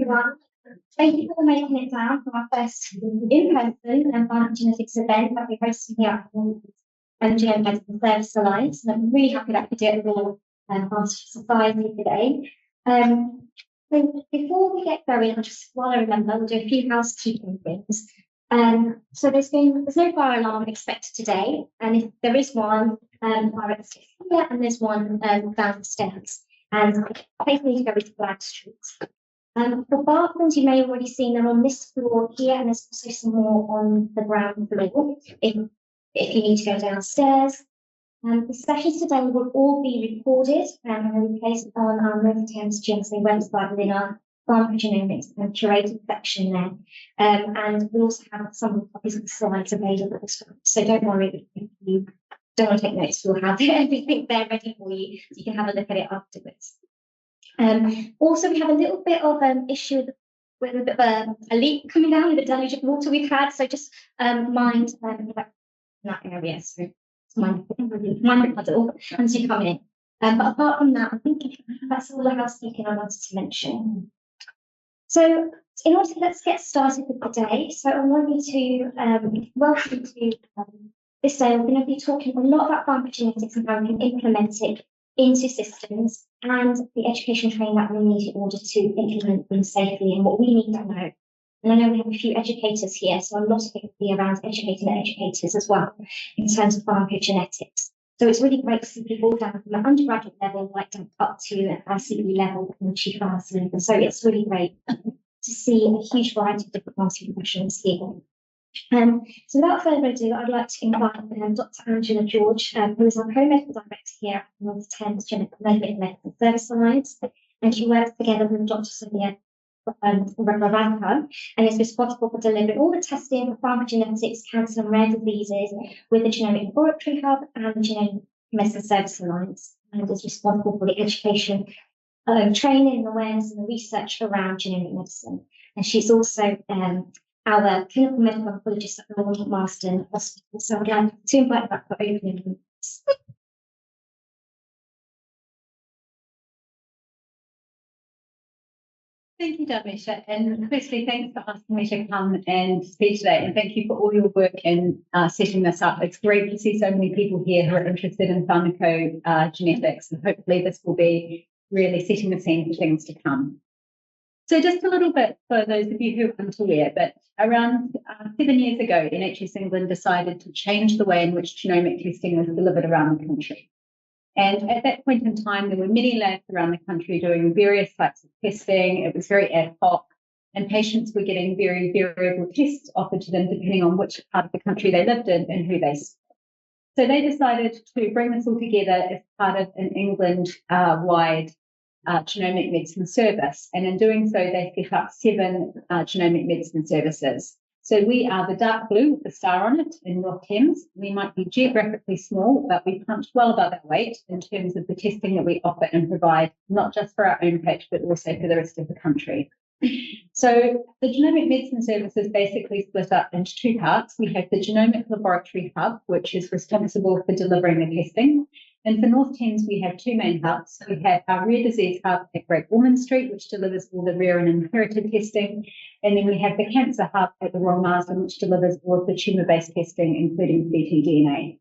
everyone. Thank you for making it down for our first in-person and pharmacogenetics event that we're hosting here at the Genome Medical Service Alliance. And I'm really happy that we did it with all our society today. So before we get going, just while I remember, we'll do a few housekeeping things. So there's no fire alarm expected today, and if there is one, fire exit here, and there's one downstairs. And please need to go into Black Street. For bathrooms, you may have already seen them on this floor here, and there's also some more on the ground floor if you need to go downstairs. The sessions today will all be recorded and will be placed on our NTGMS website within our pharmacogenomics and curated section there. And we also have some copies of the slides available as well. So don't worry if you don't want to take notes, we'll have everything there ready for you, so you can have a look at it afterwards. Also, we have a little bit of issue with a bit of a leak coming down with the deluge of water we've had, so just mind that area. So mind the puddle as you come in. But apart from that, I think that's all the housekeeping I wanted to mention. So in order to let's get started with the day. So I want you to welcome to this day. We're going to be talking a lot about pharmacogenetics and how we can implement it into systems and the education training that we need in order to implement them safely and what we need to know. And I know we have a few educators here, so a lot of it will be around educating the educators as well in terms of pharmacogenetics. So it's really great to see people down from an undergraduate level right down up to an ICB level and chief pharmacist. So it's really great to see a huge variety of different pharmacy professionals here. So without further ado, I'd like to invite Dr. Angela George, who is our co-medical director here at North Thames Medical Service Alliance, and she works together with Dr. Sonia Ravanka, and is responsible for delivering all the testing for pharmacogenetics, cancer and rare diseases with the Genomic Laboratory Hub and the Genome Medical Service Alliance, and is responsible for the education, training and awareness and the research around genomic medicine. And she's also our clinical medical oncologist at the Royal Marsden Hospital. So I'd like to invite her for opening remarks. Thank you, Damisha. And firstly, thanks for asking me to come and speak today. And thank you for all your work in setting this up. It's great to see so many people here who are interested in pharmacogenetics. And hopefully this will be really setting the scene for things to come. So just a little bit for those of you who aren't aware, but around 7 years ago, NHS England decided to change the way in which genomic testing was delivered around the country. And at that point in time, there were many labs around the country doing various types of testing. It was very ad hoc, and patients were getting very variable tests offered to them depending on which part of the country they lived in and who they saw. So they decided to bring this all together as part of an England-wide genomic medicine service. And in doing so, they set up 7 genomic medicine services. So we are the dark blue with the star on it in North Thames. We might be geographically small, but we punch well above our weight in terms of the testing that we offer and provide, not just for our own patch, but also for the rest of the country. So the genomic medicine service is basically split up into 2 parts. We have the Genomic Laboratory Hub, which is responsible for delivering the testing. And for North Thames, we have 2 main hubs. We have our Rare Disease Hub at Great Ormond Street, which delivers all the rare and inherited testing. And then we have the Cancer Hub at the Royal Marsden, which delivers all of the tumour-based testing, including ctDNA.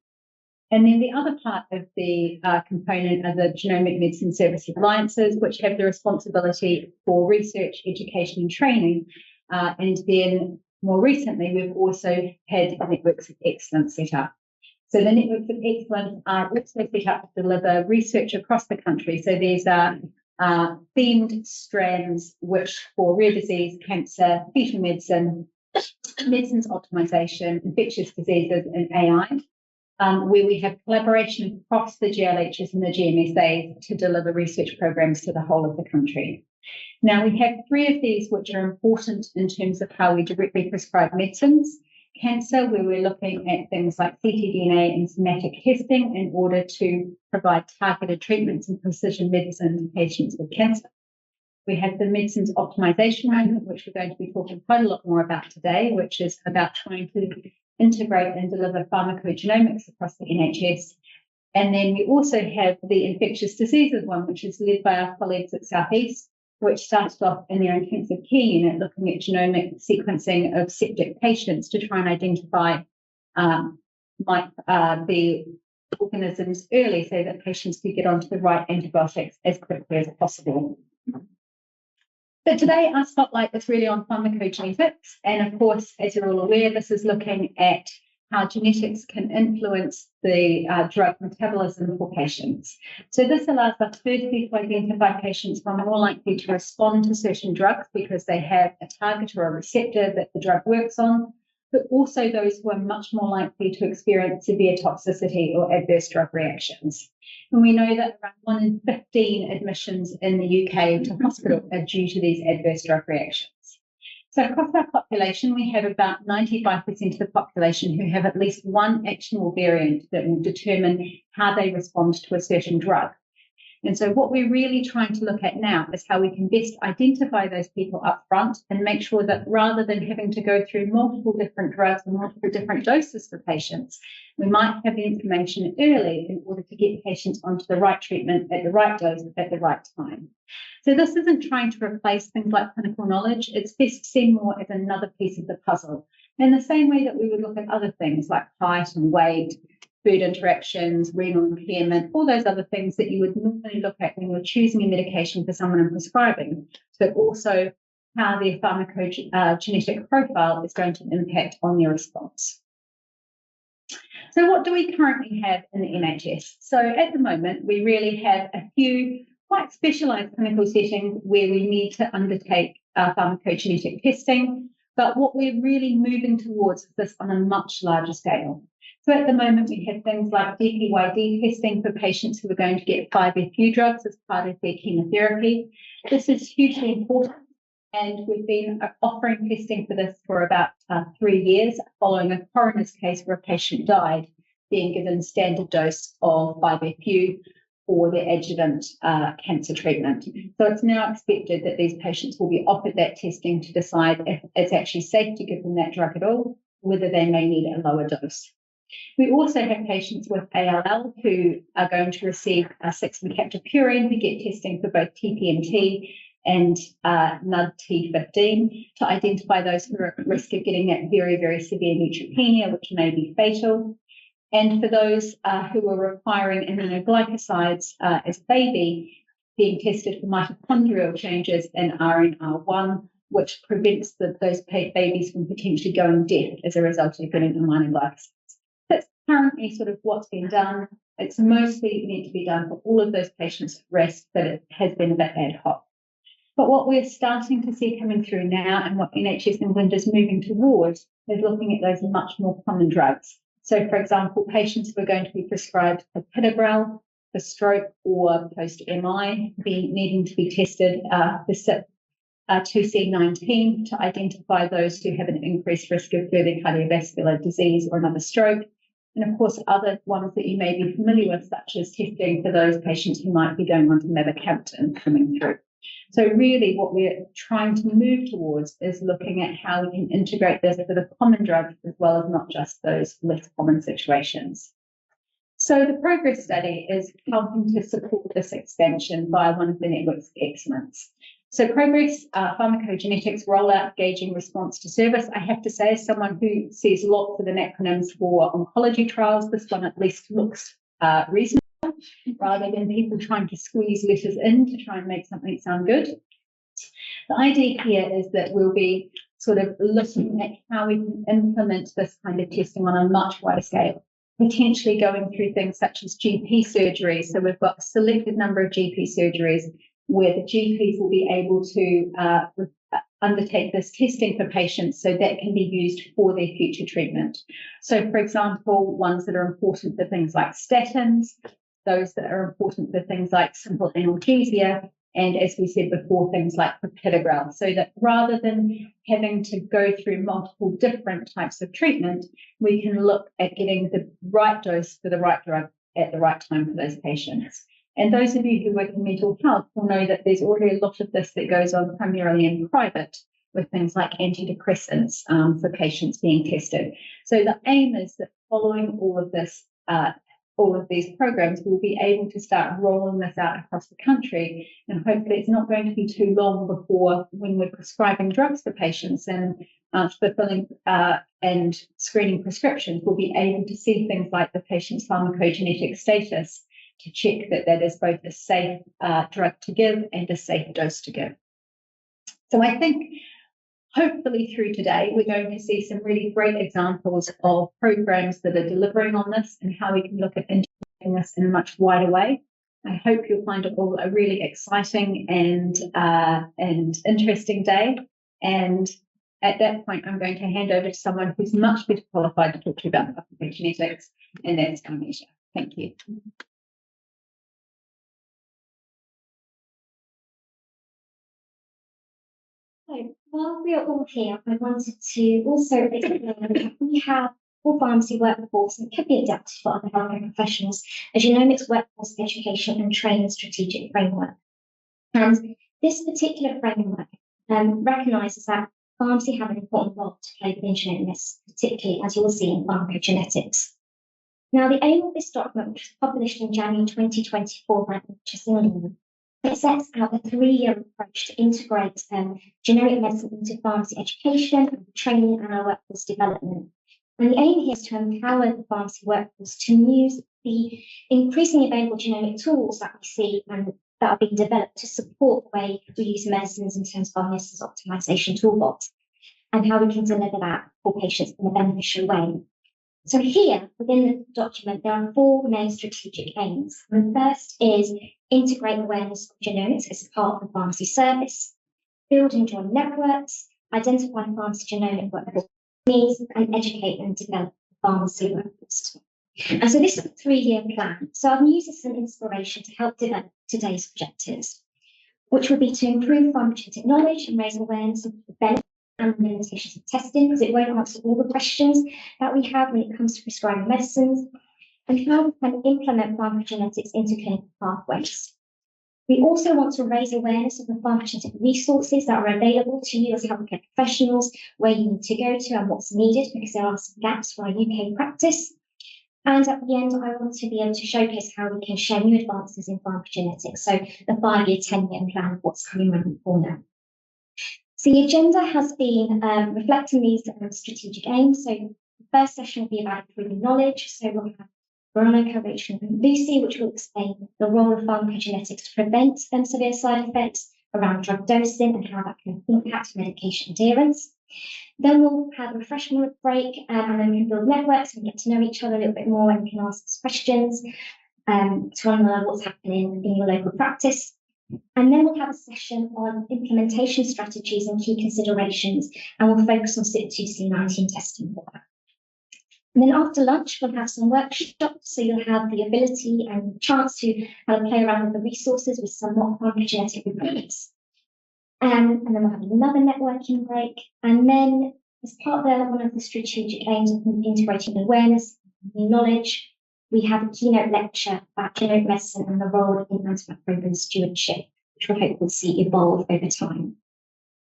And then the other part of the component are the Genomic Medicine Service Alliances, which have the responsibility for research, education and training. And then more recently, we've also had Networks of Excellence set up. So the Networks of Excellence are also set up to deliver research across the country. So these are themed strands which for rare disease, cancer, fetal medicine, medicines optimisation, infectious diseases and AI, where we have collaboration across the GLHs and the GMSAs to deliver research programs to the whole of the country. Now we have 3 of these which are important in terms of how we directly prescribe medicines. Cancer, where we're looking at things like ctDNA and somatic testing in order to provide targeted treatments and precision medicine to patients with cancer. We have the medicines optimisation movement, which we're going to be talking quite a lot more about today, which is about trying to integrate and deliver pharmacogenomics across the NHS. And then we also have the infectious diseases one, which is led by our colleagues at South East, which started off in their intensive care unit looking at genomic sequencing of septic patients to try and identify the organisms early so that patients could get onto the right antibiotics as quickly as possible. But today our spotlight is really on pharmacogenetics. And of course, as you're all aware, this is looking at how genetics can influence the drug metabolism for patients. So this allows us firstly to identify patients who are more likely to respond to certain drugs because they have a target or a receptor that the drug works on, but also those who are much more likely to experience severe toxicity or adverse drug reactions. And we know that around 1 in 15 admissions in the UK to hospital are due to these adverse drug reactions. So across our population, we have about 95% of the population who have at least one actionable variant that will determine how they respond to a certain drug. And so what we're really trying to look at now is how we can best identify those people up front and make sure that rather than having to go through multiple different drugs and multiple different doses for patients, we might have the information early in order to get patients onto the right treatment at the right dose at the right time. So this isn't trying to replace things like clinical knowledge. It's best seen more as another piece of the puzzle. In the same way that we would look at other things like height and weight, food interactions, renal impairment, all those other things that you would normally look at when you're choosing a medication for someone and prescribing, but also how their pharmacogenetic profile is going to impact on their response. So what do we currently have in the NHS? So at the moment, we really have a few quite specialised clinical settings where we need to undertake pharmacogenetic testing, but what we're really moving towards is this on a much larger scale. So at the moment, we have things like DPYD testing for patients who are going to get 5-FU drugs as part of their chemotherapy. This is hugely important, and we've been offering testing for this for about 3 years, following a coroner's case where a patient died, being given standard dose of 5-FU for their adjuvant cancer treatment. So it's now expected that these patients will be offered that testing to decide if it's actually safe to give them that drug at all, whether they may need a lower dose. We also have patients with ALL who are going to receive 6-mercaptopurine to get testing for both TPMT and NUD-T15 to identify those who are at risk of getting that very, very severe neutropenia, which may be fatal. And for those who are requiring aminoglycosides as baby, being tested for mitochondrial changes in RNR1, which prevents those babies from potentially going deaf as a result of getting aminoglycosides. That's currently sort of what's been done. It's mostly meant to be done for all of those patients at risk, but it has been a bit ad hoc. But what we're starting to see coming through now and what NHS England is moving towards is looking at those much more common drugs. So, for example, patients who are going to be prescribed clopidogrel for stroke or post-MI needing to be tested for CYP2C19 to identify those who have an increased risk of further cardiovascular disease or another stroke. And of course, other ones that you may be familiar with, such as testing for those patients who might be going on to mavacamten coming through. So really what we're trying to move towards is looking at how we can integrate this for the common drugs as well as not just those less common situations. So the Progress study is helping to support this expansion via one of the network's excellence. So Progress Pharmacogenetics rollout gauging response to service. I have to say, as someone who sees lots of acronyms for oncology trials, this one at least looks reasonable, rather than people trying to squeeze letters in to try and make something sound good. The idea here is that we'll be sort of looking at how we can implement this kind of testing on a much wider scale, potentially going through things such as GP surgeries. So we've got a selected number of GP surgeries where the GPs will be able to undertake this testing for patients so that can be used for their future treatment. So, for example, ones that are important for things like statins, those that are important for things like simple analgesia, and as we said before, things like clopidogrel, so that rather than having to go through multiple different types of treatment, we can look at getting the right dose for the right drug at the right time for those patients. And those of you who work in mental health will know that there's already a lot of this that goes on primarily in private with things like antidepressants for patients being tested. So the aim is that following all of this all of these programs, we'll be able to start rolling this out across the country. And hopefully it's not going to be too long before, when we're prescribing drugs for patients and fulfilling and screening prescriptions, we'll be able to see things like the patient's pharmacogenetic status to check that that is both a safe drug to give and a safe dose to give. So I think hopefully through today, we're going to see some really great examples of programs that are delivering on this and how we can look at integrating this in a much wider way. I hope you'll find it all a really exciting and interesting day. And at that point, I'm going to hand over to someone who's much better qualified to talk to you about pharmacogenetics, and that's Anisha. Thank you. So while we are all here, I wanted to also explain that we have full pharmacy workforce and could be adapted for other healthcare professionals, a genomics workforce education and training strategic framework. And this particular framework recognises that pharmacy have an important role to play within genomics, particularly as you'll see in pharmacogenetics. Now, the aim of this document, which was published in January 2024 by NHS England, it sets out a 3-year approach to integrate genomic medicine into pharmacy education, training, and our workforce development. And the aim here is to empower the pharmacy workforce to use the increasingly available genomic tools that we see and that are being developed to support the way we use medicines in terms of our medicines optimisation toolbox and how we can deliver that for patients in a beneficial way. So here, within the document, there are 4 main strategic aims. The first is integrate awareness of genomics as part of the pharmacy service, build and join networks, identify pharmacy genomic workforce needs, and educate and develop the pharmacy workforce. And so this is a 3-year plan. So I've used this as an inspiration to help develop today's objectives, which would be to improve pharmacogenetic knowledge and raise awareness of the benefits and the limitations of testing, because it won't answer all the questions that we have when it comes to prescribing medicines, and how we can implement pharmacogenetics into clinical pathways. We also want to raise awareness of the pharmacogenetic resources that are available to you as healthcare professionals, where you need to go to and what's needed, because there are some gaps for our UK practice. And at the end, I want to be able to showcase how we can share new advances in pharmacogenetics. So the 5-year, 10-year plan of what's coming around the corner. So the agenda has been reflecting these strategic aims. So the first session will be about improving knowledge. So we'll have Veronica, Rachel, and Lucy, which will explain the role of pharmacogenetics to prevent severe side effects around drug dosing and how that can impact medication adherence. Then we'll have a refreshment break, and then we can build networks and get to know each other a little bit more, and we can ask questions to learn what's happening in your local practice. And then we'll have a session on implementation strategies and key considerations, and we'll focus on CYP2C19 testing for that. And then after lunch, we'll have some workshops, so you'll have the ability and chance to play around with the resources with some mock pharmacogenetic reports. And then we'll have another networking break. And then as part of one of the strategic aims of integrating awareness, new knowledge, we have a keynote lecture about genomic medicine and the role in antimicrobial stewardship, which we hope we'll see evolve over time.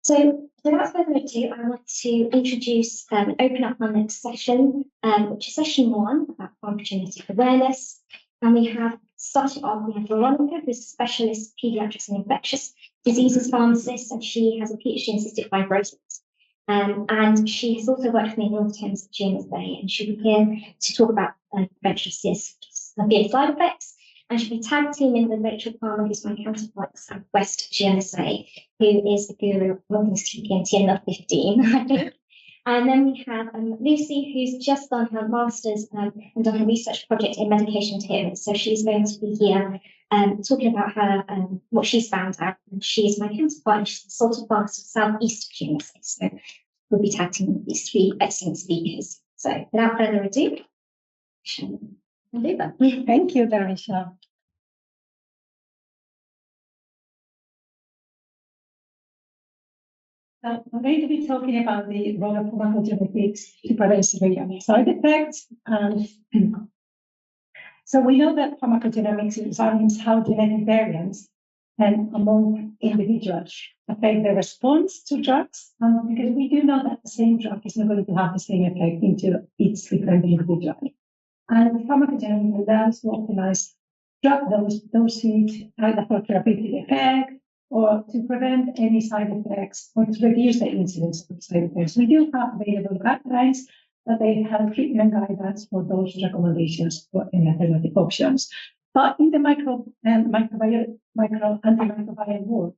So without further ado, I want to introduce and open up our next session, which is session 1 about pharmacogenetic awareness. And we have started off, we have Veronica, who's a specialist paediatrics and infectious diseases pharmacist, and she has a PhD in cystic fibrosis. And she has also worked with me in all terms of GMSA, and she'll be here to talk about prevention of severe side effects. And she'll be tag teaming with Rachel Palmer, who's my counterpart at Southwest GMSA, who is the guru of all things TPNT and the 15, I think. And then we have Lucy, who's just done her master's and done a research project in medication adherence. So she's going to be here talking about her what she's found out. And she's my counterpart, and she's a consultant pharmacist of Southeast GMSA. So we'll be chatting with these 3 excellent speakers. So without further ado, thank you, Darisha. I'm going to be talking about the role of pharmacogenetics to prevent severe side effects. So we know that pharmacogenomics examines how genetic variants and among individuals affect the response to drugs, because we do know that the same drug is not going to have the same effect into each different individual. And pharmacogenetic allows to optimize drug dosage, either for therapeutic effect or to prevent any side effects or to reduce the incidence of side effects. We do have available guidelines, but they have treatment guidance for those recommendations for alternative options. But in the antimicrobial world,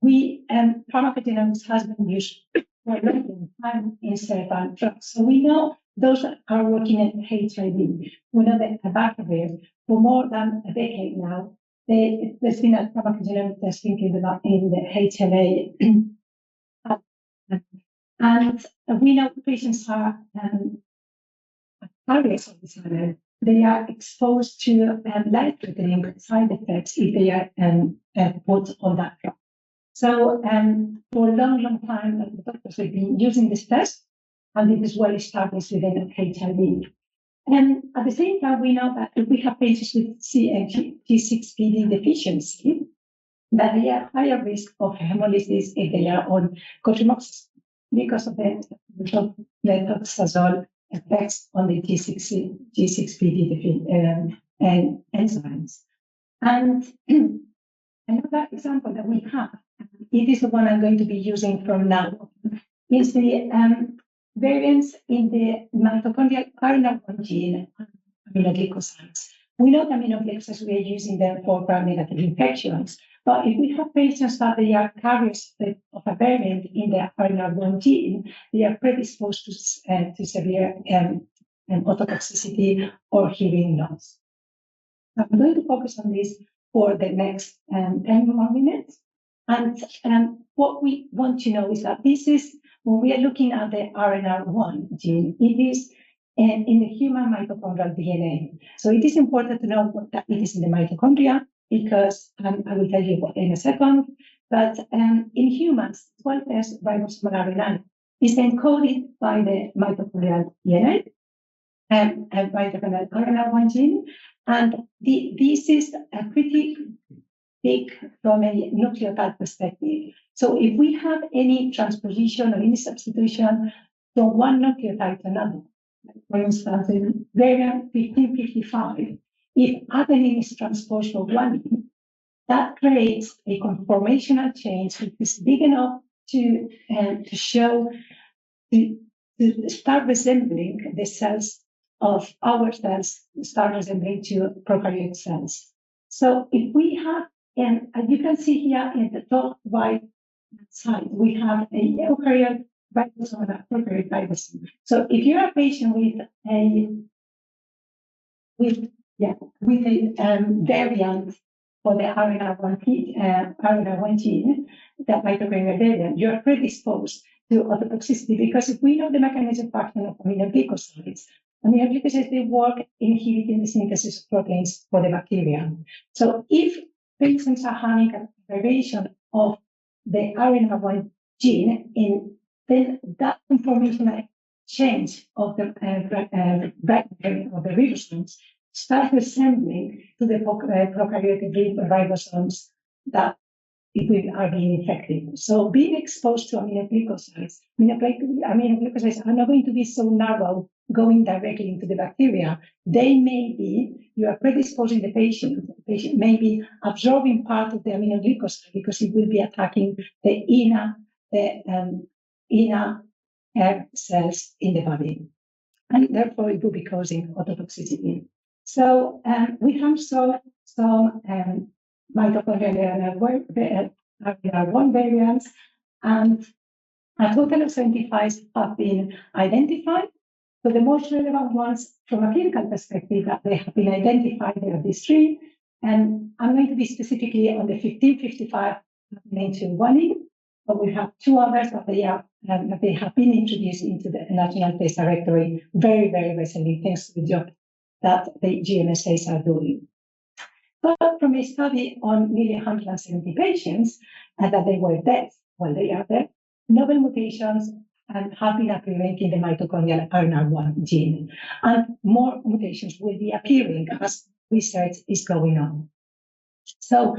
pharmacogenomics has been used for a long time in certain drugs. So we know those that are working in HIV, we know that abacavir for more than a decade now. There's been a pharmacogenomic testing in the HLA, and we know patients are carriers of this disorder. They are exposed to life-threatening side effects if they are put on that drug. So for a long, long time, the doctors have been using this test, and it is well established within HIV. And at the same time, we know that if we have patients with G6PD deficiency, that they are higher risk of hemolysis if they are on cotrimoxazole because of the methoxazole effects on the G6PD enzymes. And another example that we have, it is the one I'm going to be using from now, is the variants in the mitochondrial RNA1 gene aminoglycosides. We know the aminoglycosides, we are using them for gram-negative infections, but if we have patients that they are carriers of a variant in the RNA1 gene, they are predisposed to severe ototoxicity or hearing loss. I'm going to focus on this for the next 10 more minutes. And what we want to know is that this is, when we are looking at the RNR1 gene, it is in the human mitochondrial DNA. So it is important to know that it is in the mitochondria, because I will tell you in a second, but in humans, 12S ribosomal RNA is encoded by the mitochondrial DNA and mitochondrial RNR1 gene. And this is a pretty big from a nucleotide perspective. So if we have any transposition or any substitution from one nucleotide to another, for instance, in variant 1555, if adenine is transposed from guanine, that creates a conformational change which is big enough to show, to start resembling the cells of our cells, start resembling to prokaryote cells. So if we have, and as you can see here in the top right side, we have a eukaryote ribosome and a prokaryote ribosome. So if you're a patient with a variant for the RNR1 gene, that mitochondrial variant, you're predisposed to ototoxicity, because if we know the mechanism of action of aminoglycosides, they work inhibiting the synthesis of proteins for the bacteria. So if patients are having a variation of the RNR1 gene, then that conformational change of the ribosomes start resembling to the prokaryotic ribosomes that we are being infected. So being exposed to aminoglycosides are not going to be so narrow going directly into the bacteria. They may be, you are predisposing the patient may be absorbing part of the aminoglycoside because it will be attacking the inner cells in the body. And therefore it will be causing ototoxicity. So we have some mitochondrial RNR1 variants, and a total of 75 have been identified. So the most relevant ones from a clinical perspective that they have been identified, there are these three. And I'm going to be specifically on the 1555 named to guanine, but we have two others that they have been introduced into the National Place Directory very, very recently, thanks to the job that the GMSAs are doing. But from a study on nearly 170 patients that they were dead while they are there, novel mutations have been appearing in the mitochondrial RNR1 gene. And more mutations will be appearing as research is going on. So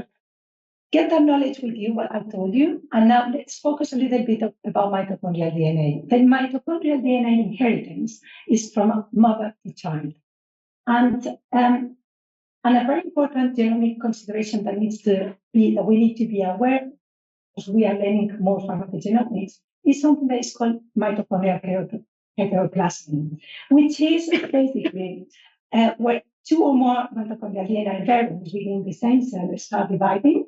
get that knowledge with you, what I told you. And now let's focus a little bit about mitochondrial DNA. The mitochondrial DNA inheritance is from mother to child. And a very important genomic consideration that we need to be aware of as we are learning more pharmacogenomics is something that is called mitochondrial heteroplasmy, which is basically where two or more mitochondrial DNA variants within the same cell start dividing.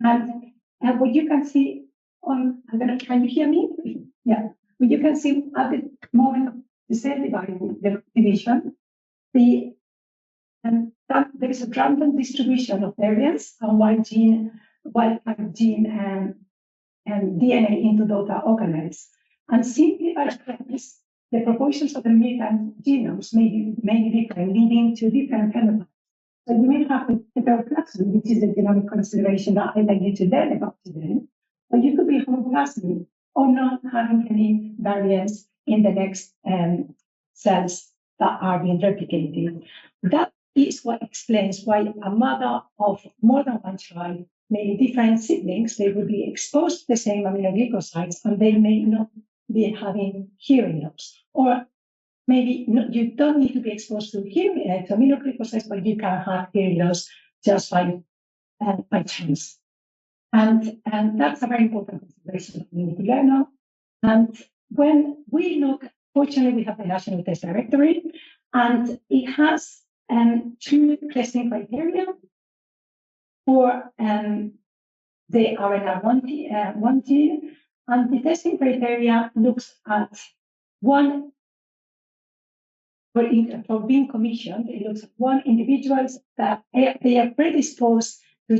And what you can see can you hear me? Yeah. What you can see at the moment of the cell division, there is a random distribution of variants on wild type gene, and DNA into data organelles. And simply by this, the proportions of the mutant genomes may be different, leading to different phenotypes. So you may have a heteroplasmy, which is the genomic consideration that I'd like you to learn about today, or you could be homoplasmy or not having any variants in the next cells that are being replicated. That is what explains why a mother of more than one child, maybe different siblings, they will be exposed to the same aminoglycosides and they may not be having hearing loss. Or maybe you don't need to be exposed to aminoglycosides, but you can have hearing loss just by chance. And that's a very important consideration that we need to learn now. And when we look, fortunately, we have the National Test Directory, and it has two testing criteria for the RNR1 gene, and the testing criteria looks at one. For being commissioned, it looks at one individuals that they are predisposed to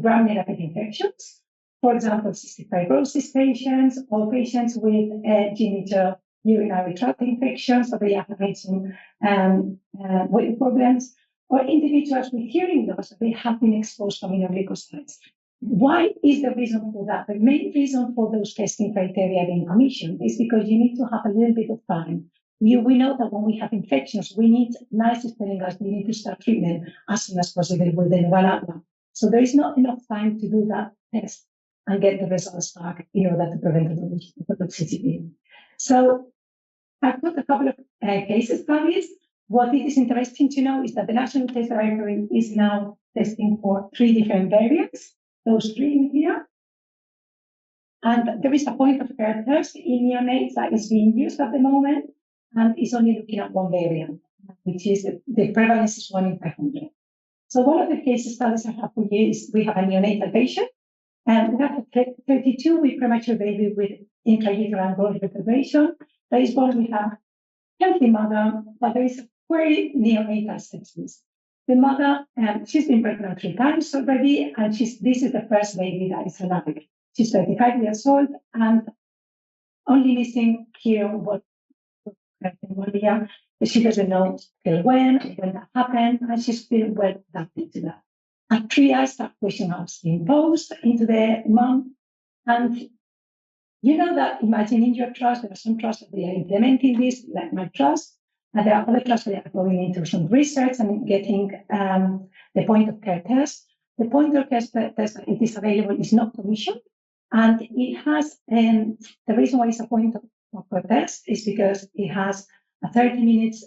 gram-negative infections. For example, cystic fibrosis patients or patients with genital urinary tract infections, or they have had some weight problems, or individuals with hearing loss, they have been exposed to aminoglycosides. Why is the reason for that? The main reason for those testing criteria being commissioned is because you need to have a little bit of time. We know that when we have infections, we need nice telling us we need to start treatment as soon as possible within 1 hour. So there is not enough time to do that test and get the results back in order to prevent the toxicity. So I've got a couple of case studies. What it is interesting to know is that the National Test Directory is now testing for 3 different variants, those 3 in here. And there is a point of care test in neonates that is being used at the moment, and it's only looking at 1 variant, which is the prevalence is 1 in 500. So one of the case studies I have for you is we have a neonatal patient, and we have a 32-week premature baby with intrauterine growth retardation that is born with a healthy mother, but there is a very neonatal sepsis. The mother, she's been pregnant 3 times already, and this is the first baby that is alive. She's 35 years old and only missing here what she doesn't know till when that happened, and she's still well adapted to that. And triage, that question has been posed into the mom. And you know that imagine in your trust, there are some trusts that they are implementing this, like my trust, and there are other trusts that are going into some research and getting the point of care test. The point of care test that it is available is not commissioned, and it has, the reason why it's a point of test is because it has a 30 minutes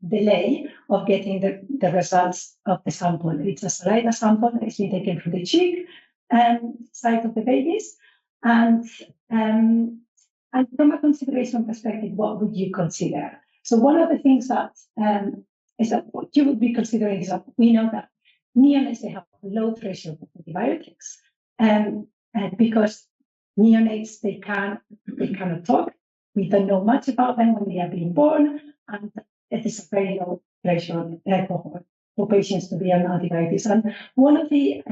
delay of getting the results of the sample. It's a saliva sample that is being taken from the cheek side of the babies. And from a consideration perspective, what would you consider? So one of the things that is that what you would be considering is that we know that neonates, they have a low threshold of antibiotics, and because neonates, they cannot talk. We don't know much about them when they are being born, and it is a very low threshold for patients to be on antibiotics. And one of the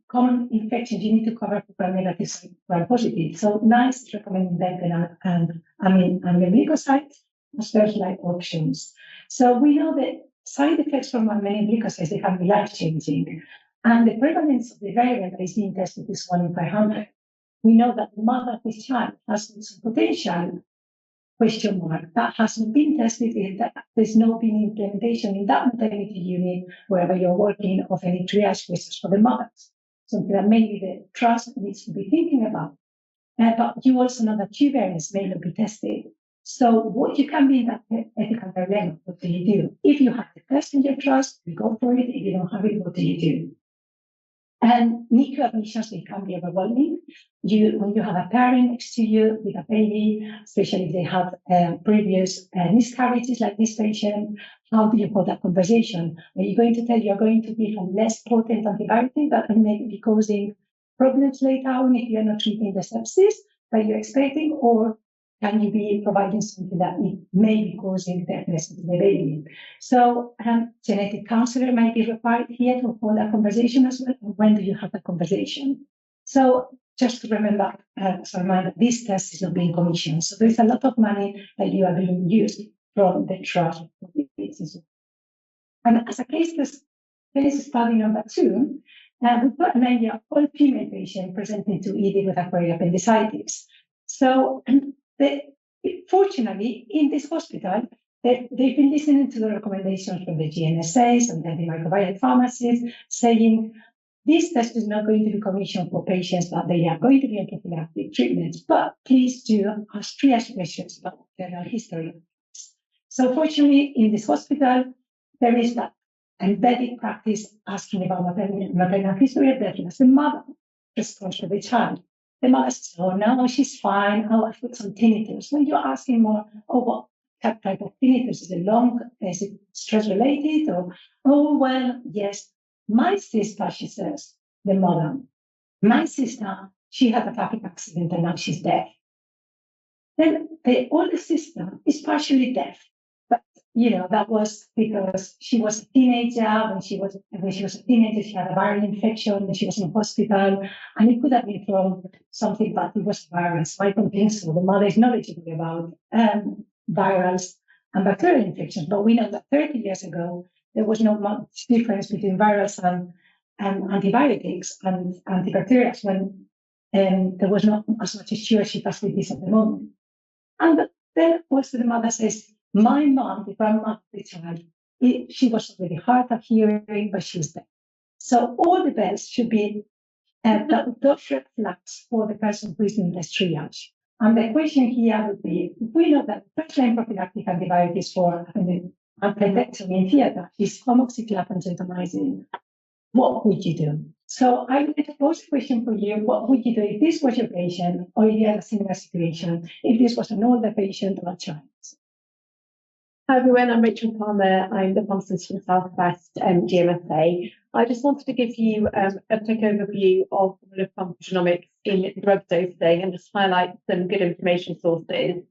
common infections you need to cover for gram-negative gram-positive. So NICE is recommending Bentonite and aminoglycosides as first-line options. So we know that side effects from aminoglycosides, they can be life-changing. And the prevalence of the variant that is being tested is 1 in 500. We know that the mother of this child has some potential question mark that hasn't been tested, that there's no been implementation in that maternity unit wherever you're working of any triage questions for the mothers. Something that maybe the trust needs to be thinking about. But you also know that 2 variants may not be tested. So what you can be in that ethical dilemma, what do you do? If you have the person you trust, you go for it. If you don't have it, what do you do? And NICU admissions, they can be overwhelming. When you have a parent next to you with a baby, especially if they have previous miscarriages like this patient, how do you hold that conversation? Are you going to tell you're going to give a less potent antibiotic that may be causing problems later on if you're not treating the sepsis that you're expecting, or can you be providing something that may be causing deafness to the baby? So genetic counselor might be required here to hold a conversation as well. When do you have a conversation? So just to remember, this test is not being commissioned. So there's a lot of money that you are being used from the trust. And as a case study number 2, we've got an idea of all female patient presenting to ED with acquired appendicitis. So fortunately, in this hospital, they've been listening to the recommendations from the GNSAs and then the microbiome pharmacists saying this test is not going to be commissioned for patients that they are going to be on prophylactic treatments, but please do ask triage questions about general history. So fortunately, in this hospital, there is that embedded practice asking about maternal history of deafness. The mother responds to the child. The mother says, oh, no, she's fine. Oh, I've got some tinnitus. When you're asking more, oh, what type of tinnitus? Is it stress related? Or, oh, well, yes. My sister, she says, the mother, my sister, she had a traffic accident and now she's deaf. Then the older sister is partially deaf. But that was because she was a teenager. When she was a teenager, she had a viral infection when she was in hospital, and it could have been from something, but it was a virus. I don't think so. The mother is knowledgeable about virals and bacterial infections, but we know that 30 years ago there was not much difference between virals and antibiotics and antibacterials when there was not as much stewardship as it is at the moment. And then also the mother says, my mom, the grandma of the child, she was already hard of hearing, but she's deaf. So all the bells should be those red flags for the person who is in this triage. And the question here would be, we know that first-line prophylactic antibiotics for appendectomy in theatre is amoxicillin and gentamicin. What would you do? So I would pose a question for you. What would you do if this was your patient or if you had a similar situation, if this was an older patient or a child? Hi everyone, I'm Rachel Palmer. I'm the pharmacist from Southwest GMSA. I just wanted to give you a quick overview of pharmacogenomics in drug dosing and just highlight some good information sources.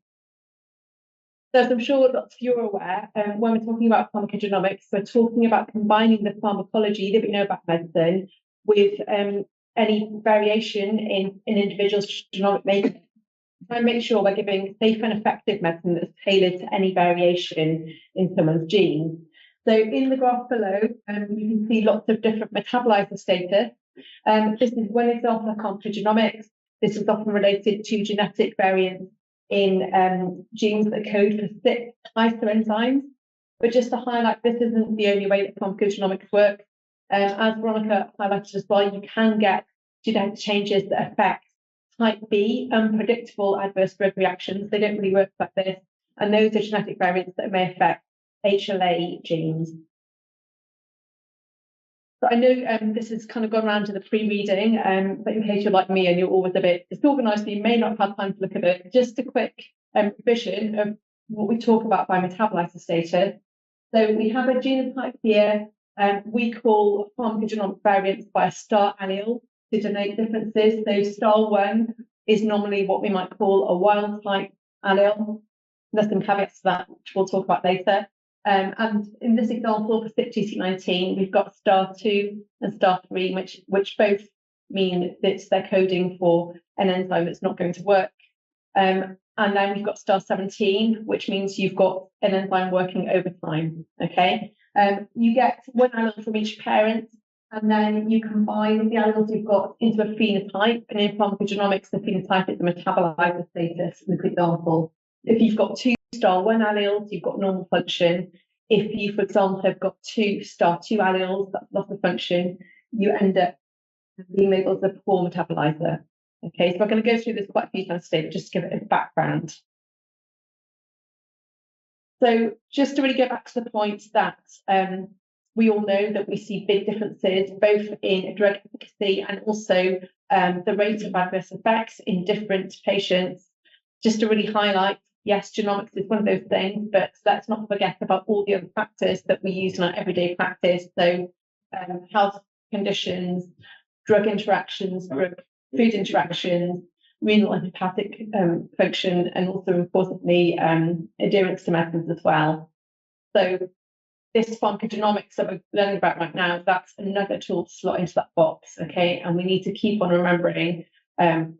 So as I'm sure lots of you are aware, when we're talking about pharmacogenomics, we're talking about combining the pharmacology that we know about medicine with any variation in individuals' genomic makeup. Try and make sure we're giving safe and effective medicine that's tailored to any variation in someone's genes. So in the graph below, you can see lots of different metabolizer status. This is one example of pharmacogenomics. This is often related to genetic variants in genes that code for 6 isoenzymes. But just to highlight, this isn't the only way that pharmacogenomics works. As Veronica highlighted as well, you can get genetic changes that affect type B, unpredictable adverse drug reactions. They don't really work like this. And those are genetic variants that may affect HLA genes. So I know this has kind of gone around to the pre-reading, but in case you're like me and you're always a bit disorganized, you may not have time to look at it. Just a quick revision of what we talk about by metabolizer status. So we have a genotype here. We call pharmacogenomic variants by a star allele to denote differences. So star 1 is normally what we might call a wild type allele. There's some caveats to that, which we'll talk about later. And in this example, for CYP2C19, we've got star 2 and star 3, which both mean that they're coding for an enzyme that's not going to work. And then we've got star 17, which means you've got an enzyme working over time. Okay. You get one allele from each parent, and then you combine the alleles you've got into a phenotype. And in pharmacogenomics, the phenotype is the metabolizer status in this example. If you've got 2 star 1 alleles, you've got normal function. If you, for example, have got 2 star 2 alleles, that's loss of function, you end up being labeled as a poor metabolizer. Okay, so we're going to go through this quite a few times today, but just to give it a background. So just to really go back to the point that we all know that we see big differences both in drug efficacy and also the rate of adverse effects in different patients. Just to really highlight, yes, genomics is one of those things, but let's not forget about all the other factors that we use in our everyday practice. So health conditions, drug interactions, food interactions, renal and hepatic function, and also importantly, adherence to medicines as well. So this pharmacogenomics that we're learning about right now, that's another tool to slot into that box, okay? And we need to keep on remembering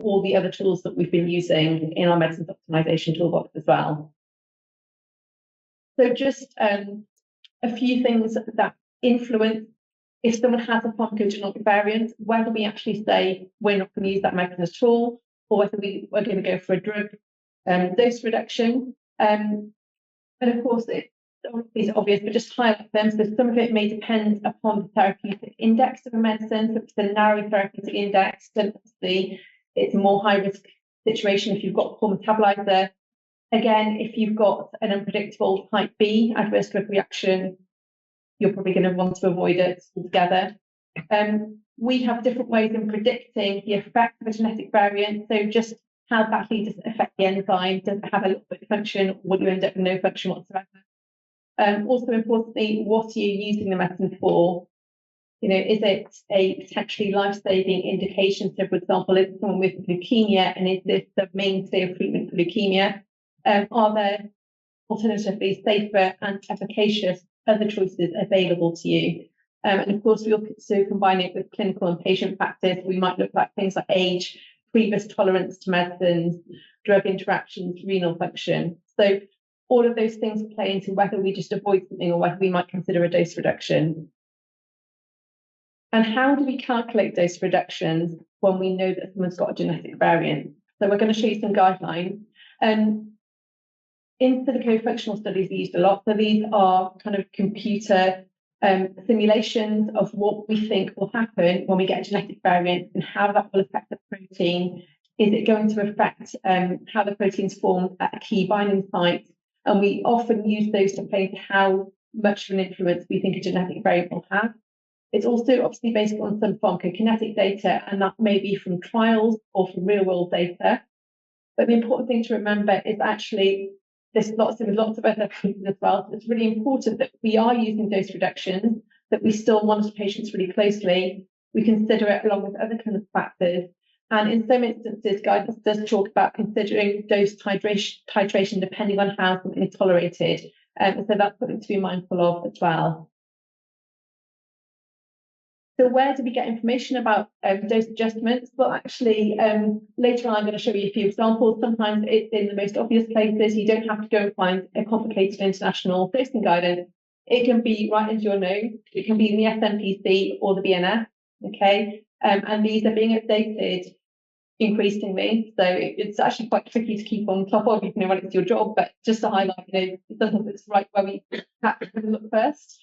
all the other tools that we've been using in our medicines optimization toolbox as well. So just a few things that influence if someone has a pharmacogenomic variant, whether we actually say we're not going to use that medicine at all, or whether we're going to go for a drug dose reduction. And of course, these are obvious, but just highlight them. So some of it may depend upon the therapeutic index of a medicine. So if it's a narrow therapeutic index, then obviously it's a more high-risk situation if you've got a poor metabolizer. Again, if you've got an unpredictable type B adverse drug reaction, you're probably going to want to avoid it altogether. We have different ways of predicting the effect of a genetic variant. So just how badly does it affect the enzyme? Does it have a little bit of function, or will you end up with no function whatsoever? Also importantly, what are you using the medicine for? You know, is it a potentially life-saving indication? So, for example, is someone with leukemia, and is this the mainstay of treatment for leukemia? Are there alternatively safer and efficacious other choices available to you? And of course, we also combine it with clinical and patient practice. We might look at things like age, previous tolerance to medicines, drug interactions, renal function. So all of those things play into whether we just avoid something or whether we might consider a dose reduction. And how do we calculate dose reductions when we know that someone's got a genetic variant? So we're going to show you some guidelines. In silico functional studies are used a lot. So these are kind of computer simulations of what we think will happen when we get a genetic variant and how that will affect the protein. Is it going to affect how the protein's formed at a key binding site? And we often use those to play how much of an influence we think a genetic variant will have. It's also obviously based on some pharmacogenetic data, and that may be from trials or from real world data. But the important thing to remember is actually there's lots of other pieces as well. So it's really important that we are using dose reductions, that we still monitor patients really closely. We consider it along with other clinical factors. And in some instances, guidance does talk about considering dose titration depending on how something is tolerated. So that's something to be mindful of as well. So where do we get information about dose adjustments? Well, actually, later on, I'm going to show you a few examples. Sometimes it's in the most obvious places. You don't have to go and find a complicated international dosing guidance. It can be right into your nose. It can be in the SMPC or the BNF, okay? And these are being updated increasingly. So it's actually quite tricky to keep on top of, when it's your job, but just to highlight, sometimes it's right where we have to look first.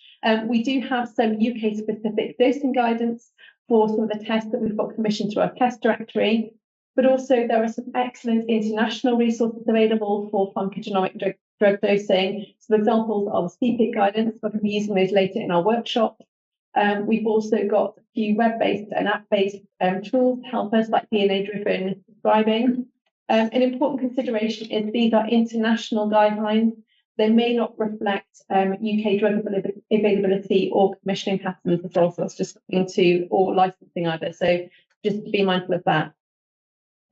We do have some UK specific dosing guidance for some of the tests that we've got commissioned through our test directory, but also there are some excellent international resources available for pharmacogenomic drug dosing. Some examples are the CPIC guidance. We're going to be using those later in our workshop. We've also got a few web-based and app-based tools to help us, like DNA-driven prescribing. An important consideration is these are international guidelines. They may not reflect UK drug availability or commissioning patterns as well, so that's just into or licensing either. So just be mindful of that.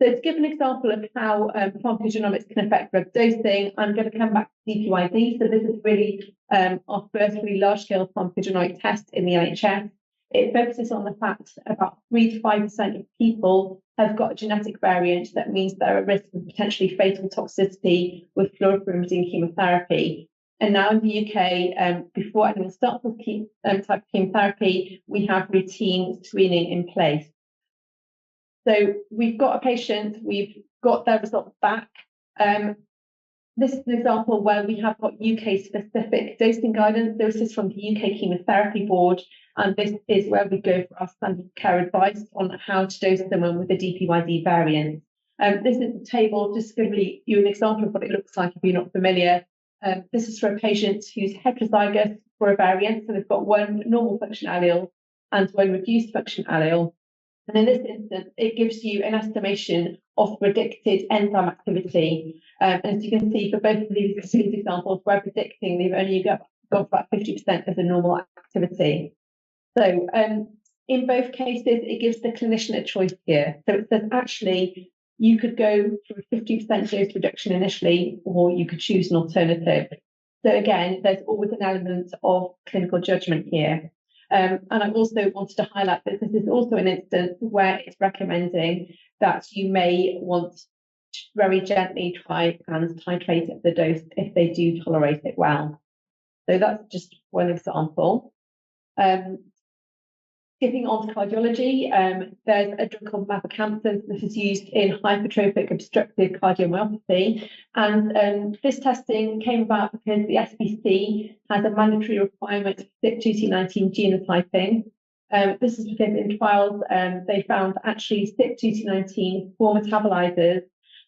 So to give an example of how pharmacogenomics can affect drug dosing, I'm going to come back to DPYD. So this is really our first really large-scale pharmacogenomic test in the NHS. It focuses on the fact about 3 to 5% of people have got a genetic variant that means they're at risk of potentially fatal toxicity with fluoropyrimidine chemotherapy. And now in the UK, before anyone starts with type of chemotherapy, we have routine screening in place. So we've got a patient, we've got their results back. This is an example where we have got UK specific dosing guidance. This is from the UK Chemotherapy Board, and this is where we go for our standard of care advice on how to dose someone with a DPYD variant. This is a table just to give you an example of what it looks like if you're not familiar. This is for a patient who's heterozygous for a variant, so they've got one normal function allele and one reduced function allele. And in this instance, it gives you an estimation of predicted enzyme activity. And as you can see, for both of these examples, we're predicting they've only got about 50% of the normal activity. So in both cases, it gives the clinician a choice here. So it says, actually, you could go for a 50% dose reduction initially, or you could choose an alternative. So again, there's always an element of clinical judgment here. And I also wanted to highlight that this is also an instance where it's recommending that you may want to very gently try and titrate the dose if they do tolerate it well. So that's just one example. Skipping on to cardiology, there's a drug called mavacamten. This is used in hypertrophic obstructive cardiomyopathy. And this testing came about because the SBC has a mandatory requirement for CYP2C19 genotyping. This is because in trials, they found actually CYP2C19 4 metabolizers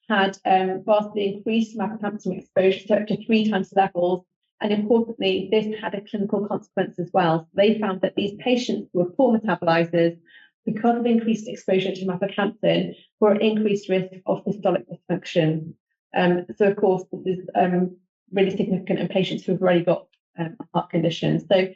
had vastly increased mavacamten exposure to up to 3 times levels. And importantly, this had a clinical consequence as well. So they found that these patients who were poor metabolizers, because of increased exposure to mavacamten, were at increased risk of systolic dysfunction. So, of course, this is really significant in patients who have already got heart conditions. So,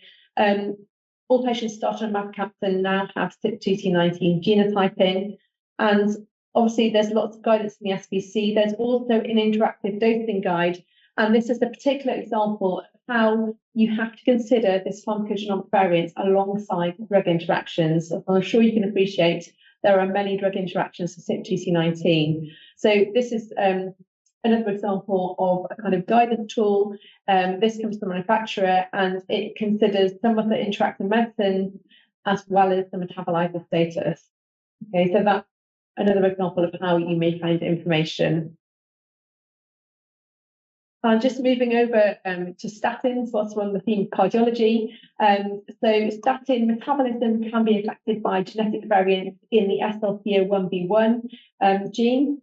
all patients started on mavacamten now have CYP2C19 genotyping. And obviously, there's lots of guidance in the SBC. There's also an interactive dosing guide. And this is a particular example of how you have to consider this pharmacogenomic variance alongside drug interactions. So I'm sure you can appreciate there are many drug interactions for CYP2C19. So this is another example of a kind of guidance tool. This comes from the manufacturer and it considers some of the interacting medicines as well as the metabolizer status. Okay, so that's another example of how you may find information. Just moving over to statins, whilst we're on the theme of cardiology. So statin metabolism can be affected by genetic variants in the SLCO1B1 gene.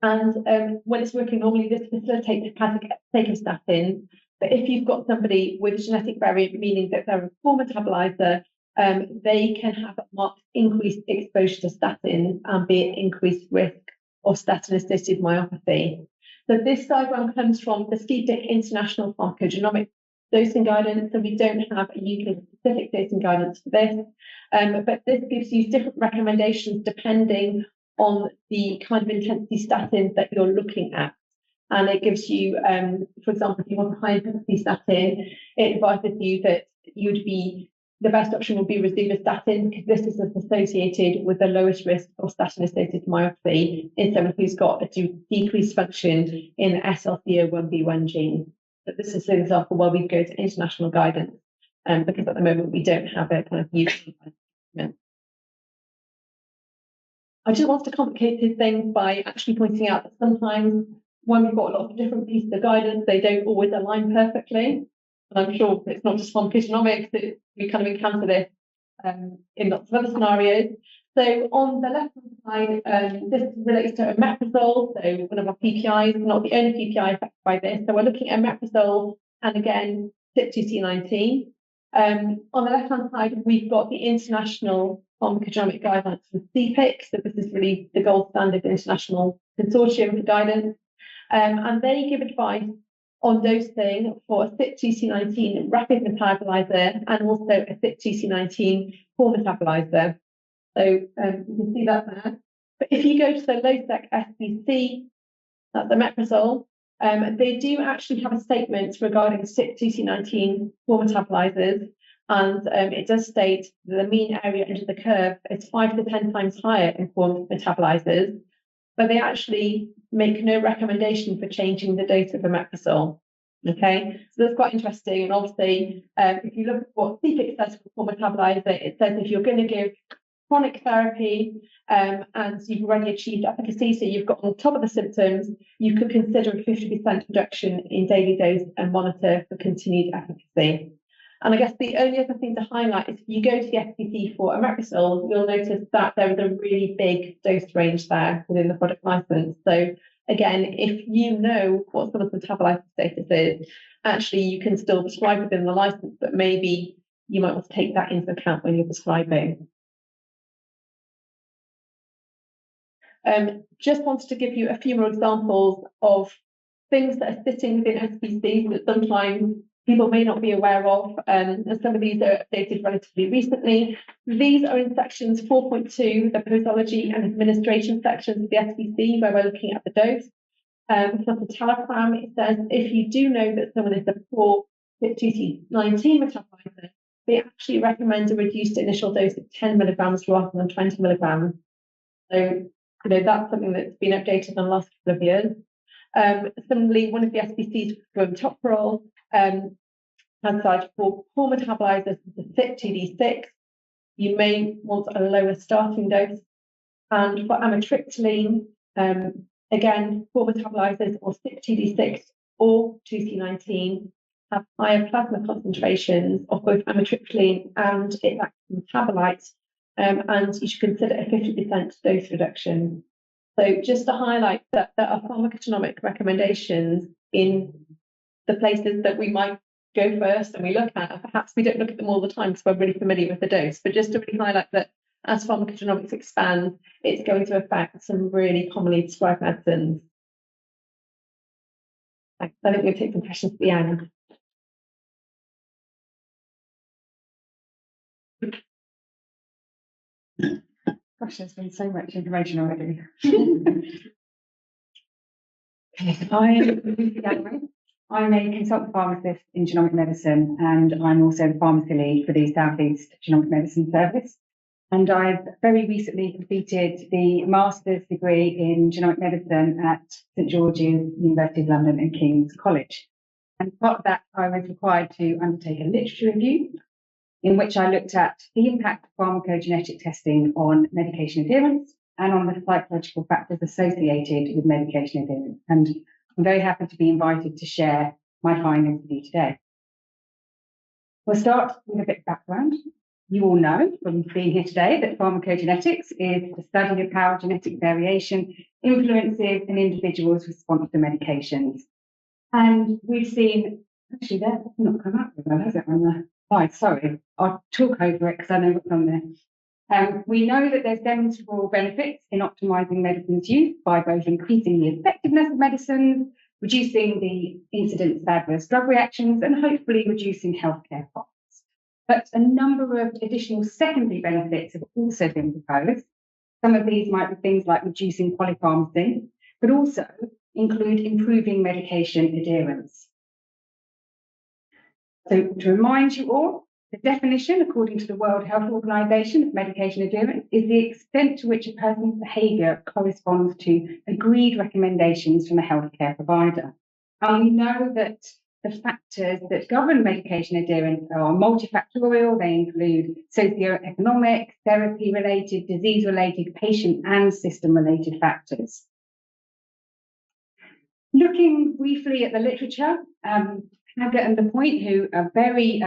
And when it's working normally, this facilitates hepatic uptake of statins. But if you've got somebody with a genetic variant, meaning that they're a poor metabolizer, they can have a marked increased exposure to statins and be at increased risk of statin-associated myopathy. So this diagram comes from the SCEPIC International Pharmacogenomic dosing guidance. So we don't have a UK-specific dosing guidance for this, but this gives you different recommendations depending on the kind of intensity statins that you're looking at. And it gives you, for example, if you want a high intensity statin, it advises you that the best option would be rosuvastatin, because this is associated with the lowest risk of statin-associated myopathy in someone who's got a decreased function in the SLCO1B1 gene. But this is an example where we go to international guidance, because at the moment we don't have a kind of use. I just want to complicate things by actually pointing out that sometimes when we've got a lot of different pieces of guidance, they don't always align perfectly. And I'm sure it's not just pharmacogenomics, that we kind of encounter this in lots of other scenarios. So on the left-hand side, this relates to omeprazole, so one of our PPIs, not the only PPI affected by this. So we're looking at omeprazole and again, CYP2C19. On the left-hand side, we've got the international pharmacogenomic guidelines from CPIC. So this is really the gold standard international consortium for guidance. And they give advice on dosing for a CYP2C19 rapid metabolizer and also a CYP2C19 poor metabolizer. So you can see that there. But if you go to the low-sec SBC, that's the omeprazole, they do actually have a statement regarding CYP2C19 poor metabolizers. And it does state that the mean area under the curve is 5 to 10 times higher in poor metabolizers, but they actually make no recommendation for changing the dose of omeprazole. Okay, so that's quite interesting. And obviously, if you look at what CPIC says for poor metabolizer, it says if you're going to give chronic therapy and you've already achieved efficacy, so you've got on top of the symptoms, you could consider a 50% reduction in daily dose and monitor for continued efficacy. And I guess the only other thing to highlight is if you go to the SBC for omeprazole, you'll notice that there is a really big dose range there within the product license. So again, if you know what someone's metabolite status is, actually you can still prescribe within the license, but maybe you might want to take that into account when you're prescribing. Just wanted to give you a few more examples of things that are sitting within SPCs that sometimes people may not be aware of, and some of these are updated relatively recently. These are in sections 4.2, the posology and administration sections of the SPC, where we're looking at the dose. For the telegram, it says if you do know that someone is a poor CYP2C19 metabolizer, they actually recommend a reduced initial dose of 10 milligrams rather than 20 milligrams. So, that's something that's been updated in the last couple of years. Similarly, one of the SPCs from Toprol has cited for poor metabolizers the CYP2D6. You may want a lower starting dose. And for amitriptyline, again, poor metabolizers or CYP2D6 or 2C19 have higher plasma concentrations of both amitriptyline and its active metabolite, and you should consider a 50% dose reduction. So just to highlight that there are pharmacogenomic recommendations in the places that we might go first and we look at. Perhaps we don't look at them all the time because we're really familiar with the dose, but just to really highlight that as pharmacogenomics expands, it's going to affect some really commonly prescribed medicines. Thanks. I think we'll take some questions at the end. Gosh, there's been so much information already. I'm a consultant pharmacist in genomic medicine, and I'm also the pharmacy lead for the South East Genomic Medicine Service. And I've very recently completed the master's degree in genomic medicine at St George's, University of London and King's College. And part of that, I was required to undertake a literature review in which I looked at the impact of pharmacogenetic testing on medication adherence and on the psychological factors associated with medication adherence. And I'm very happy to be invited to share my findings with you today. We'll start with a bit of background. You all know from being here today that pharmacogenetics is the study of how genetic variation influences an individual's response to medications. And we've seen, actually that's not come up with that, has it, on the slide? Sorry, I'll talk over it because I know what's on there. We know that there's demonstrable benefits in optimizing medicines use by both increasing the effectiveness of medicines, reducing the incidence of adverse drug reactions, and hopefully reducing healthcare costs. But a number of additional secondary benefits have also been proposed. Some of these might be things like reducing polypharmacy, but also include improving medication adherence. So to remind you all, the definition, according to the World Health Organization, of medication adherence is the extent to which a person's behavior corresponds to agreed recommendations from a healthcare provider. And we know that the factors that govern medication adherence are multifactorial. They include socioeconomic, therapy-related, disease-related, patient and system-related factors. Looking briefly at the literature, Haggett and LaPointe, who are very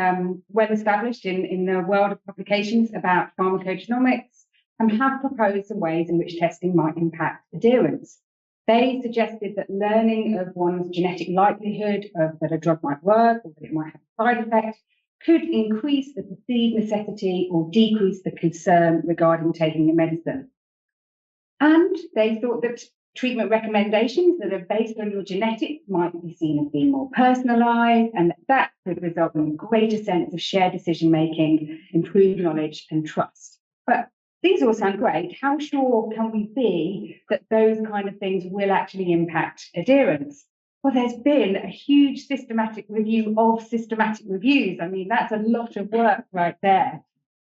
well established in the world of publications about pharmacogenomics, have proposed some ways in which testing might impact adherence. They suggested that learning of one's genetic likelihood that a drug might work or that it might have a side effect could increase the perceived necessity or decrease the concern regarding taking a medicine. And they thought that treatment recommendations that are based on your genetics might be seen as being more personalised, and that could result in a greater sense of shared decision-making, improved knowledge and trust. But these all sound great. How sure can we be that those kind of things will actually impact adherence? Well, there's been a huge systematic review of systematic reviews. I mean, that's a lot of work right there.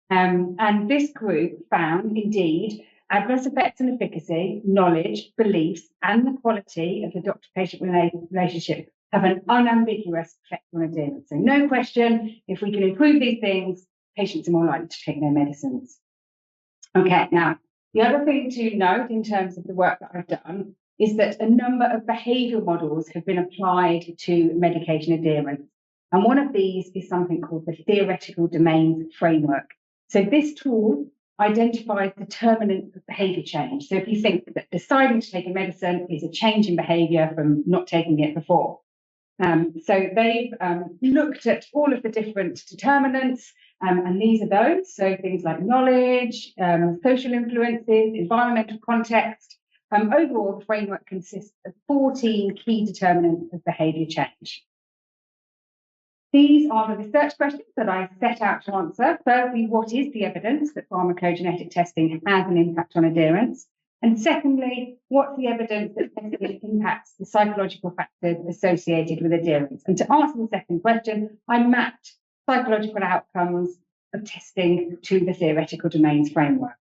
And this group found, indeed, adverse effects and efficacy, knowledge, beliefs, and the quality of the doctor-patient relationship have an unambiguous effect on adherence. So no question, if we can improve these things, patients are more likely to take their medicines. Okay, now, the other thing to note in terms of the work that I've done is that a number of behavioural models have been applied to medication adherence. And one of these is something called the theoretical domains framework. So this tool identifies determinants of behaviour change. So if you think that deciding to take a medicine is a change in behaviour from not taking it before. So they've looked at all of the different determinants, and these are those. So things like knowledge, social influences, environmental context. Overall, the framework consists of 14 key determinants of behaviour change. These are the research questions that I set out to answer. Firstly, what is the evidence that pharmacogenetic testing has an impact on adherence? And secondly, what's the evidence that testing impacts the psychological factors associated with adherence? And to answer the second question, I mapped psychological outcomes of testing to the theoretical domains framework.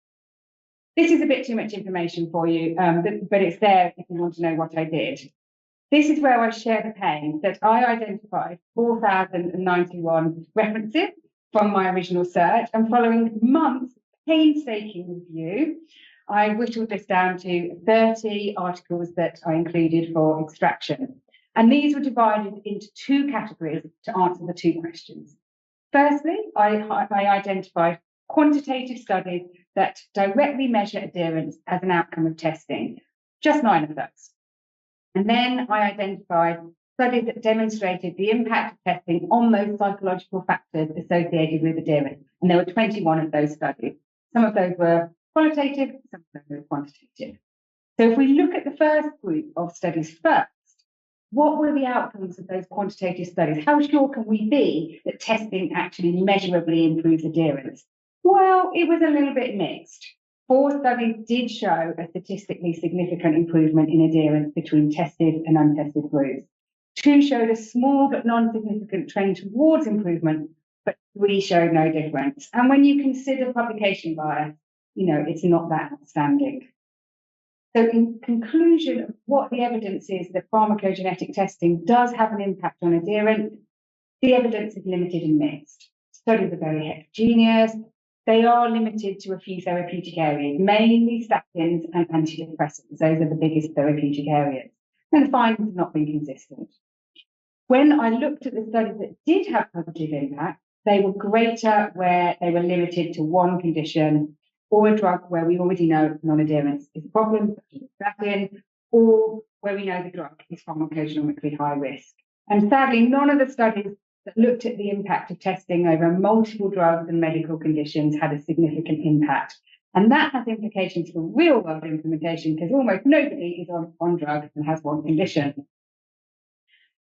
This is a bit too much information for you, but it's there if you want to know what I did. This is where I share the pain that I identified 4,091 references from my original search, and following months of painstaking review, I whittled this down to 30 articles that I included for extraction. And these were divided into two categories to answer the two questions. Firstly, I identified quantitative studies that directly measure adherence as an outcome of testing, just 9 of those. And then I identified studies that demonstrated the impact of testing on those psychological factors associated with adherence. And there were 21 of those studies. Some of those were qualitative, some of them were quantitative. So if we look at the first group of studies first, what were the outcomes of those quantitative studies? How sure can we be that testing actually measurably improves adherence? Well, it was a little bit mixed. 4 studies did show a statistically significant improvement in adherence between tested and untested groups. 2 showed a small but non-significant trend towards improvement, but 3 showed no difference. And when you consider publication bias, it's not that outstanding. So in conclusion of what the evidence is that pharmacogenetic testing does have an impact on adherence, the evidence is limited and mixed. Studies are very heterogeneous. They are limited to a few therapeutic areas, mainly statins and antidepressants. Those are the biggest therapeutic areas. And the findings have not been consistent. When I looked at the studies that did have positive impact, they were greater where they were limited to one condition or a drug where we already know non-adherence is a problem, such as statin, or where we know the drug is pharmacogenomically high risk. And sadly, none of the studies that looked at the impact of testing over multiple drugs and medical conditions had a significant impact. And that has implications for real-world implementation because almost nobody is on drugs and has one condition.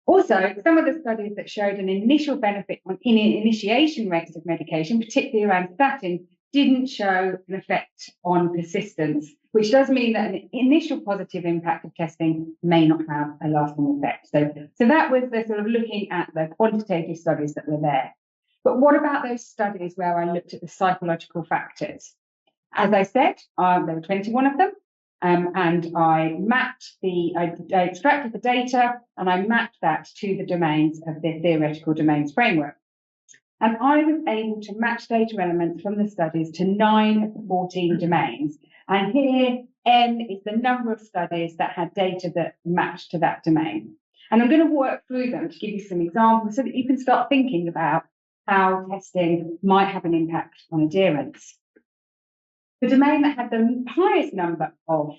Also, some of the studies that showed an initial benefit in initiation rates of medication, particularly around statin, didn't show an effect on persistence, which does mean that an initial positive impact of testing may not have a lasting effect. So that was the sort of looking at the quantitative studies that were there. But what about those studies where I looked at the psychological factors? As I said, there were 21 of them, and I extracted the data and I mapped that to the domains of the theoretical domains framework. And I was able to match data elements from the studies to 9 of the 14 domains. And here, N is the number of studies that had data that matched to that domain. And I'm going to work through them to give you some examples so that you can start thinking about how testing might have an impact on adherence. The domain that had the highest number of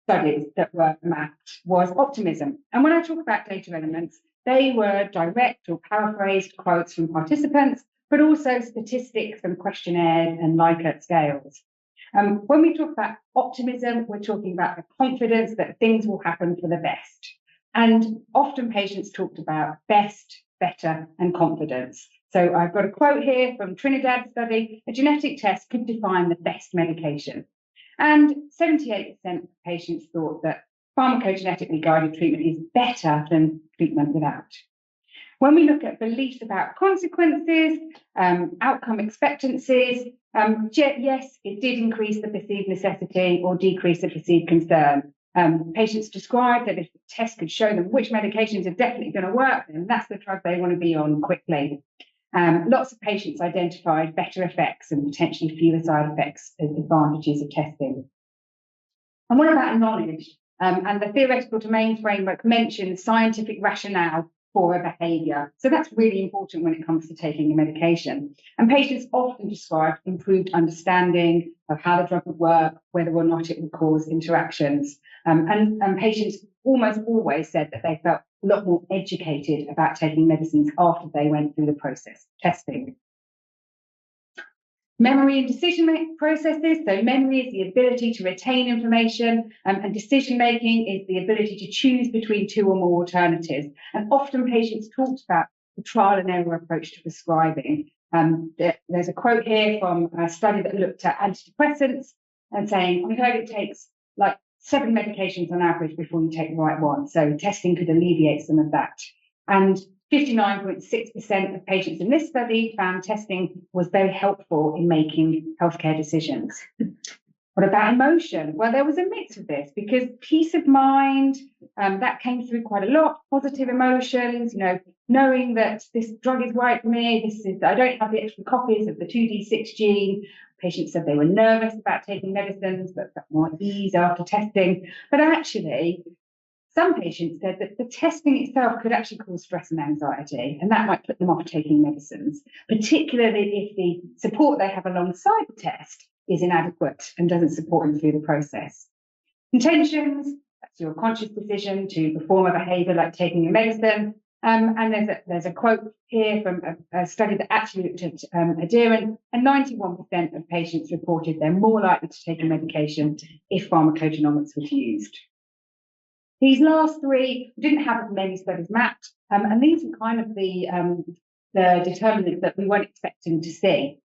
studies that were mapped was optimism. And when I talk about data elements, they were direct or paraphrased quotes from participants, but also statistics from questionnaires and Likert scales. When we talk about optimism, we're talking about the confidence that things will happen for the best. And often patients talked about best, better, and confidence. So I've got a quote here from Trinidad study: a genetic test could define the best medication. And 78% of patients thought that pharmacogenetically guided treatment is better than treatment without. When we look at beliefs about consequences, outcome expectancies, yes, it did increase the perceived necessity or decrease the perceived concern. Patients described that if the test could show them which medications are definitely going to work, then that's the drug they want to be on quickly. Lots of patients identified better effects and potentially fewer side effects as advantages of testing. And what about knowledge? And the theoretical domains framework mentions scientific rationale for a behaviour. So that's really important when it comes to taking a medication. And patients often describe improved understanding of how the drug would work, whether or not it would cause interactions. And patients almost always said that they felt a lot more educated about taking medicines after they went through the process of testing. Memory and decision-making processes. So memory is the ability to retain information, and decision-making is the ability to choose between two or more alternatives. And often patients talked about the trial and error approach to prescribing. There's a quote here from a study that looked at antidepressants and saying, we heard it takes like 7 medications on average before you take the right one. So testing could alleviate some of that. And 59.6% of patients in this study found testing was very helpful in making healthcare decisions. What about emotion? Well, there was a mix of this because peace of mind, that came through quite a lot. Positive emotions, knowing that this drug is right for me. I don't have the extra copies of the 2D6 gene. Patients said they were nervous about taking medicines, but felt more at ease after testing. But actually, some patients said that the testing itself could actually cause stress and anxiety, and that might put them off taking medicines, particularly if the support they have alongside the test is inadequate and doesn't support them through the process. Intentions, that's your conscious decision to perform a behaviour like taking a medicine. And there's a quote here from a study that actually looked at adherence, and 91% of patients reported they're more likely to take a medication if pharmacogenomics was used. These last 3 didn't have as many studies mapped, and these are kind of the determinants that we weren't expecting to see.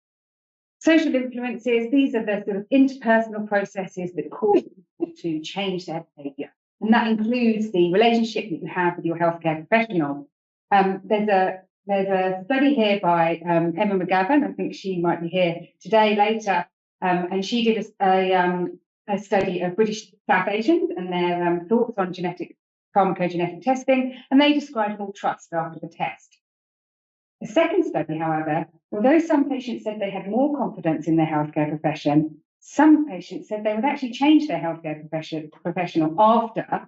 Social influences, these are the sort of interpersonal processes that cause people to change their behaviour, and that includes the relationship that you have with your healthcare professional. There's a study here by Emma McGavin. I think she might be here today later, and she did a study of British South Asians and their thoughts on pharmacogenetic testing, and they described more trust after the test. The second study, however, although some patients said they had more confidence in their healthcare profession, some patients said they would actually change their healthcare professional after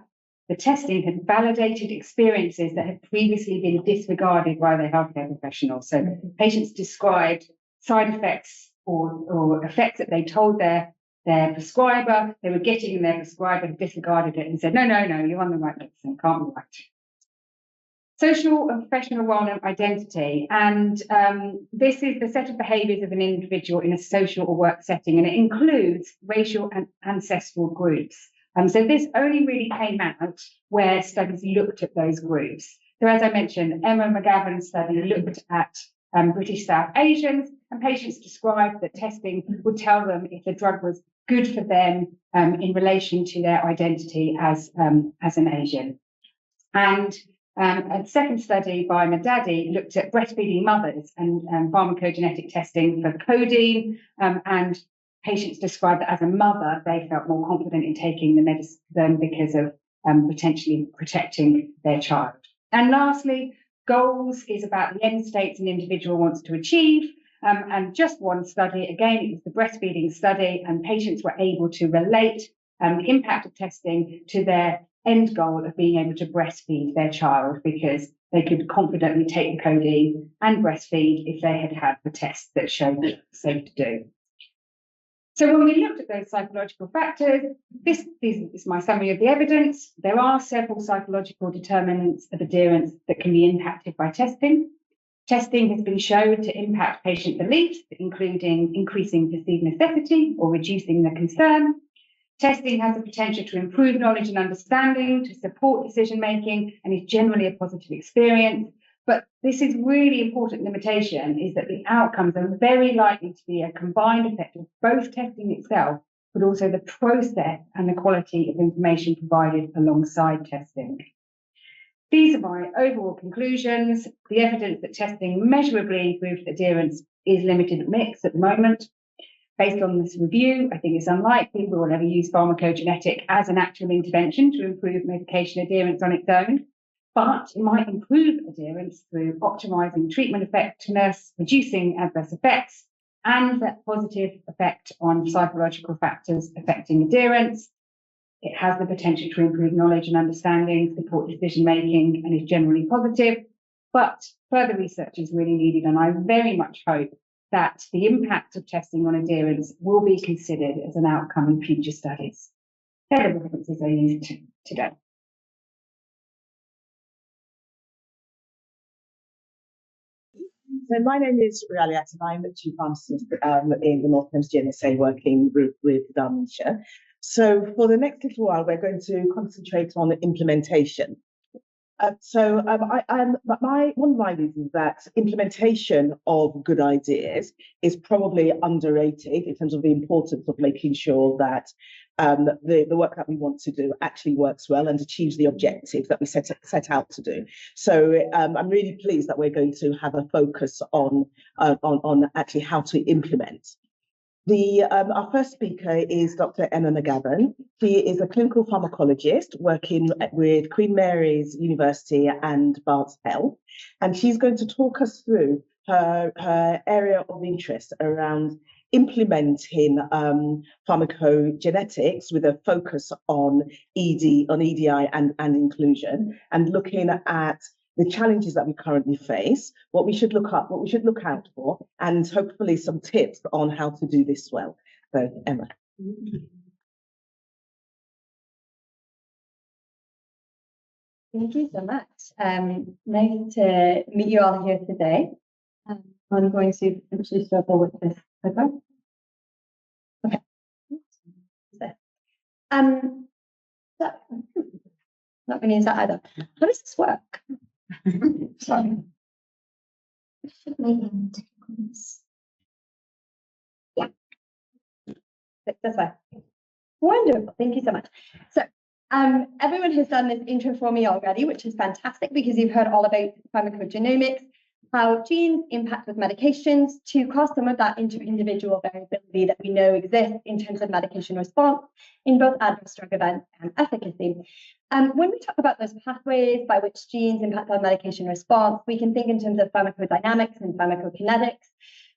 the testing had validated experiences that had previously been disregarded by their healthcare professional. So patients described side effects or effects that they told their prescriber they were getting, and their prescriber disregarded it and said, no, you're on the right medicine, can't be right. Social and professional role and identity. And this is the set of behaviours of an individual in a social or work setting, and it includes racial and ancestral groups. So this only really came out where studies looked at those groups. So as I mentioned, Emma McGavin's study looked at British South Asians, and patients described that testing would tell them if the drug was good for them in relation to their identity as an Asian. And a second study by Madadi looked at breastfeeding mothers and pharmacogenetic testing for codeine, and patients described that as a mother, they felt more confident in taking the medicine because of potentially protecting their child. And lastly, goals is about the end states an individual wants to achieve. And just one study, again, it was the breastfeeding study, and patients were able to relate the impact of testing to their end goal of being able to breastfeed their child, because they could confidently take the codeine and breastfeed if they had had the test that showed it was safe to do. So when we looked at those psychological factors, this is my summary of the evidence. There are several psychological determinants of adherence that can be impacted by testing. Testing has been shown to impact patient beliefs, including increasing perceived necessity or reducing the concern. Testing has the potential to improve knowledge and understanding, to support decision-making, and is generally a positive experience. But this is really important limitation, is that the outcomes are very likely to be a combined effect of both testing itself, but also the process and the quality of information provided alongside testing. These are my overall conclusions. The evidence that testing measurably improves adherence is limited at mix at the moment. Based on this review, I think it's unlikely we will ever use pharmacogenetic as an actual intervention to improve medication adherence on its own, but it might improve adherence through optimising treatment effectiveness, reducing adverse effects, and that positive effect on psychological factors affecting adherence. it has the potential to improve knowledge and understanding, support decision making, and is generally positive. But further research is really needed, and I very much hope that the impact of testing on adherence will be considered as an outcome in future studies. They're the references I used today. So my name is Rialiat, and I'm a chief pharmacist in the North Thames GNSA working with Derbyshire. So for the next little while, we're going to concentrate on implementation. One of my reasons that implementation of good ideas is probably underrated in terms of the importance of making sure that the work that we want to do actually works well and achieves the objectives that we set out to do. So I'm really pleased that we're going to have a focus on actually how to implement. Our first speaker is Dr. Emma McGavin. She is a clinical pharmacologist working with Queen Mary's University and Barts Health, and she's going to talk us through her area of interest around implementing pharmacogenetics with a focus on EDI and inclusion, and looking at the challenges that we currently face, what we should look out for, and hopefully some tips on how to do this well. So, Emma. Thank you so much. Nice to meet you all here today. I'm going to actually struggle with this paper. Okay. So, not going to use that either. How does this work? Sorry. Yeah. This way. Wonderful. Thank you so much. So, everyone has done this intro for me already, which is fantastic because you've heard all about pharmacogenomics, how genes impact with medications to cause some of that inter-individual variability that we know exists in terms of medication response in both adverse drug events and efficacy. When we talk about those pathways by which genes impact on medication response, we can think in terms of pharmacodynamics and pharmacokinetics.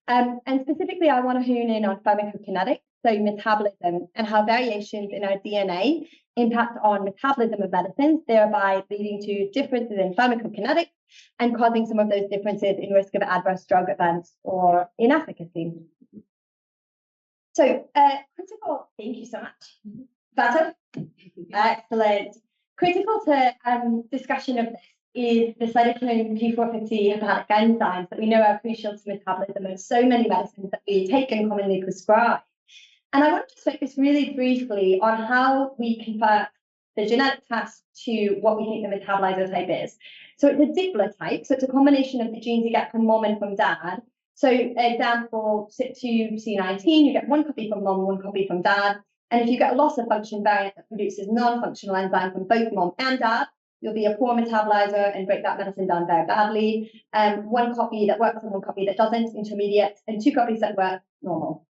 And specifically, I want to hone in on pharmacokinetics, so metabolism, and how variations in our DNA impact on metabolism of medicines, thereby leading to differences in pharmacokinetics and causing some of those differences in risk of adverse drug events or inefficacy. So, critical, thank you so much. Better? Excellent. Critical to discussion of this is the cytochrome P450 hepatic enzymes that we know are crucial to metabolism of so many medicines that we take and commonly prescribe. And I want to focus really briefly on how we convert the genetic test to what we think the metabolizer type is. So it's a diplotype, so it's a combination of the genes you get from mom and from dad. So example, CYP2C19, you get one copy from mom, one copy from dad. And if you get a loss of function variant that produces non-functional enzyme from both mom and dad, you'll be a poor metabolizer and break that medicine down very badly. One copy that works and one copy that doesn't, intermediate, and two copies that work, normal.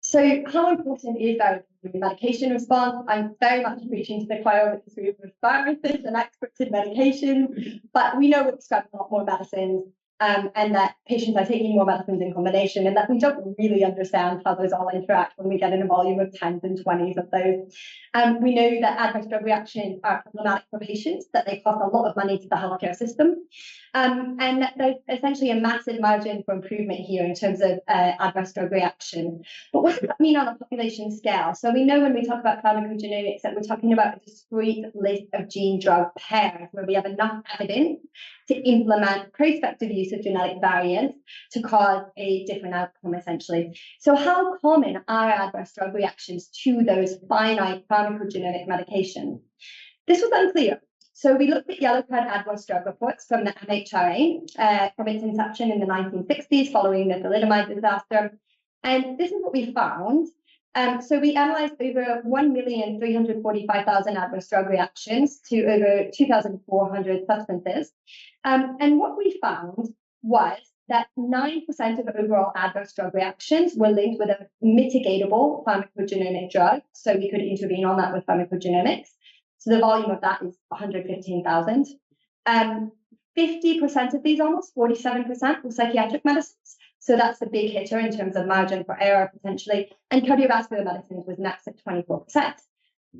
So how important is variability in medication response? I'm very much preaching to the choir because we're pharmacists and experts in medication, but we know we're prescribing a lot more medicines and that patients are taking more medicines in combination, and that we don't really understand how those all interact when we get in a volume of 10s and 20s of those. We know that adverse drug reactions are problematic for patients, that they cost a lot of money to the healthcare system, and that there's essentially a massive margin for improvement here in terms of adverse drug reaction. But what does that mean on a population scale? So we know when we talk about pharmacogenomics that we're talking about a discrete list of gene-drug pairs where we have enough evidence to implement prospective use of genetic variants to cause a different outcome, essentially. So how common are adverse drug reactions to those finite pharmacogenetic medications? This was unclear. So we looked at yellow card adverse drug reports from the MHRA from its inception in the 1960s following the thalidomide disaster. And this is what we found. So we analysed over 1,345,000 adverse drug reactions to over 2,400 substances. And what we found was that 9% of overall adverse drug reactions were linked with a mitigatable pharmacogenomic drug. So we could intervene on that with pharmacogenomics. So the volume of that is 115,000. 50% of these, almost 47%, were psychiatric medicines. So that's the big hitter in terms of margin for error potentially. And cardiovascular medicines was next at 24%.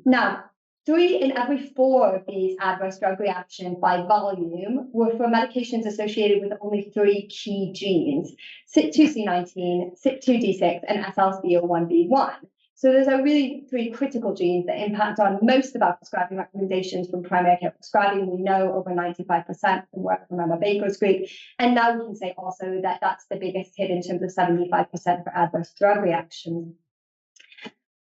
Now, 3 in every 4 of these adverse drug reactions by volume were for medications associated with only 3 key genes, CYP2C19, CYP2D6, and SLC01B1. So those are really 3 critical genes that impact on most of our prescribing recommendations from primary care prescribing. We know over 95% from work from Emma Baker's group. And now we can say also that that's the biggest hit in terms of 75% for adverse drug reactions.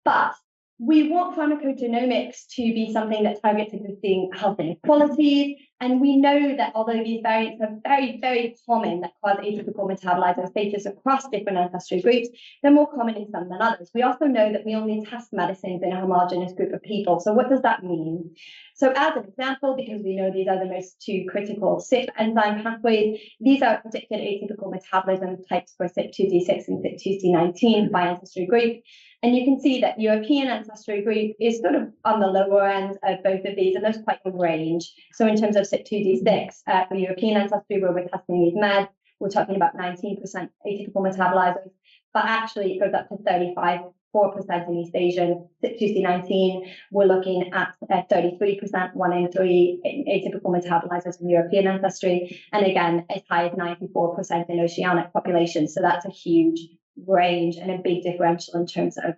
But we want pharmacogenomics to be something that targets existing health inequalities. And we know that although these variants are very, very common that cause atypical metabolizer status across different ancestry groups, they're more common in some than others. We also know that we only test medicines in a homogeneous group of people. So what does that mean? So as an example, because we know these are the most 2 critical CYP enzyme pathways, these are predicted atypical metabolism types for CYP2D6 and CYP2C19 by ancestry group. And you can see that European ancestry group is sort of on the lower end of both of these, and there's quite a range. So in terms of CYP2D6, for European ancestry, where we're testing these meds, we're talking about 19% atypical metabolizers, but actually it goes up to 4% in East Asian. CYP2C19, we're looking at 33%, 1 in 3 atypical metabolizers in European ancestry, and again, as high as 94% in oceanic populations. So that's a huge range and a big differential in terms of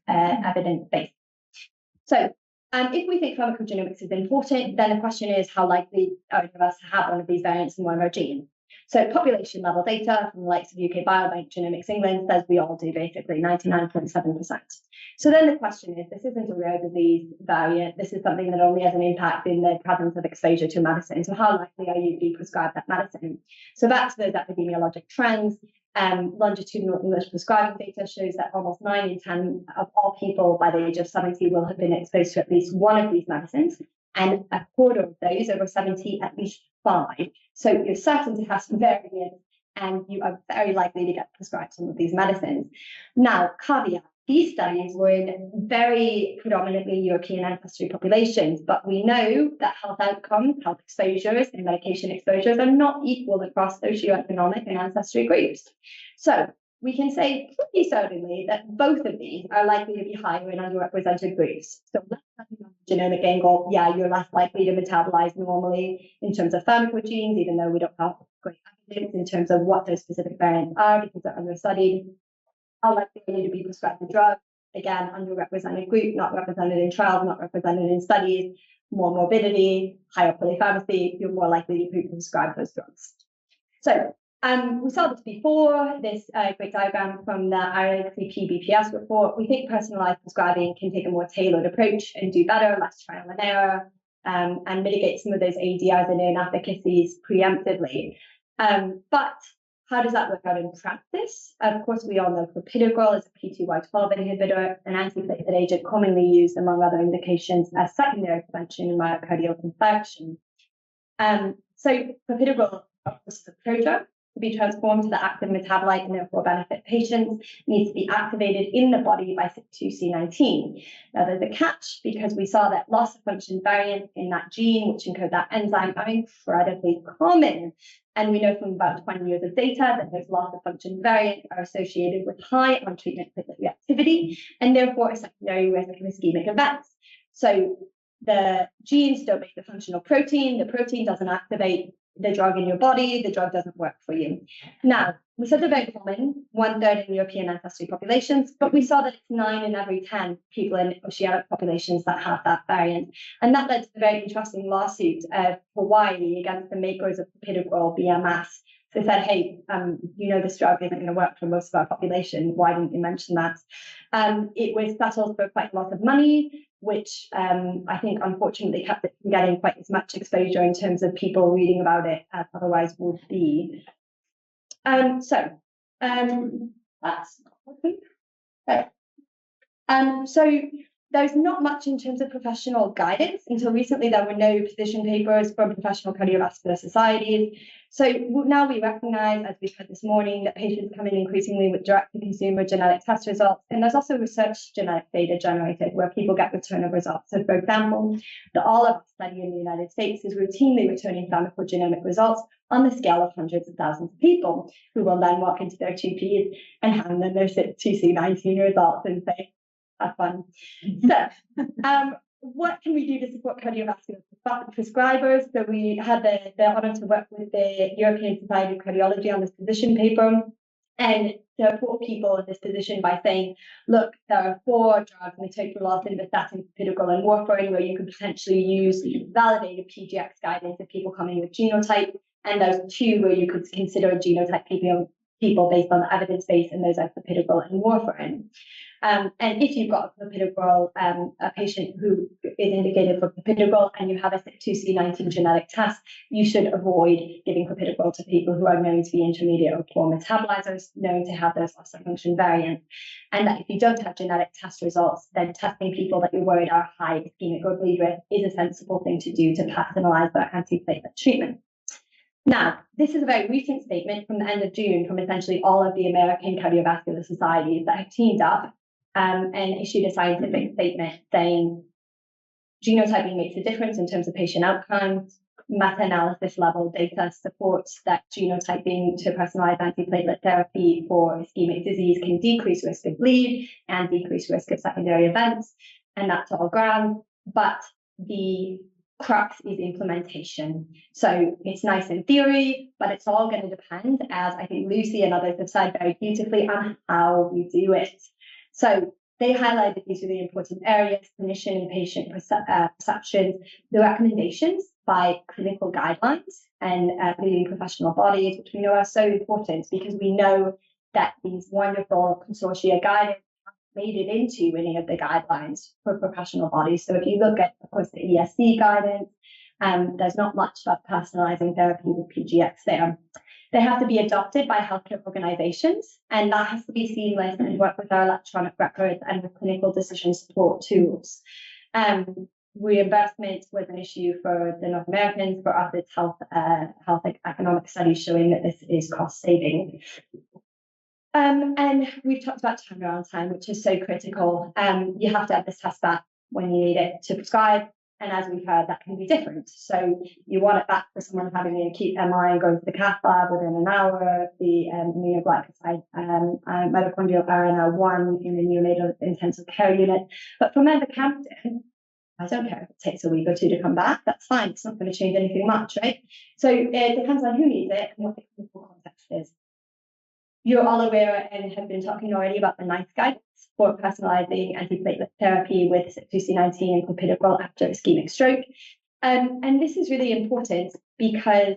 evidence base. So if we think pharmacogenomics is important, then the question is how likely are any of us to have one of these variants in one of our genes? So population level data from the likes of UK Biobank Genomics England says we all do, basically 99.7%. So then the question is, this isn't a rare disease variant. This is something that only has an impact in the presence of exposure to medicine. So how likely are you to be prescribed that medicine? So back to those epidemiologic trends. Longitudinal English prescribing data shows that almost 9 in 10 of all people by the age of 70 will have been exposed to at least one of these medicines, and a quarter of those over 70 at least 5. So you're certain to have some variants, and you are very likely to get prescribed some of these medicines. Now, caveat. These studies were in very predominantly European ancestry populations, but we know that health outcomes, health exposures, and medication exposures are not equal across socioeconomic and ancestry groups. So we can say pretty certainly that both of these are likely to be higher in underrepresented groups. So let's have a genomic angle. Yeah, you're less likely to metabolize normally in terms of pharmacogenes, even though we don't have great evidence in terms of what those specific variants are because they're understudied. How likely are you to be prescribed the drug? Again, underrepresented group, not represented in trials, not represented in studies, more morbidity, higher polypharmacy, you're more likely to be prescribed those drugs. So we saw this before, this great diagram from the IRCP BPS report. We think personalized prescribing can take a more tailored approach and do better, less trial and error, and mitigate some of those ADRs and inefficacies preemptively. But how does that work out in practice? Of course, we all know clopidogrel is a P2Y12 inhibitor, an antiplatelet agent commonly used among other indications as secondary prevention in myocardial infarction. So clopidogrel, of course, is a prodrug to be transformed to the active metabolite and therefore benefit patients, needs to be activated in the body by CYP2C19. Now, there's a catch because we saw that loss of function variants in that gene, which encode that enzyme, are incredibly common. And we know from about 20 years of data that those loss of function variants are associated with high on-treatment platelet reactivity and therefore a secondary risk of ischemic events. So the genes don't make the functional protein, the protein doesn't activate the drug in your body, the drug doesn't work for you. Now, we said they're very common, 1/3 in European ancestry populations, but we saw that it's 9 in every 10 people in oceanic populations that have that variant. And that led to a very interesting lawsuit of Hawaii against the makers of clopidogrel, BMS. They said, hey, you know this drug isn't going to work for most of our population. Why didn't you mention that? It was settled for quite a lot of money, which I think unfortunately kept it from getting quite as much exposure in terms of people reading about it as otherwise would be. So that's not working. Right. So there's not much in terms of professional guidance. Until recently, there were no position papers from professional cardiovascular societies. So now we recognize, as we've heard this morning, that patients come in increasingly with direct-to-consumer genetic test results. And there's also research genetic data generated where people get return of results. So, for example, the All-Of study in the United States is routinely returning pharmacogenomic results on the scale of hundreds of thousands of people who will then walk into their GPs and hand them their CYP2C19 results and say, have fun. So, what can we do to support cardiovascular prescribers? So we had the honour to work with the European Society of Cardiology on this position paper, and to support people in this position by saying, look, there are 4 drugs, mitochondrial, simvastatin, clopidogrel, and warfarin, where you could potentially use validated PGX guidance of people coming with genotype, and there's 2 where you could consider genotype people based on the evidence base, and those are clopidogrel and warfarin. And if you've got a clopidogrel, a patient who is indicated for clopidogrel, and you have a CYP2C19 genetic test, you should avoid giving clopidogrel to people who are known to be intermediate or poor metabolizers, known to have those loss of function variants. And that if you don't have genetic test results, then testing people that you're worried are high ischemic or bleed risk is a sensible thing to do to personalize their antiplatelet treatment. Now, this is a very recent statement from the end of June from essentially all of the American cardiovascular societies that have teamed up and issued a scientific statement saying genotyping makes a difference in terms of patient outcomes. Meta-analysis level data supports that genotyping to personalized antiplatelet therapy for ischemic disease can decrease risk of bleed and decrease risk of secondary events, and that's all grand. But the crux is implementation. So it's nice in theory, but it's all going to depend, as I think Lucy and others have said very beautifully, on how we do it. So they highlighted these really important areas: clinician and patient perceptions, the recommendations by clinical guidelines and leading professional bodies, which we know are so important because we know that these wonderful consortia guidance made it into any of the guidelines for professional bodies. So if you look at, of course, the ESC guidance, there's not much about personalizing therapy with PGX there. They have to be adopted by healthcare organizations, and that has to be seamless and work with our electronic records and with clinical decision support tools. Reimbursement was an issue for the North Americans. For us, it's health economic studies showing that this is cost saving. And we've talked about turnaround time, which is so critical. You have to have this test back when you need it to prescribe. And as we've heard, that can be different. So you want it back for someone having an acute MI and going to the cath lab within an hour, the immunoglycoside mitochondrial RNR1 in the neonatal intensive care unit. But for mavacamten, I don't care if it takes a week or 2 to come back. That's fine. It's not going to change anything much, right? So it depends on who needs it and what the clinical context is. You're all aware and have been talking already about the NICE guidance for personalizing antiplatelet therapy with CYP2C19 and clopidogrel after ischemic stroke. And this is really important because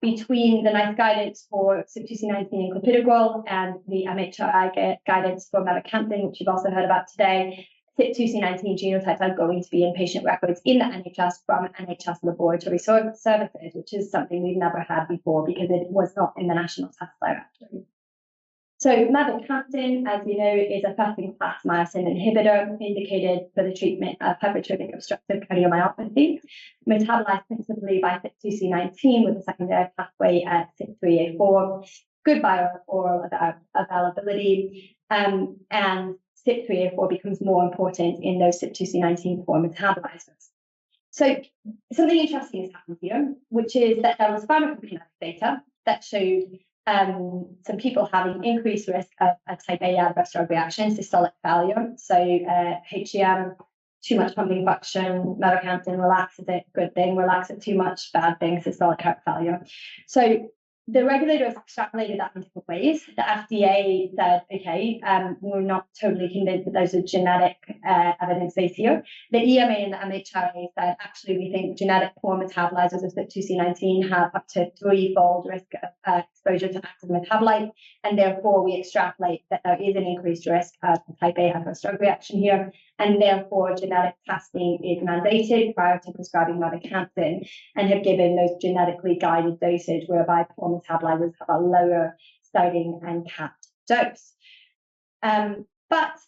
between the NICE guidance for CYP2C19 and clopidogrel and the MHRI guidance for mavacamten, which you've also heard about today, CYP2C19 genotypes are going to be in patient records in the NHS from NHS laboratory services, which is something we've never had before because it was not in the National Test Directory. So mavacamten, as you know, is a first-in-class myosin inhibitor indicated for the treatment of hypertrophic obstructive cardiomyopathy, metabolized principally by CYP2C19 with a secondary pathway at CYP3A4, good biooral availability, and CYP3A4 becomes more important in those CYP2C19 poor metabolizers. So something interesting has happened here, which is that there was pharmacogenetic data that showed some people having increased risk of a type A adverse drug reaction, systolic failure. So HCM, too much pumping function, mavacamten relaxes it, good thing, relax it too much, bad thing, systolic heart failure. So the regulators extrapolated that in different ways. The FDA said, okay, we're not totally convinced that there's a genetic evidence base here. The EMA and the MHRA said, actually, we think genetic poor metabolizers of CYP2C19 have up to 3-fold risk of exposure to active metabolite, and therefore we extrapolate that there is an increased risk of type A adverse drug reaction here, and therefore genetic testing is mandated prior to prescribing mavacamten, and have given those genetically guided dosage whereby poor metabolizers have a lower starting and capped dose. But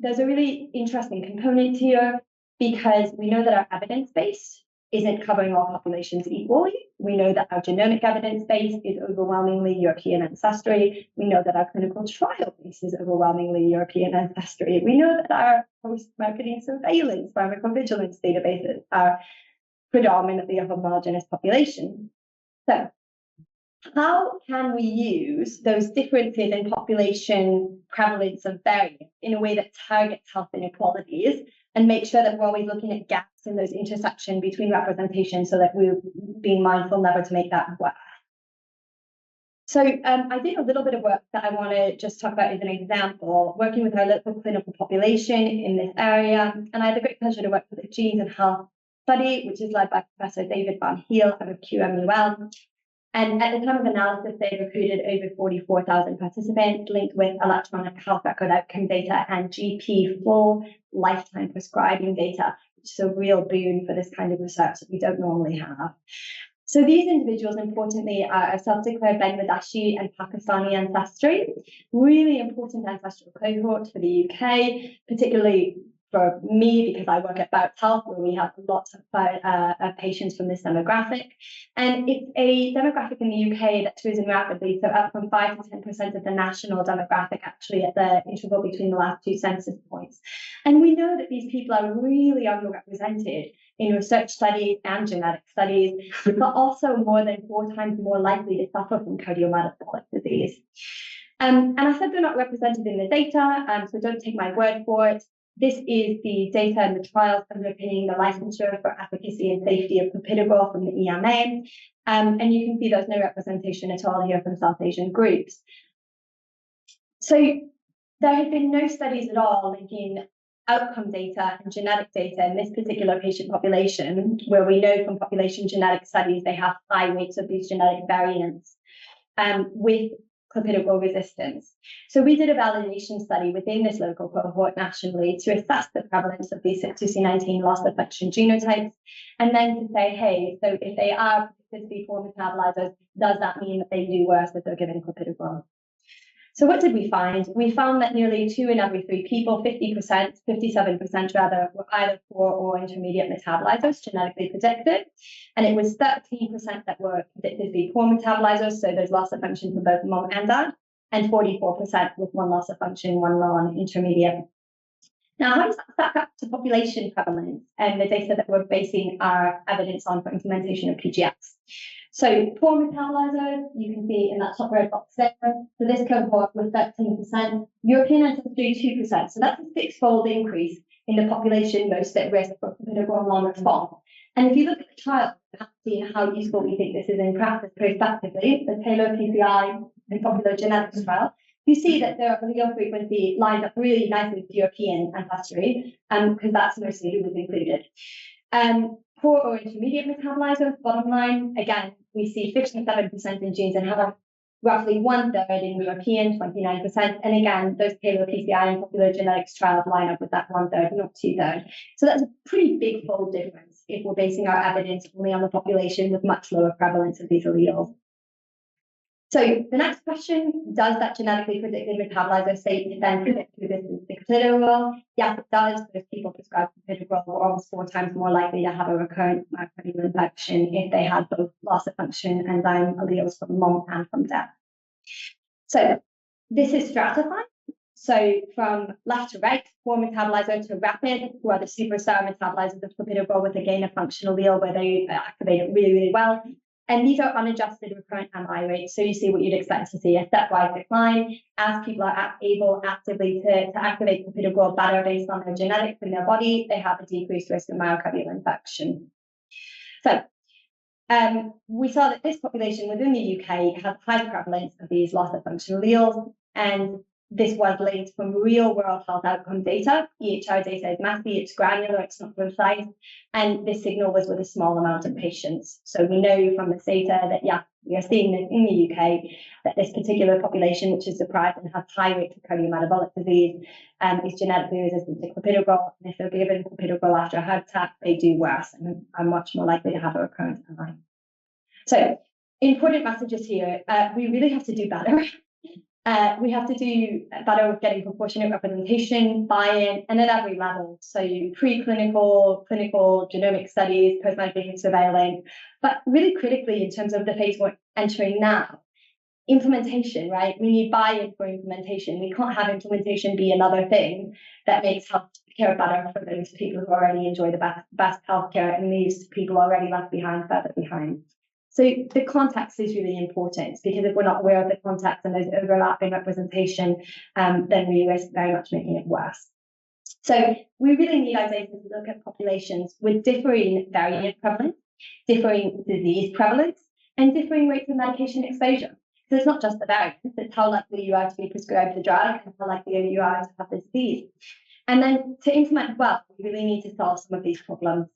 there's a really interesting component here because we know that our evidence base isn't covering all populations equally. We know that our genomic evidence base is overwhelmingly European ancestry. We know that our clinical trial base is overwhelmingly European ancestry. We know that our post-marketing surveillance pharmacovigilance databases are predominantly a homogeneous population. So how can we use those differences in population prevalence of variants in a way that targets health inequalities and make sure that we're always looking at gaps in those intersections between representation so that we're being mindful never to make that worse. So I did a little bit of work that I want to just talk about as an example, working with our local clinical population in this area. And I had the great pleasure to work with the Genes and Health study, which is led by Professor David Van Heel out of QMUL. And at the time of analysis, they recruited over 44,000 participants linked with electronic health record outcome data and GP full lifetime prescribing data, which is a real boon for this kind of research that we don't normally have. So these individuals, importantly, are self-declared Bangladeshi and Pakistani ancestry, really important ancestral cohort for the UK, particularly for me, because I work at Bouts Health, where we have lots of patients from this demographic. And it's a demographic in the UK that's risen rapidly, so up from 5 to 10% of the national demographic, actually, at the interval between the last two census points. And we know that these people are really underrepresented in research studies and genetic studies, but also more than 4 times more likely to suffer from cardiometabolic disease. And I said they're not represented in the data, so don't take my word for it. This is the data and the trials underpinning the licensure for efficacy and safety of clopidogrel from the EMA. And you can see there's no representation at all here from South Asian groups. So there have been no studies at all linking outcome data and genetic data in this particular patient population, where we know from population genetic studies they have high rates of these genetic variants with clopidogrel resistance. So we did a validation study within this local cohort nationally to assess the prevalence of these CYP2C19 loss of function genotypes, and then to say, hey, so if they are predicted to be poor metabolizers, does that mean that they do worse if they're given clopidogrel? So what did we find? We found that nearly 2 in every 3 people, 50%, 57% rather, were either poor or intermediate metabolizers, genetically predicted. And it was 13% that were predicted to be poor metabolizers, so there's loss of function for both mom and dad, and 44% with 1 loss of function, 1 non-intermediate. Now, how does that stack up to population prevalence and the data that we're basing our evidence on for implementation of PGX? So poor metabolizers, you can see in that top red box there, for this cohort with 13%, European ancestry 2%. So that's a 6-fold increase in the population most at risk for clopidogrel non-response. And if you look at the trial, you have seen how useful we think this is in practice prospectively, the Taylor PCI and popular genetics trial, you see that their allele frequency lines up really nicely with European ancestry, because that's mostly who was included. Poor or intermediate metabolizers, bottom line, again, we see 57% in genes and health, roughly 1/3 in European, 29%. And again, those Taylor PCI and popular genetics trials line up with that 1/3, not 2/3. So that's a pretty big fold difference if we're basing our evidence only on the population with much lower prevalence of these alleles. So the next question, does that genetically predicted metabolizer state then predict resistance to clopidogrel? Yes, it does, because people prescribed clopidogrel were almost 4 times more likely to have a recurrent myocardial infection if they had both loss of function enzyme alleles from mom and from dad. So this is stratified. So from left to right, poor metabolizer to rapid, who are the superstar metabolizers of clopidogrel with a gain of function allele where they activate it really, really well. And these are unadjusted recurrent MI rates. So you see what you'd expect to see, a stepwise decline as people are able actively to activate clopidogrel better based on their genetics in their body. They have a decreased risk of myocardial infection. So we saw that this population within the UK has high prevalence of these loss of function alleles, and this was linked from real world health outcome data. EHR data is messy, it's granular, it's not precise, and this signal was with a small amount of patients. So we know from this data that, yeah, we are seeing this in the UK, that this particular population, which is deprived and has high rates of cardiometabolic disease, is genetically resistant to clopidogrel. And if they're given clopidogrel after a heart attack, they do worse and are much more likely to have a recurrent MI. So important messages here, we really have to do better. We have to do better with getting proportionate representation, buy-in, and at every level. So preclinical, clinical, genomic studies, post-medication surveillance, but really critically in terms of the phase we're entering now, implementation, right? We need buy-in for implementation. We can't have implementation be another thing that makes healthcare better for those people who already enjoy the best healthcare and leaves people already left behind further behind. So the context is really important, because if we're not aware of the context and there's overlapping representation, then we risk very much making it worse. So we really need our data to look at populations with differing variant prevalence, differing disease prevalence, and differing rates of medication exposure. So it's not just the variants, it's how likely you are to be prescribed the drug and how likely you are to have the disease. And then to implement well, we really need to solve some of these problems.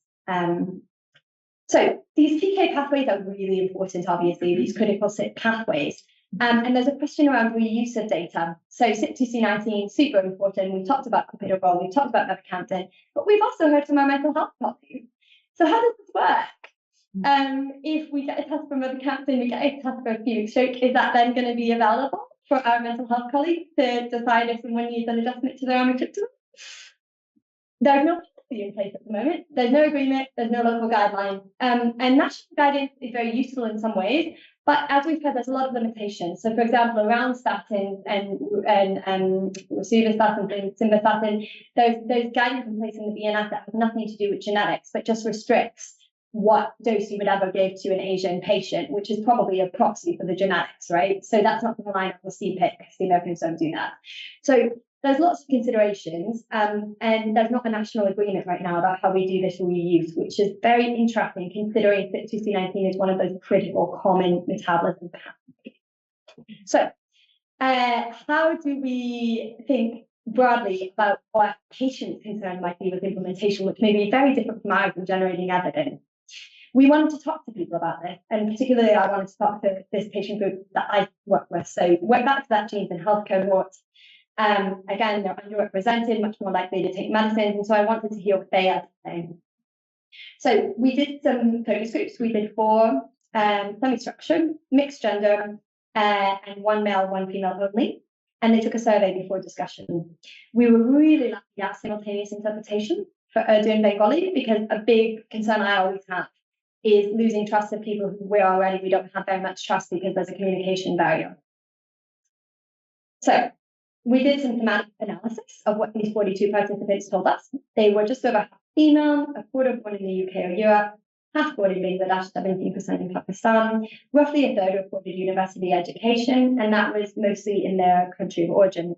So these PK pathways are really important, obviously, these critical CYP pathways. And there's a question around reuse of data. So CYP2C19, super important. We've talked about clopidogrel, we've talked about mavacamten, but we've also heard from our mental health colleagues. So how does this work? If we get a test for mavacamten, we get a test for acute stroke, is that then going to be available for our mental health colleagues to decide if someone needs an adjustment to their amitriptyline? There's no policy in place at the moment. There's no agreement. There's no local guideline. And national guidance is very useful in some ways, but as we've heard, there's a lot of limitations. So, for example, around statins and rosuvastatin and simvastatin, there's guidance in place in the BNF that has nothing to do with genetics, but just restricts what dose you would ever give to an Asian patient, which is probably a proxy for the genetics, right? So that's not going to line up with CPIC, because the Americans don't do that. So there's lots of considerations, and there's not a national agreement right now about how we do this reuse, which is very interesting, considering CYP2C19 is one of those critical common metabolism pathways. So how do we think broadly about what patient concern might be with implementation, which may be very different from ours in generating evidence? We wanted to talk to people about this, and particularly I wanted to talk to this patient group that I work with. So went back to that genes and health cohort. Again, they're underrepresented, much more likely to take medicines, and so I wanted to hear what they had to say. So we did some focus groups. We did 4 semi-structured, mixed gender, and 1 male, 1 female only, and they took a survey before discussion. We were really lucky at simultaneous interpretation for Urdu and Bengali, because a big concern I always have is losing trust of people who we don't have very much trust, because there's a communication barrier. So we did some thematic analysis of what these 42 participants told us. They were just over half female, a quarter born in the UK or Europe, half born in Bangladesh, 17% in Pakistan, roughly a third reported university education, and that was mostly in their country of origin.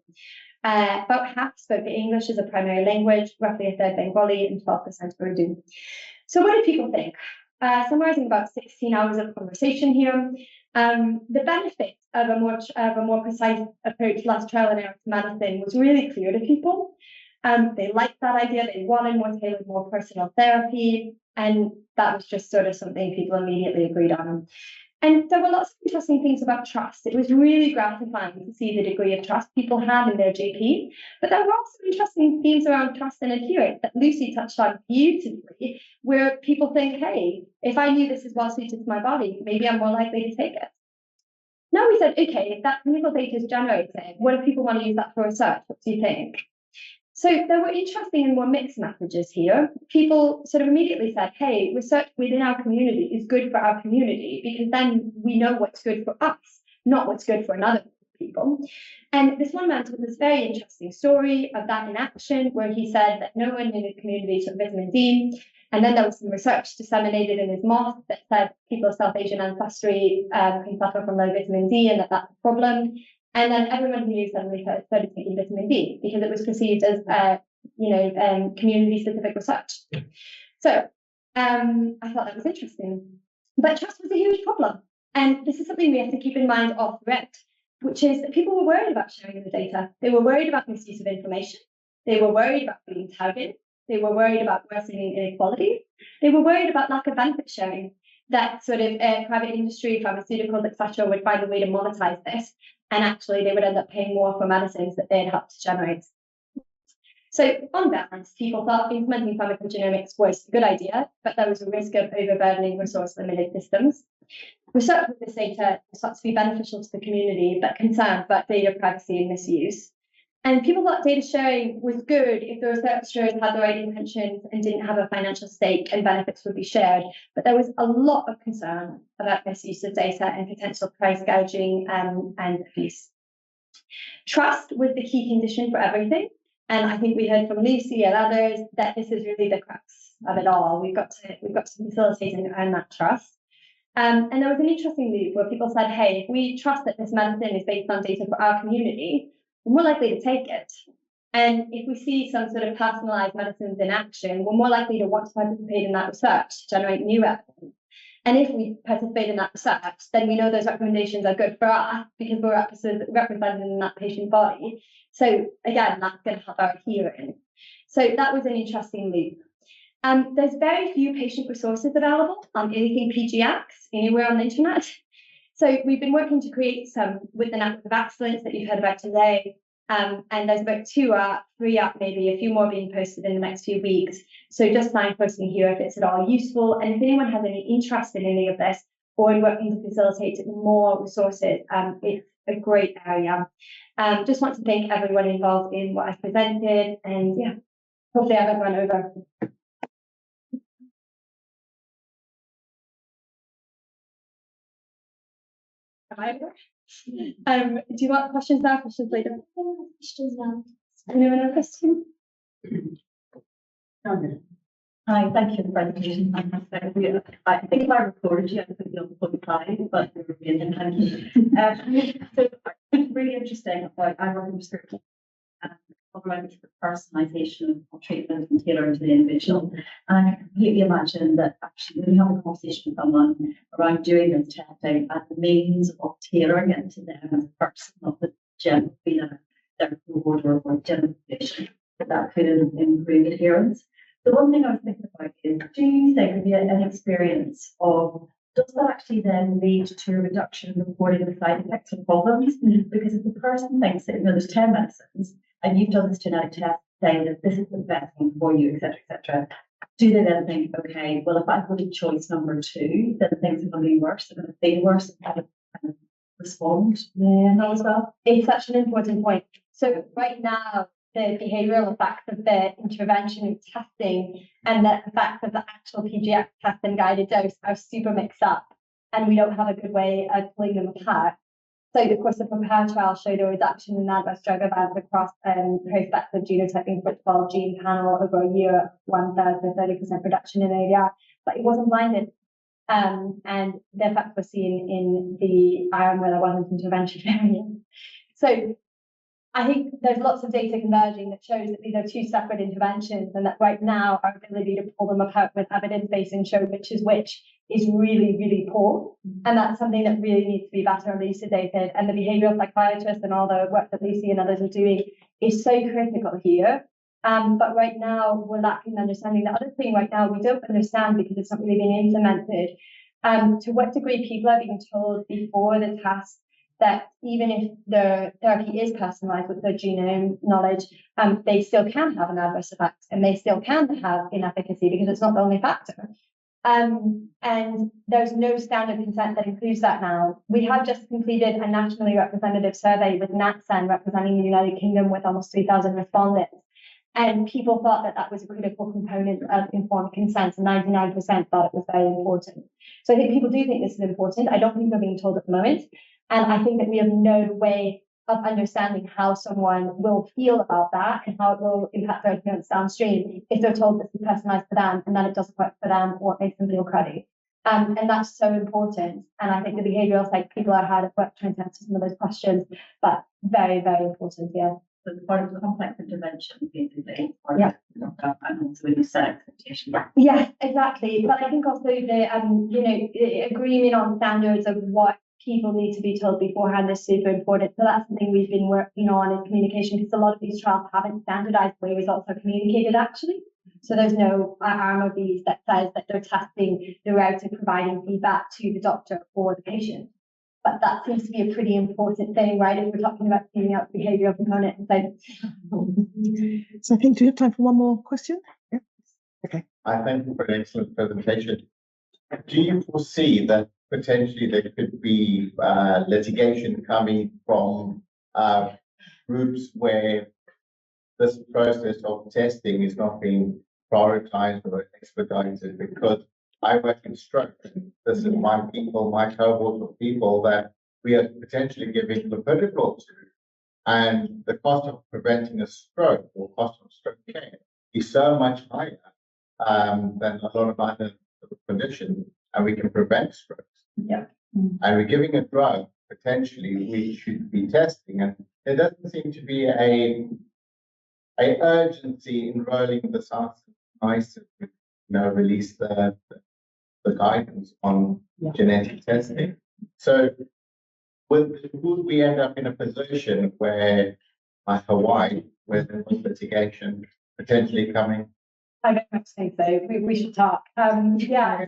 About half spoke English as a primary language, roughly a third Bengali, and 12% Urdu. So what do people think? Summarizing about 16 hours of conversation here. The benefit of a more precise approach, less trial and error to medicine, was really clear to people. They liked that idea. They wanted more tailored, more personal therapy, and that was just sort of something people immediately agreed on. And there were lots of interesting things about trust. It was really gratifying to see the degree of trust people had in their GP. But there were also interesting themes around trust and adherence that Lucy touched on beautifully, where people think, hey, if I knew this is well suited to my body, maybe I'm more likely to take it. Now we said, okay, if that clinical data is generated, what if people want to use that for research? What do you think? So there were interesting and more mixed messages here. People sort of immediately said, hey, research within our community is good for our community, because then we know what's good for us, not what's good for another people. And this one man told this very interesting story of that in action, where he said that no one in his community took vitamin D. And then there was some research disseminated in his mosque that said people of South Asian ancestry can suffer from low vitamin D, and that's a problem. And then everyone who knew suddenly started taking vitamin D, because it was perceived as, community-specific research. So I thought that was interesting. But trust was a huge problem. And this is something we have to keep in mind off the rent, which is that people were worried about sharing the data. They were worried about misuse of information. They were worried about being targeted. They were worried about worsening inequality. They were worried about lack of benefit sharing, that sort of private industry, pharmaceuticals, etc., would find a way to monetize this. And actually, they would end up paying more for medicines that they had helped to generate. So on balance, people thought implementing pharmacogenomics was a good idea, but there was a risk of overburdening resource-limited systems. Research with this data was thought to be beneficial to the community, but concerned about data privacy and misuse. And people thought data sharing was good if the researchers had the right intentions and didn't have a financial stake and benefits would be shared. But there was a lot of concern about misuse of data and potential price gouging and abuse. Trust was the key condition for everything. And I think we heard from Lucy and others that this is really the crux of it all. We've got to facilitate and earn that trust. And there was an interesting loop where people said, hey, if we trust that this medicine is based on data for our community, we're more likely to take it. And if we see some sort of personalized medicines in action, we're more likely to want to participate in that research to generate new evidence. And if we participate in that research, then we know those recommendations are good for us because we're represented in that patient body. So again, that's going to help our adherence. So that was an interesting loop. There's very few patient resources available on anything PGX anywhere on the internet. So we've been working to create some with the Network of Excellence that you've heard about today. And there's about 2 up, 3 up, maybe a few more being posted in the next few weeks. So just signposting here if it's at all useful. And if anyone has any interest in any of this or in working to facilitate more resources, it's a great area. Just want to thank everyone involved in what I've presented. And yeah, hopefully I haven't run over. Do you want questions now? Questions later? Questions now. Anyone have a question? Hi, thank you for the presentation. I think I recorded you, I think you're on 45, but you're really thank you. So it's really interesting about I work in prescription around personalisation of treatment and tailoring to the individual. And I can completely imagine that actually when you have a conversation with someone around doing this testing as the means of tailoring it to them as a person, not the general their reward or general condition, that could improve adherence. The one thing I was thinking about is, do you think have you an experience of does that actually then lead to a reduction in reporting of side effects and problems? Because if the person thinks that there's 10 medicines and you've done this genetic test saying that this is the best thing for you, etc., do they then think, okay, well, if I go to choice number 2, then things are going to be worse, they're going to feel worse, and kind of respond? Yeah, as well. It's such an important point. So right now, the behavioural effects of the intervention and testing and the effects of the actual PGX test and guided dose are super mixed up, and we don't have a good way of pulling them apart. So, of course, the PREPARE trial showed a reduction in adverse drug events across prospective genotyping for 12 gene panel over a year, 1/3 to 30% reduction in ADR, but it wasn't blinded. And the effect was seen in the iron where there wasn't intervention variant. So I think there's lots of data converging that shows that these are 2 separate interventions, and that right now our ability to pull them apart with evidence base and show which is really, really poor. And that's something that really needs to be better elucidated. And the behavioural psychiatrists and all the work that Lucy and others are doing is so critical here. But right now we're lacking understanding. The other thing right now we don't understand because it's not really being implemented. To what degree people are being told before the test that even if the therapy is personalized with their genome knowledge, they still can have an adverse effect and they still can have inefficacy because it's not the only factor. And there's no standard consent that includes that now. We have just completed a nationally representative survey with NatSen representing the United Kingdom with almost 3,000 respondents. And people thought that that was a critical component of informed consent, and 99% thought it was very important. So I think people do think this is important. I don't think they're being told at the moment. And I think that we have no way of understanding how someone will feel about that and how it will impact their adherence downstream if they're told this is personalized for them and then it doesn't work for them or it makes them feel cruddy. And that's so important. And I think the behavioural side people are hard at work trying to answer some of those questions, but very, very important, yeah. So the part of the complex intervention, basically, yeah, and also when you set expectations. Yeah, exactly. But I think also the agreement on standards of what people need to be told beforehand is super important. So that's something we've been working on is communication, because a lot of these trials haven't standardized the way results are communicated actually. So there's no RMOBs that says that they're testing the route of providing feedback to the doctor or the patient. But that seems to be a pretty important thing, right? If we're talking about cleaning out the behavioural component. So I think, do you have time for one more question? Yeah. Okay. I thank you for an excellent presentation. Do you foresee that potentially there could be litigation coming from groups where this process of testing is not being prioritized or expedited? Because I work in stroke. This is my cohort of people that we are potentially giving clopidogrel to, and the cost of preventing a stroke or cost of stroke care is so much higher than a lot of other conditions, and we can prevent strokes. and we're giving a drug, potentially we should be testing. And there doesn't seem to be a urgency in rolling this out. Nice to release the guidance on genetic testing. So would we end up in a position where, like Hawaii, where there was litigation potentially coming? I very much think so. We should talk. Yeah.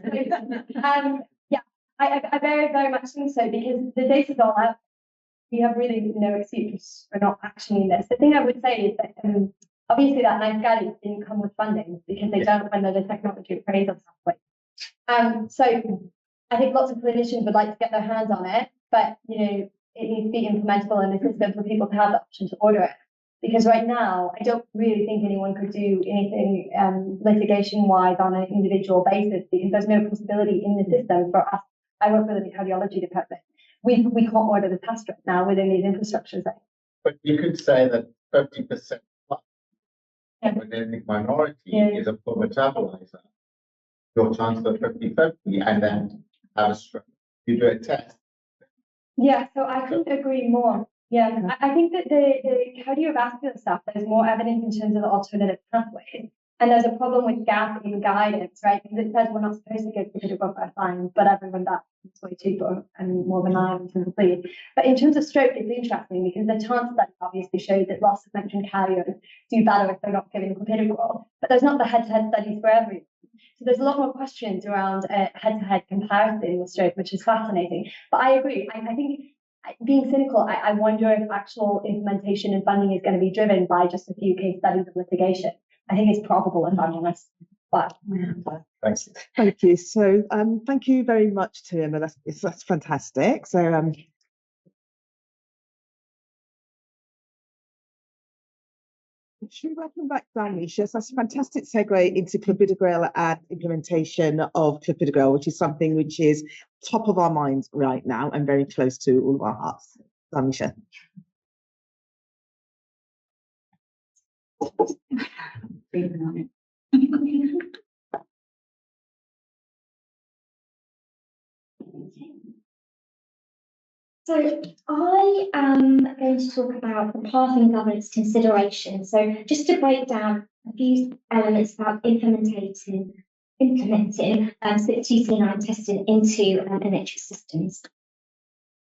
Yeah, I very, very much think so, because the data's all out. We have really no excuse for not actioning this. The thing I would say is that obviously that nice guidance didn't come with funding, because they don't fund the technology appraisal software. So I think lots of clinicians would like to get their hands on it, but it needs to be implementable in the system for people to have the option to order it. Because right now, I don't really think anyone could do anything litigation-wise on an individual basis, because there's no possibility in the system for us. I work within the cardiology department. We can't order the test right now within these infrastructures. But you could say that 50% plus of an ethnic minority is a poor metabolizer. Your chance of 50-50, and then have a stroke. You do a test. Yeah, so I couldn't agree more. Yeah, I think that the cardiovascular stuff, there's more evidence in terms of the alternative pathways. And there's a problem with gap in guidance, right? Because it says we're not supposed to give critical first line, but everyone does. It's way cheaper and more benign in terms of bleed. But in terms of stroke, it's interesting because the chance study obviously showed that loss of function carriers do better if they're not given clopidogrel. But there's not the head-to-head studies for everyone. So there's a lot more questions around head-to-head comparison with stroke, which is fascinating. But I agree. I think, being cynical, I wonder if actual implementation and funding is going to be driven by just a few case studies of litigation. I think it's probable, if I'm honest. But Thanks. Thank you. So thank you very much, Tim. That's fantastic. So should we welcome back Dan, Nisha? So that's a fantastic segue into clopidogrel and implementation of clopidogrel, which is something which is top of our minds right now and very close to all of our hearts. Dan, Nisha. So I am going to talk about the path and governance consideration. So just to break down a few elements about implementing CYP2C9 testing into NHS systems.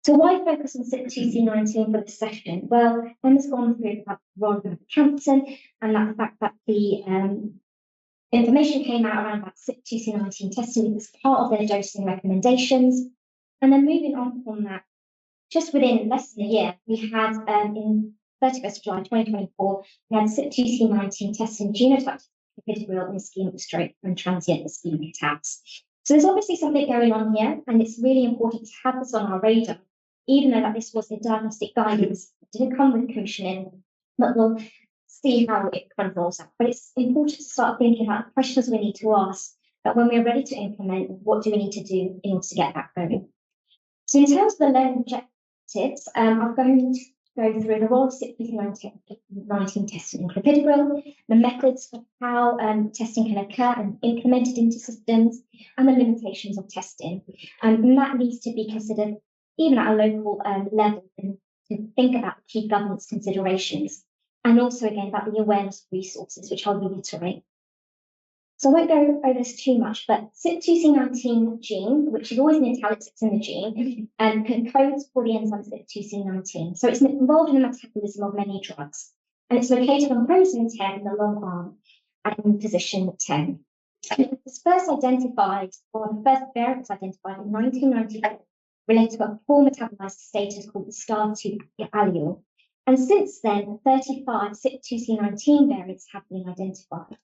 So why focus on CYP2C19 for this session? Well, Emma's gone through about the role of Hampton and the fact that the information came out around about CYP2C19 testing as part of their dosing recommendations. And then moving on from that, just within less than a year, we had in 31st of July 2024, we had CYP2C19 testing genotype clopidogrel in ischemic stroke and transient ischemic attacks. So there's obviously something going on here, and it's really important to have this on our radar, even though that this was a diagnostic guidance. It didn't come with commissioning, but we'll see how it kind of rolls out. But it's important to start thinking about the questions we need to ask, that when we're ready to implement, what do we need to do in order to get that going? So in terms of the learning objectives, I'm going to go through the role of CYP2C19 testing in clopidogrel, the methods of how testing can occur and implemented into systems, and the limitations of testing. And that needs to be considered even at a local level, and to think about the key governance considerations, and also again about the awareness of resources, which I'll reiterate. So I won't go over this too much, but CYP2C19 gene, which is always in italics, it's in the gene, and codes for the enzyme CYP2C19. So it's involved in the metabolism of many drugs, and it's located on chromosome 10 in the long arm and in position 10. It was first identified, or the first variant was identified in 1994, related to a poor metabolized status called the STAR2 allele. And since then, 35 CYP2C19 variants have been identified.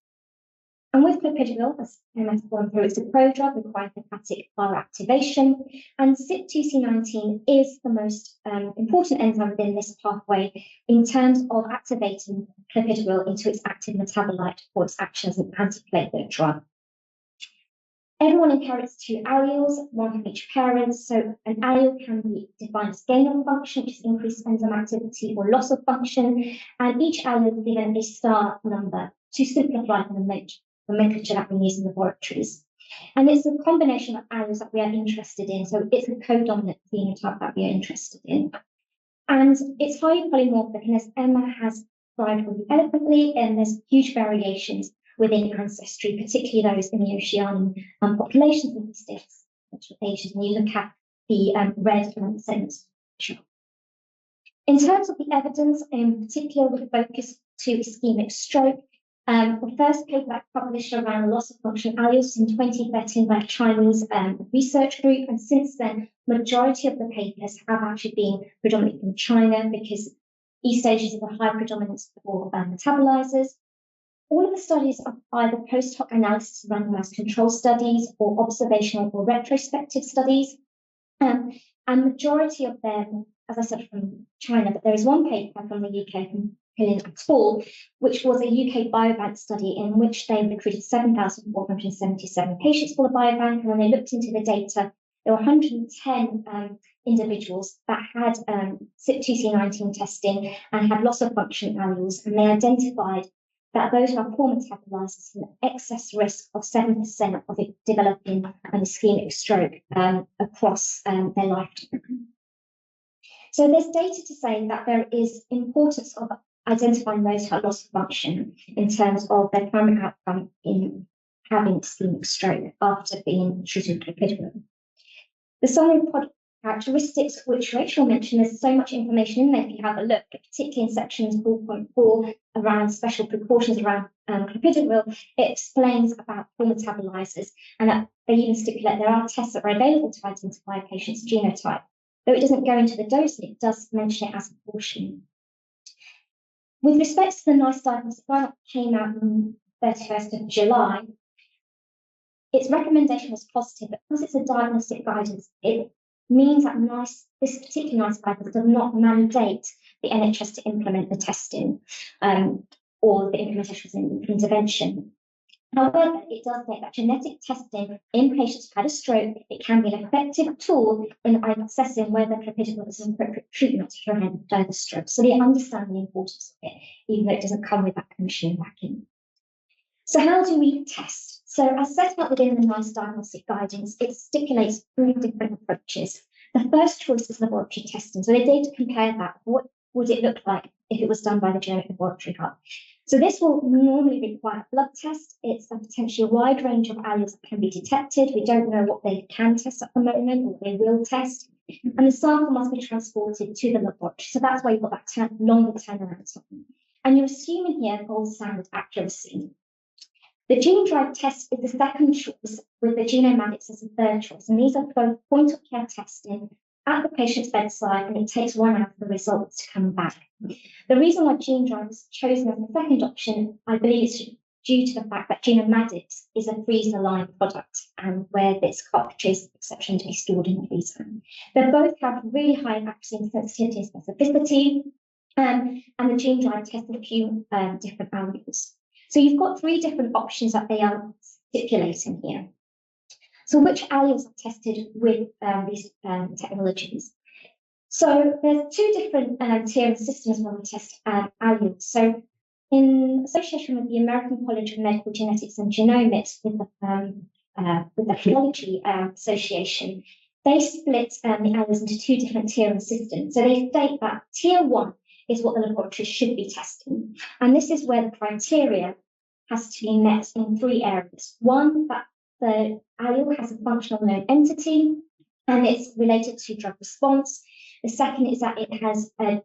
And with clopidogrel, as Emma's gone through, it's a prodrug requiring hepatic bioactivation, and CYP2C19 is the most important enzyme within this pathway in terms of activating clopidogrel into its active metabolite for its action as an antiplatelet drug. Everyone inherits two alleles, one from each parent. So an allele can be defined as gain of function, which is increased enzyme activity, or loss of function, and each allele is given a star number to simplify the nomenclature that we use in laboratories. And it's a combination of alleles that we are interested in. So it's a co-dominant phenotype that we are interested in. And it's highly polymorphic, and as Emma has described really eloquently, and there's huge variations within ancestry, particularly those in the Oceanian populations in the states, Central Asia, and you look at the red segments. In terms of the evidence, in particular with a focus to ischemic stroke, the first paper that published around loss of function alleles in 2013 by a Chinese research group, and since then, majority of the papers have actually been predominantly from China because East Asia is a high predominance for metabolizers. All of the studies are either post-hoc analysis of randomized control studies or observational or retrospective studies. And majority of them, as I said, from China, but there is one paper from the UK, from Hillen et al., which was a UK biobank study in which they recruited 7,477 patients for the biobank. And when they looked into the data, there were 110 individuals that had CYP2C19 testing and had loss of function alleles, and they identified that those who are poor metabolizers have an excess risk of 7% of it developing an ischemic stroke across their lifetime. So there's data to say that there is importance of identifying those who have loss of function in terms of their primary outcome in having ischemic stroke after being treated with clopidogrel. The summary of product characteristics, which Rachel mentioned, there's so much information in there if you have a look, particularly in sections 4.4 around special precautions around clopidogrel. It explains about poor metabolizers, and that they even stipulate there are tests that are available to identify a patient's genotype. Though it doesn't go into the dose, it does mention it as a portion. With respect to the NICE diagnostic guide that came out on 31st of July, its recommendation was positive, but because it's a diagnostic guidance, it means that this particular NICE guidance does not mandate the NHS to implement the testing or the implementation of an intervention. However, it does say that genetic testing in patients who had a stroke, it can be an effective tool in assessing whether clopidogrel is an appropriate treatment to prevent further stroke. So they understand the importance of it, even though it doesn't come with that commission backing. So how do we test? So as set out within the NICE diagnostic guidance, it stipulates 3 different approaches. The first choice is laboratory testing. So they did compare that. What would it look like if it was done by the Genomic Laboratory Hub? So this will normally require a blood test. It's a potentially a wide range of alleles that can be detected. We don't know what they can test at the moment or they will test. And the sample must be transported to the laboratory. So that's why you've got that longer turnaround time. And you're assuming here gold standard accuracy. The gene drive test is the second choice, with the genomatics as the third choice. And these are both point of care testing at the patient's bedside, and it takes 1 hour for the results to come back. The reason why gene drive was chosen as the second option, I believe, is due to the fact that genomatics is a freezer-line product, and where this cartridge is exception to be stored in the freezer. They both have really high accuracy and sensitivity and specificity, and the gene drive tests a few different alleles. So you've got 3 different options that they are stipulating here. So which alleles are tested with these technologies? So there's 2 different tiering systems when we test alleles. So in association with the American College of Medical Genetics and Genomics, with the Philology Association, they split the alleles into 2 different tiering systems. So they state that tier 1 is what the laboratory should be testing. And this is where the criteria has to be met in 3 areas. 1, that the allele has a functional known entity and it's related to drug response. The second is that it has a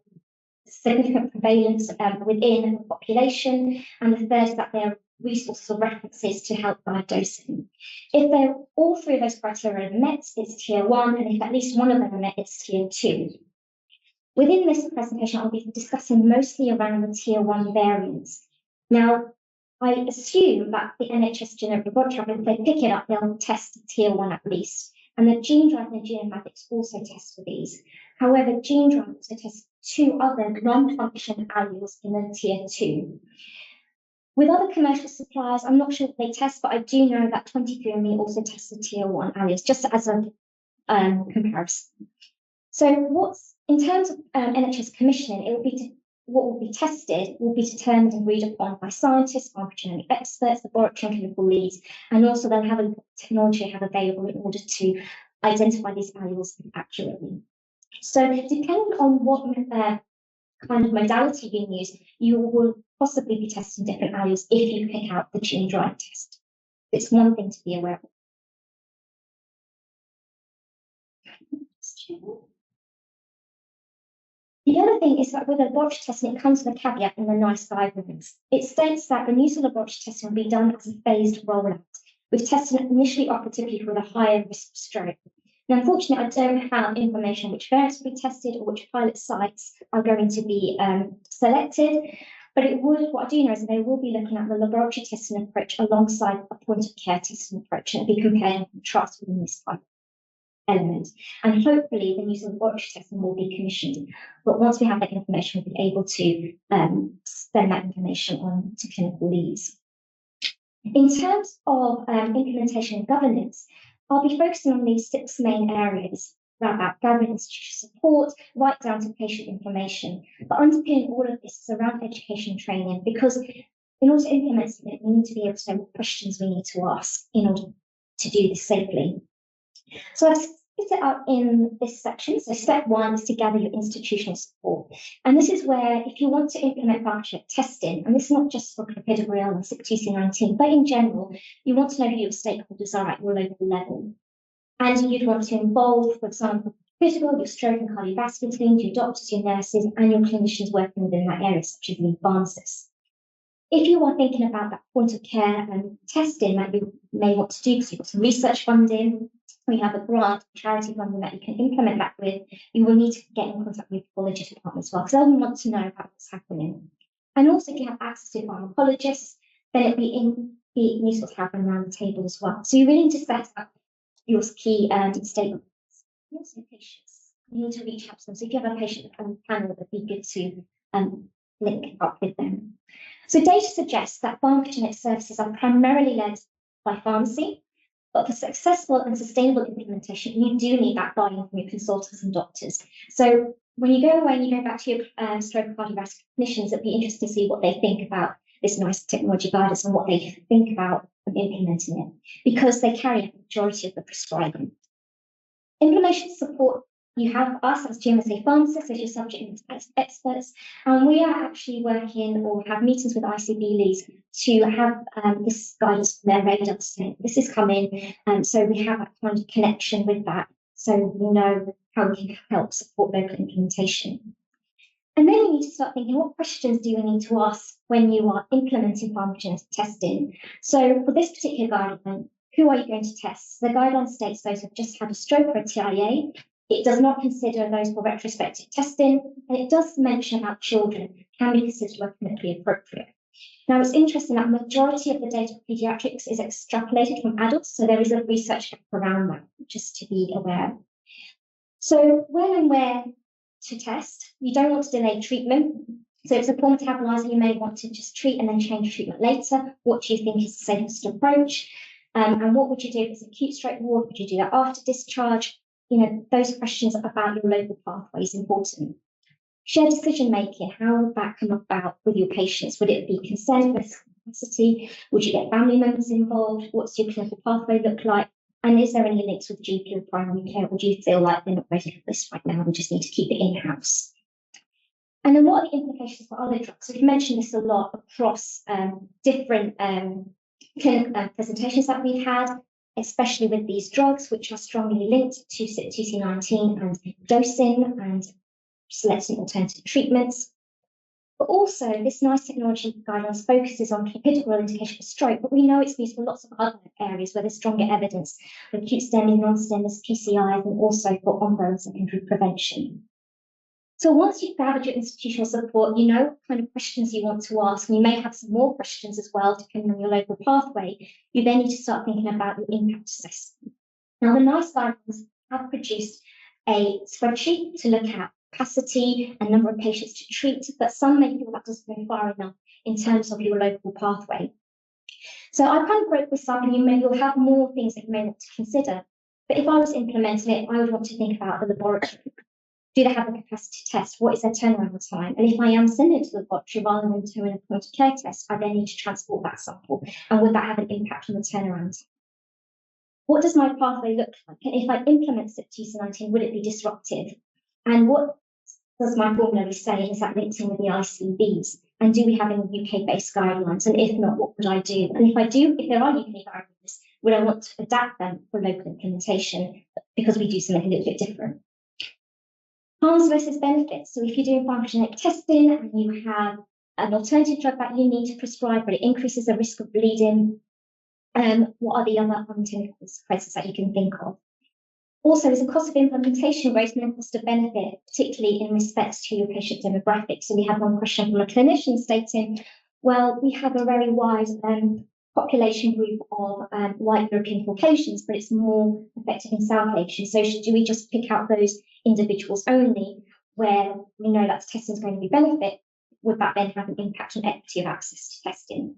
significant prevalence within the population. And the third is that there are resources or references to help guide dosing. If all 3 of those criteria are met, it's tier 1, and if at least one of them are met, it's tier 2. Within this presentation, I'll be discussing mostly around the tier 1 variants. Now, I assume that the NHS Genomic Laboratory, if they pick it up, they'll test tier 1 at least. And the gene drive and the genomatics also test for these. However, gene drive also tests 2 other non-function alleles in the tier 2. With other commercial suppliers, I'm not sure what they test, but I do know that 23andMe also tests the tier 1 alleles, just as a comparison. So in terms of NHS commissioning, it will be what will be tested will be determined and agreed upon by scientists, pharmacogenetic experts, laboratory and clinical leads, and also they'll have a technology have available in order to identify these alleles accurately. So depending on what kind of modality you use, you will possibly be testing different alleles if you pick out the gene drive test. It's one thing to be aware of. The other thing is that with laboratory testing, it comes with a caveat in the NICE guidelines. It states that the use of laboratory testing will be done as a phased rollout, with testing initially offered typically with a higher risk of stroke. Now, unfortunately, I don't have information which variants will be tested or which pilot sites are going to be selected, but what I do know is that they will be looking at the laboratory testing approach alongside a point of care testing approach, and be comparing and contrasting within this type element. And hopefully the use of laboratory testing will be commissioned. But once we have that information, we'll be able to send that information on to clinical leads. In terms of implementation and governance, I'll be focusing on these 6 main areas about gathering institutional support, right down to patient information. But underpinning all of this is around education and training, because in order to implement it, we need to be able to know what questions we need to ask in order to do this safely. So I've split it up in this section. So step 1 is to gather your institutional support. And this is where, if you want to implement pharmacogenetic testing, and this is not just for clopidogrel and 6-TC19, but in general, you want to know who your stakeholders are at your local level. And you'd want to involve, for example, clopidogrel, your stroke and cardiovascular teams, your doctors, your nurses, and your clinicians working within that area, such as lead pharmacists. If you are thinking about that point of care and testing that you may want to do, because you've got some research funding, we have a grant, charity funding that you can implement that with, you will need to get in contact with the pathology department as well, because they'll want to know about what's happening. And also, if you have access to pharmacologists, then it'd be useful to have them around the table as well. So you really need to set up your key statements. Also, patients, you need to reach out to them. So if you have a patient on the panel, it'd be good to link up with them. So data suggests that pharmacogenetic services are primarily led by pharmacy, but for successful and sustainable implementation, you do need that buy-in from your consultants and doctors. So when you go away and you go back to your stroke and cardiovascular clinicians, it'd be interesting to see what they think about this NICE technology guidance and what they think about implementing it, because they carry a majority of the prescribing. Implementation support, you have us as GMSA pharmacists as your subject experts, and we are actually working or have meetings with ICB leads to have this guidance on their radar. This is coming, so we have a kind of connection with that, so we know how we can help support local implementation. And then you need to start thinking, what questions do you need to ask when you are implementing pharmacogenetic testing? So for this particular guideline, who are you going to test? The guideline states those who have just had a stroke or a TIA. It does not consider those for retrospective testing, and it does mention about children can be considered where clinically appropriate. Now, it's interesting that the majority of the data for pediatrics is extrapolated from adults, so there is a research gap around that, just to be aware. So when and where to test, you don't want to delay treatment. So if it's a poor metabolizer, you may want to just treat and then change treatment later. What do you think is the safest approach? And what would you do if it's acute stroke ward? Would you do that after discharge? You know, those questions about your local pathway is important. Shared decision making, how would that come about with your patients? Would it be consent, reciprocity? Would you get family members involved? What's your clinical pathway look like? And is there any links with GP or primary care? Or do you feel like they're not ready for this right now? We just need to keep it in-house. And then what are the implications for other drugs? So we've mentioned this a lot across different clinical presentations that we've had, especially with these drugs, which are strongly linked to 6-TC19 and dosing and selecting alternative treatments. But also, this NICE technology guidelines focuses on clopidogrel indication for stroke, but we know it's used for lots of other areas where there's stronger evidence for acute STEMI, non-STEMI, PCIs, and also for ongoing secondary prevention. So once you've gathered your institutional support, you know what kind of questions you want to ask, and you may have some more questions as well, depending on your local pathway. You then need to start thinking about your impact assessment. Now, the NICE guidelines have produced a spreadsheet to look at capacity and number of patients to treat, but some may feel that doesn't go far enough in terms of your local pathway. So I kind of broke this up, and you'll have more things that you may want to consider. But if I was implementing it, I would want to think about the laboratory. Do they have the capacity to test? What is their turnaround time? And if I am sending it to the laboratory rather than doing a point of care test, I then need to transport that sample. And would that have an impact on the turnaround time? What does my pathway look like? And if I implement CYP2C19, would it be disruptive? And what does my formulary say? Is that linked in with the ICBs? And do we have any UK-based guidelines? And if not, what would I do? And if I do, if there are UK guidelines, would I want to adapt them for local implementation because we do something a little bit different? Harms versus benefits. So if you're doing pharmacogenetic testing and you have an alternative drug that you need to prescribe, but it increases the risk of bleeding, what are the other unintended consequences that you can think of? Also, is the cost of implementation greater than the cost of benefit, particularly in respect to your patient demographic? So we have one question from a clinician stating, well, we have a very wide population group of white European Caucasians, but it's more effective in South Asian. So do we just pick out those individuals only where we know that testing is going to be benefit? Would that then have an impact on equity of access to testing?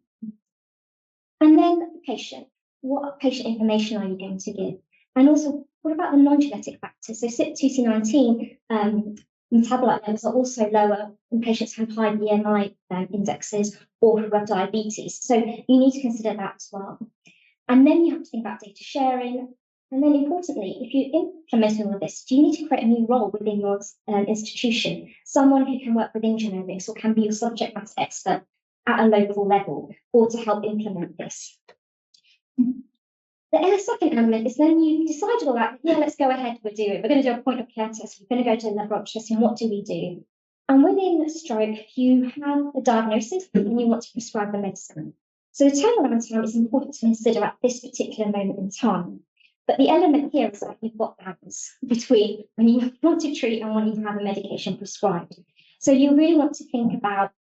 And then the patient, what patient information are you going to give? And also, what about the non-genetic factors? So CYP2C19 metabolite levels are also lower when patients have high BMI indexes or who have diabetes. So you need to consider that as well. And then you have to think about data sharing. And then importantly, if you implement all of this, do you need to create a new role within your institution? Someone who can work within genomics or can be your subject matter expert at a local level or to help implement this. The second element is then you've decided all that, yeah, let's go ahead, we're going to do a point of care test, we're going to go to the laboratory testing, what do we do? And within stroke, you have a diagnosis and you want to prescribe the medicine. So the turnaround time is important to consider at this particular moment in time. But the element here is that you've got balance between when you want to treat and when you have a medication prescribed. So you really want to think about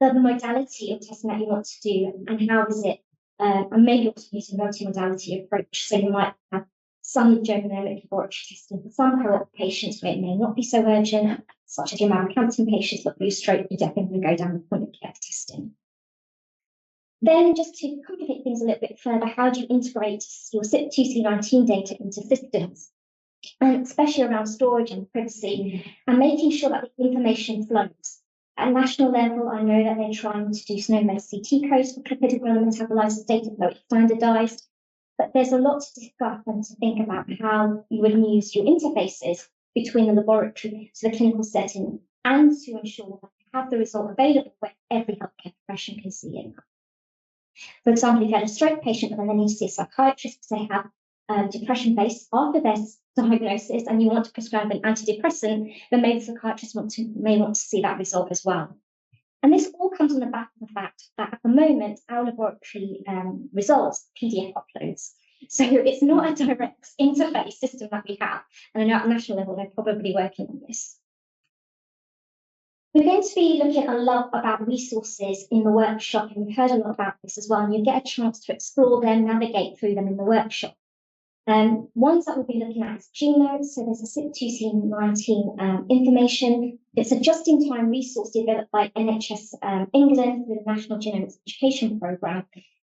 the modality of testing that you want to do and how is it, and maybe also use a multi-modality approach. So you might have some genomic laboratory testing for some cohort of patients where it may not be so urgent, such as your Mammary-Hampton patients, but for your stroke, you definitely go down the point of care testing. Then just to complicate things a little bit further, how do you integrate your CYP2C19 data into systems? And especially around storage and privacy, and making sure that the information flows. At national level, I know that they're trying to do SNOMED CT codes for lipid and metabolized data flow. It's standardized, but there's a lot to discuss and to think about how you would use your interfaces between the laboratory to the clinical setting and to ensure that you have the result available where every healthcare profession can see it. For example, if you had a stroke patient and then they need to see a psychiatrist because they have depression based after their diagnosis and you want to prescribe an antidepressant, then maybe the psychiatrist may want to see that result as well. And this all comes on the back of the fact that at the moment, our laboratory results PDF uploads. So it's not a direct interface system that we have. And I know at national level, they're probably working on this. We're going to be looking a lot about resources in the workshop, and we've heard a lot about this as well, and you get a chance to explore them, navigate through them in the workshop. Ones that we'll be looking at is genomes. So there's a CYP2C19 information. It's a just-in-time resource developed by NHS England with the National Genomics Education Programme.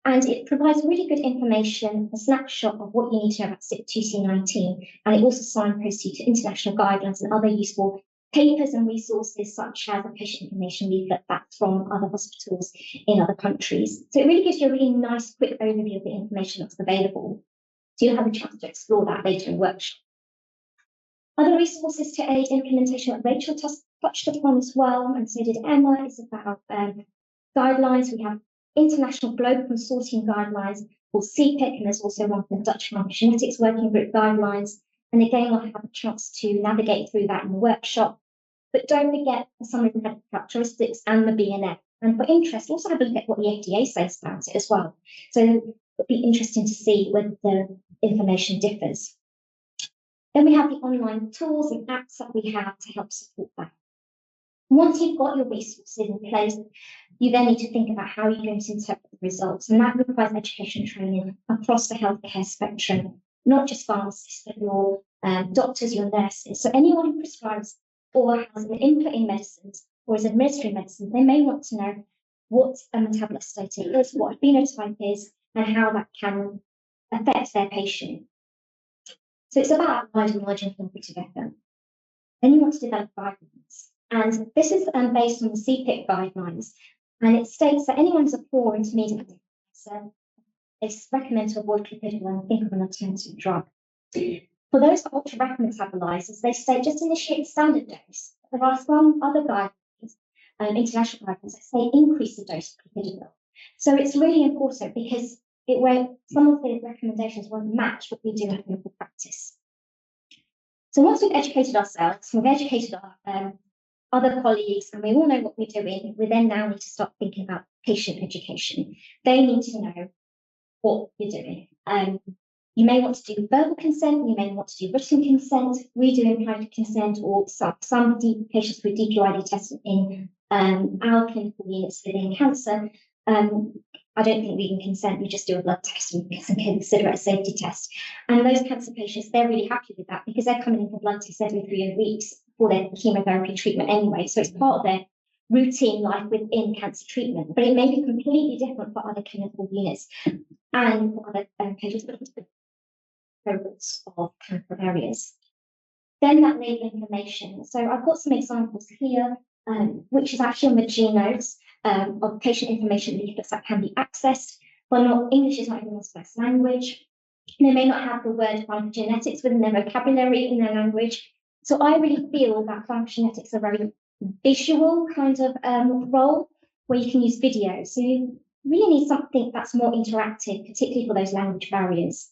And it provides really good information, a snapshot of what you need to know about CYP2C19. And it also signposts you to international guidelines and other useful papers and resources such as a patient information leaflet that's from other hospitals in other countries. So it really gives you a really nice, quick overview of the information that's available. So you'll have a chance to explore that later in the workshop. Other resources to aid implementation that Rachel touched upon as well, and so did Emma, is about guidelines. We have international global consortium guidelines called CPIC, and there's also one from the Dutch Pharmacogenetics Working Group guidelines. And again, we'll have a chance to navigate through that in the workshop. But don't forget the summary of medical characteristics and the BNF. And for interest, also have a look at what the FDA says about it as well. So it'll be interesting to see whether the information differs. Then we have the online tools and apps that we have to help support that. Once you've got your resources in place, you then need to think about how you're going to interpret the results. And that requires education training across the healthcare spectrum, not just pharmacists, but your doctors, your nurses. So anyone who prescribes or has an input in medicines or is administering medicine, they may want to know what a metabolite state is, what a phenotype is, and how that can affect their patient. So it's about wider knowledge and thinking together. then you want to develop guidelines. And this is based on the CPIC guidelines. And it states that anyone who's a poor intermediate cancer, they recommend to avoid clopidogrel and think of an alternative drug. For those ultra-rapid metabolizers, they state just initiate the standard dose. There are some other guidelines, international guidelines, that say increase the dose of clopidogrel. So it's really important because some of the recommendations won't match what we do in clinical practice. So once we've educated ourselves, we've educated our other colleagues, and we all know what we're doing, we then now need to start thinking about patient education. They need to know what you're doing. You may want to do verbal consent, you may want to do written consent. We do implied consent, or some patients with DQID tested in our clinical units within cancer. I don't think we can consent, we just do a blood test and consider it a safety test. And those cancer patients, they're really happy with that because they're coming in for blood tests every 3 weeks for their chemotherapy treatment anyway. So it's part of their routine life within cancer treatment, but it may be completely different for other clinical units and for other patients with cohorts of cancer areas. Then that label information. So I've got some examples here, which is actually on the G notes of patient information leaflets that can be accessed. But not English is not everyone's first language. They may not have the word pharmacogenetics within their vocabulary in their language. So I really feel that pharmacogenetics are a very visual kind of role where you can use video. So you really need something that's more interactive, particularly for those language barriers.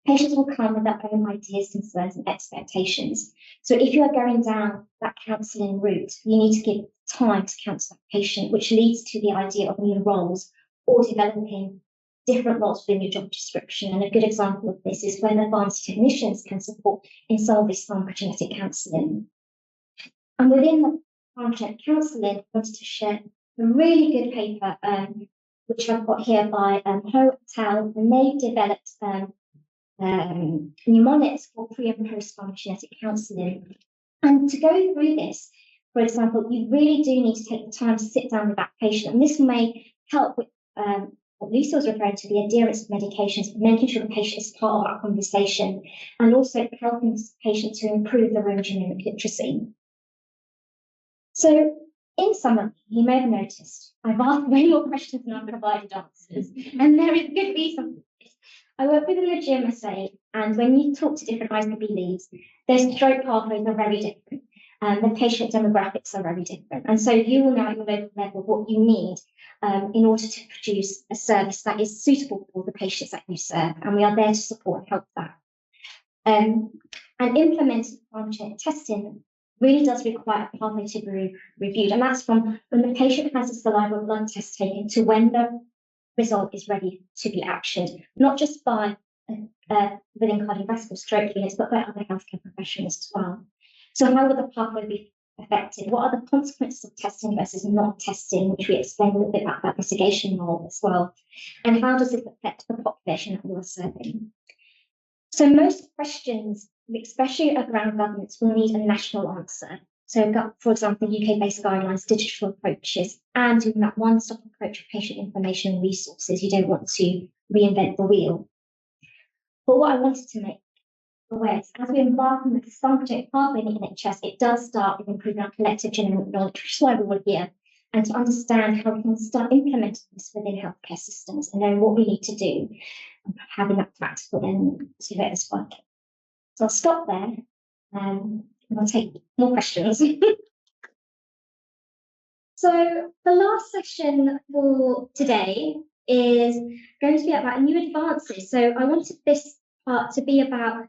Patients will come with their own ideas, concerns, and expectations. So if you are going down that counselling route, you need to give time to counsel that patient, which leads to the idea of new roles or developing different roles within your job description. And a good example of this is when the pharmacy technicians can support in some of this pharmacogenetic counselling. And within the pharmacogenetic counselling, I wanted to share a really good paper, which I've got here by Ho et al. And they developed mnemonics for pre and post pharmacogenetic counselling. And to go through this, for example, you really do need to take the time to sit down with that patient. And this may help with what Lucy was referring to, the adherence of medications, making sure the patient is part of our conversation, and also helping the patient to improve their own genomic literacy. So, in summary, you may have noticed I've asked way more questions than I've provided answers, and there is good reason for this. I work within the GMSA, and when you talk to different ISB leads, their stroke pathways are very different, and the patient demographics are very different. And so you will know at your local level what you need in order to produce a service that is suitable for the patients that you serve, and we are there to support and help that. And implementing pharmacogenetic testing really does require a pathway to be reviewed, and that's from when the patient has a saliva blood test taken to when the result is ready to be actioned, not just by within cardiovascular stroke units, but by other healthcare professionals as well. So how will the pathway be affected? What are the consequences of testing versus not testing, which we explained a little bit about that mitigation role as well? And how does this affect the population that we are serving? So most questions, especially around governance, will need a national answer. So, for example, UK-based guidelines, digital approaches, and doing that one-stop approach of patient information and resources. You don't want to reinvent the wheel. But what I wanted to make aware is, as we embark on the pharmacogenetic pathway in the NHS, it does start with improving our collective genomic knowledge, which is why we're all here, and to understand how we can start implementing this within healthcare systems and knowing what we need to do, and having that practical then to it as well. So I'll stop there. And I'll take more questions. So the last session for today is going to be about new advances. So I wanted this part to be about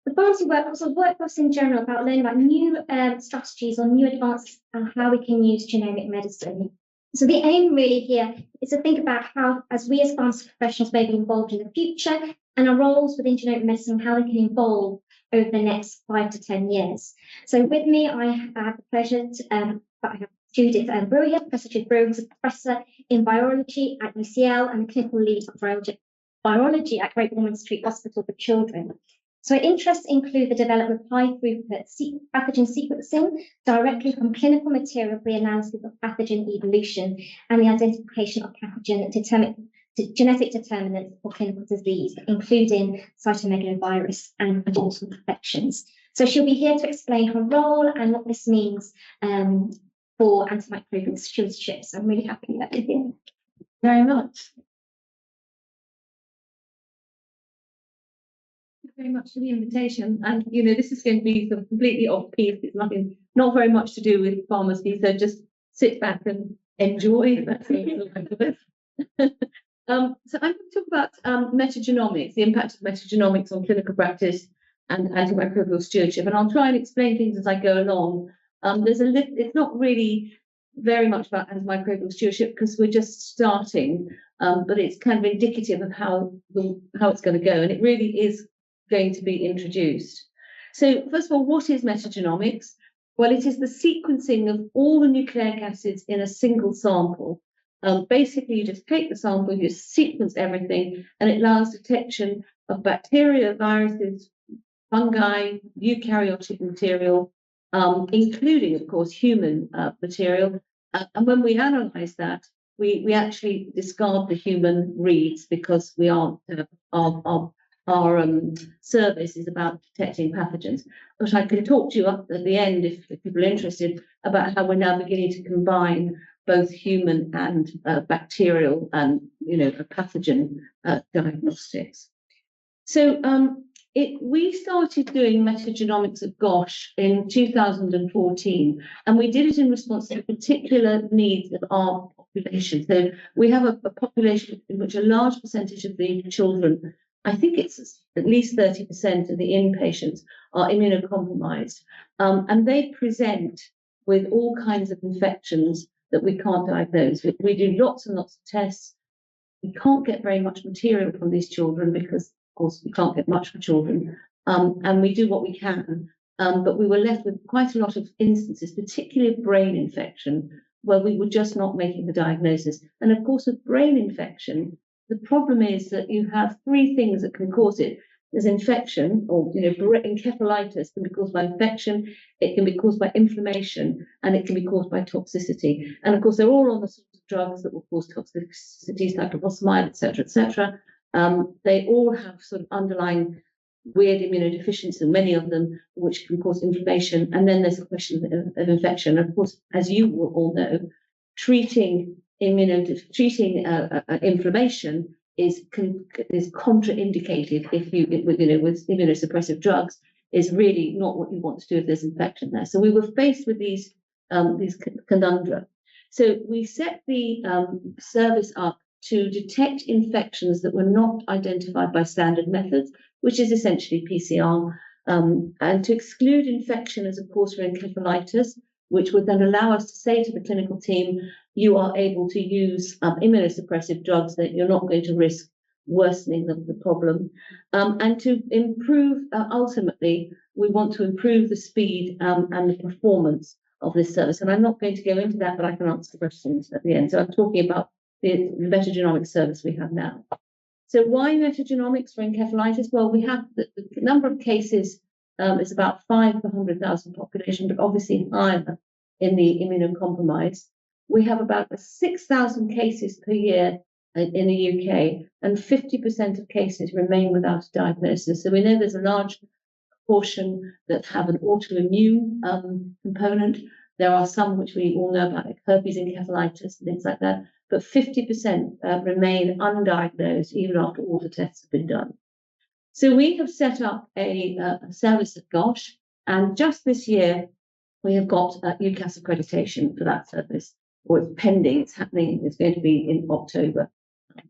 the pharmacy workforce in general, about learning about new strategies or new advances and how we can use genomic medicine. So the aim really here is to think about how, as we as pharmacy professionals may be involved in the future, and our roles within genomic medicine, how they can evolve over the next 5 to 10 years. So with me, I have the pleasure to I have Judith Brewer here, Professor Judith Brewer, who's a professor in biology at UCL and a clinical lead of biology at Great Ormond Street Hospital for Children. So her interests include the development of high-throughput pathogen sequencing directly from clinical material for the analysis of pathogen evolution and the identification of pathogen genetic determinants for clinical disease, including cytomegalovirus and congenital infections. So she'll be here to explain her role and what this means for antimicrobial stewardship. So I'm really happy that you're here. Very much. Thank you very much for the invitation. And this is going to be sort of completely off piece. It's not very much to do with pharmacy. So just sit back and enjoy. That's a little bit of it. So I'm going to talk about metagenomics, the impact of metagenomics on clinical practice and antimicrobial stewardship. And I'll try and explain things as I go along. It's not really very much about antimicrobial stewardship because we're just starting, but it's kind of indicative of how it's going to go. And it really is going to be introduced. So first of all, what is metagenomics? Well, it is the sequencing of all the nucleic acids in a single sample. Basically, you just take the sample, you sequence everything, and it allows detection of bacteria, viruses, fungi, eukaryotic material, including, of course, human material. And when we analyze that, we actually discard the human reads because we aren't our service is about detecting pathogens. But I can talk to you up at the end if people are interested about how we're now beginning to combine both human and bacterial and pathogen diagnostics. So we started doing metagenomics at GOSH in 2014, and we did it in response to the particular needs of our population. So we have a population in which a large percentage of the children, I think it's at least 30% of the inpatients, are immunocompromised, and they present with all kinds of infections that we can't diagnose. We do lots and lots of tests. We can't get very much material from these children because, of course, we can't get much for children, and we do what we can. But we were left with quite a lot of instances, particularly of brain infection, where we were just not making the diagnosis. And of course, with brain infection, the problem is that you have three things that can cause it. There's infection, or encephalitis can be caused by infection, it can be caused by inflammation, and it can be caused by toxicity. And of course, they're all on the sorts of drugs that will cause toxicity, cyclophosphamide, etc. They all have sort of underlying weird immunodeficiency, many of them, which can cause inflammation. And then there's a question of infection. Of course, as you will all know, treating inflammation is contraindicated with immunosuppressive drugs, is really not what you want to do if there's infection there. So we were faced with these conundrum. So we set the service up to detect infections that were not identified by standard methods, which is essentially PCR, and to exclude infection as, of course, for encephalitis, which would then allow us to say to the clinical team, you are able to use immunosuppressive drugs that you're not going to risk worsening the problem. And to improve, ultimately, we want to improve the speed and the performance of this service. And I'm not going to go into that, but I can answer questions at the end. So I'm talking about the metagenomics service we have now. So why metagenomics for encephalitis? Well, we have the number of cases is about 5 per 100,000 population, but obviously higher in the immunocompromised. We have about 6,000 cases per year in the UK, and 50% of cases remain without a diagnosis. So we know there's a large portion that have an autoimmune component. There are some which we all know about, like herpes encephalitis and things like that, but 50% remain undiagnosed even after all the tests have been done. So we have set up a service at GOSH, and just this year we have got UCAS accreditation for that service, or it's pending, it's happening, it's going to be in October.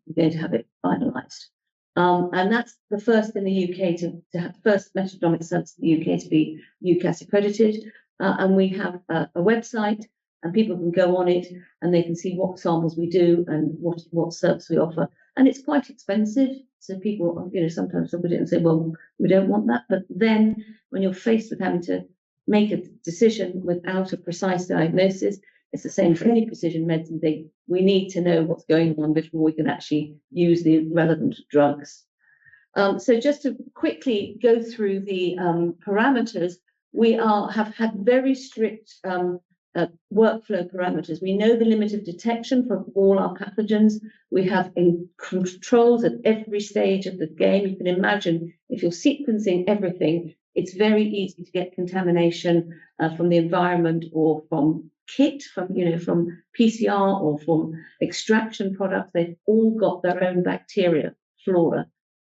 We're going to have it finalised. And that's the first in the UK to have first metagenomics service in the UK to be UCAS accredited. And we have a website, and people can go on it and they can see what samples we do and what service we offer. And it's quite expensive. So people, sometimes look at it and say, well, we don't want that. But then when you're faced with having to make a decision without a precise diagnosis, it's the same for any precision medicine thing. We need to know what's going on before we can actually use the relevant drugs. So just to quickly go through the parameters, we have had very strict workflow parameters. We know the limit of detection for all our pathogens. We have controls at every stage of the game. You can imagine if you're sequencing everything, it's very easy to get contamination from the environment or from kit, from PCR or from extraction products. They've all got their own bacteria, flora,